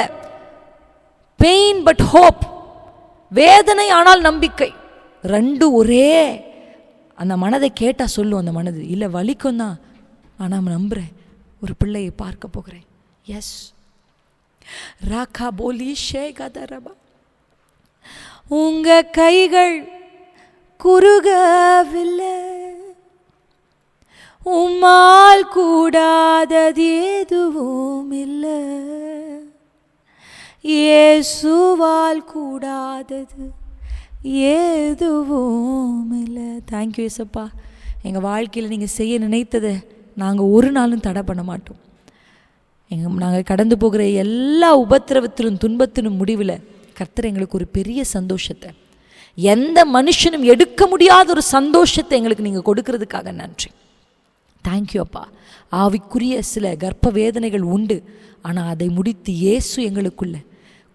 பெயின் பட் ஹோப், வேதனை ஆனால் நம்பிக்கை, ரெண்டு ஒரே. அந்த மனதை கேட்டால் சொல்லும், அந்த மனது இல்லை வலிக்கும் தான், ஆனால் நம்புகிறேன், ஒரு பிள்ளையை பார்க்க போகிறேன். எஸ், ராகா போலி ஷேகதரபா. உங்க கைகள் குறுகவில்லை, உம்மால் கூடாதது எதுவும் இல்லை, இயேசுவால் கூடாதது எதுவும் இல்லை. தேங்க்யூ ஏசப்பா. எங்கள் வாழ்க்கையில் நீங்கள் செய்ய நினைத்ததை நாங்கள் ஒரு நாளும் தடை பண்ண மாட்டோம். நாங்கள் கடந்து போகிற எல்லா உபத்திரவத்திலும் துன்பத்திலும் முடிவில் கர்த்தர் எங்களுக்கு ஒரு பெரிய சந்தோஷத்தை, எந்த மனுஷனும் எடுக்க முடியாத ஒரு சந்தோஷத்தை எங்களுக்கு நீங்கள் கொடுக்கறதுக்காக நன்றி. தேங்க்யூ அப்பா. ஆவிக்குரிய சில கர்ப்ப வேதனைகள் உண்டு, ஆனால் அதை முடித்து இயேசு எங்களுக்குள்ள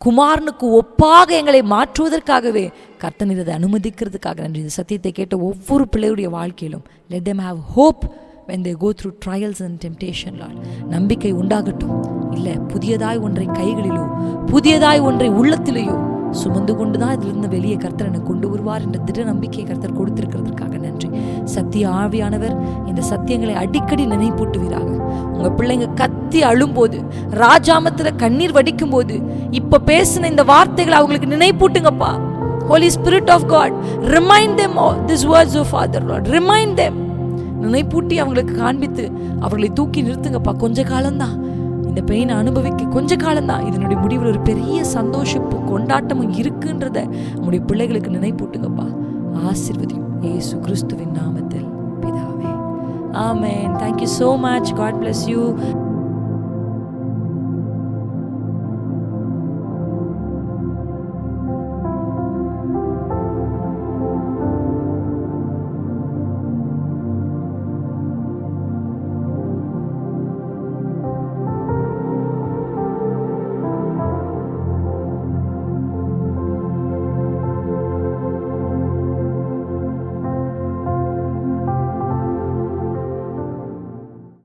குமாரனுக்கு ஒப்பாக எங்களை மாற்றுவதற்காகவே கர்த்தர் இதை அனுமதிக்கிறதுக்காக நன்றி. இந்த சத்தியத்தை கேட்ட ஒவ்வொரு பிள்ளையுடைய வாழ்க்கையிலும் let them have hope when they go through trials and temptation, Lord. நம்பிக்கை உண்டாகட்டும். இல்லை, புதியதாய் ஒன்றை கைகளிலோ புதியதாய் ஒன்றை உள்ளத்திலேயோ சுமந்து கொண்டு தான் இதிலிருந்து வெளியே கர்த்தர் என்னை கொண்டு வருவார் என்ற திட நம்பிக்கையை கர்த்தர் கொடுத்திருக்கிறதுக்காக நன்றி. சத்திய ஆவியானவர் இந்த சத்தியங்களை அடிக்கடி நினைப்பூட்டுவீராக. உங்க பிள்ளைங்க கத்தி அழும்போது, ராஜாமத்தில் கண்ணீர் வடிக்கும் போது, இப்ப பேசின இந்த வார்த்தைகளை அவங்களுக்கு நினைப்பூட்டுங்கப்பா. Holy Spirit of God, remind them all these words of Father, Lord. Remind them. நினைப்பூட்டி அவங்களுக்கு காண்பித்து அவர்களை தூக்கி நிறுத்துங்கப்பா. கொஞ்ச காலம்தான் இந்த பெயினை அனுபவிக்க, கொஞ்ச காலம்தான், இதனுடைய முடிவில் ஒரு பெரிய சந்தோஷமும் கொண்டாட்டமும் இருக்குன்றத உங்களுடைய பிள்ளைகளுக்கு நினைப்பூட்டுங்கப்பா. ஆசீர்வதியும் இயேசு கிறிஸ்துவின் நாமத்தில் பிதாவே. ஆமென். Thank you so much. God bless you.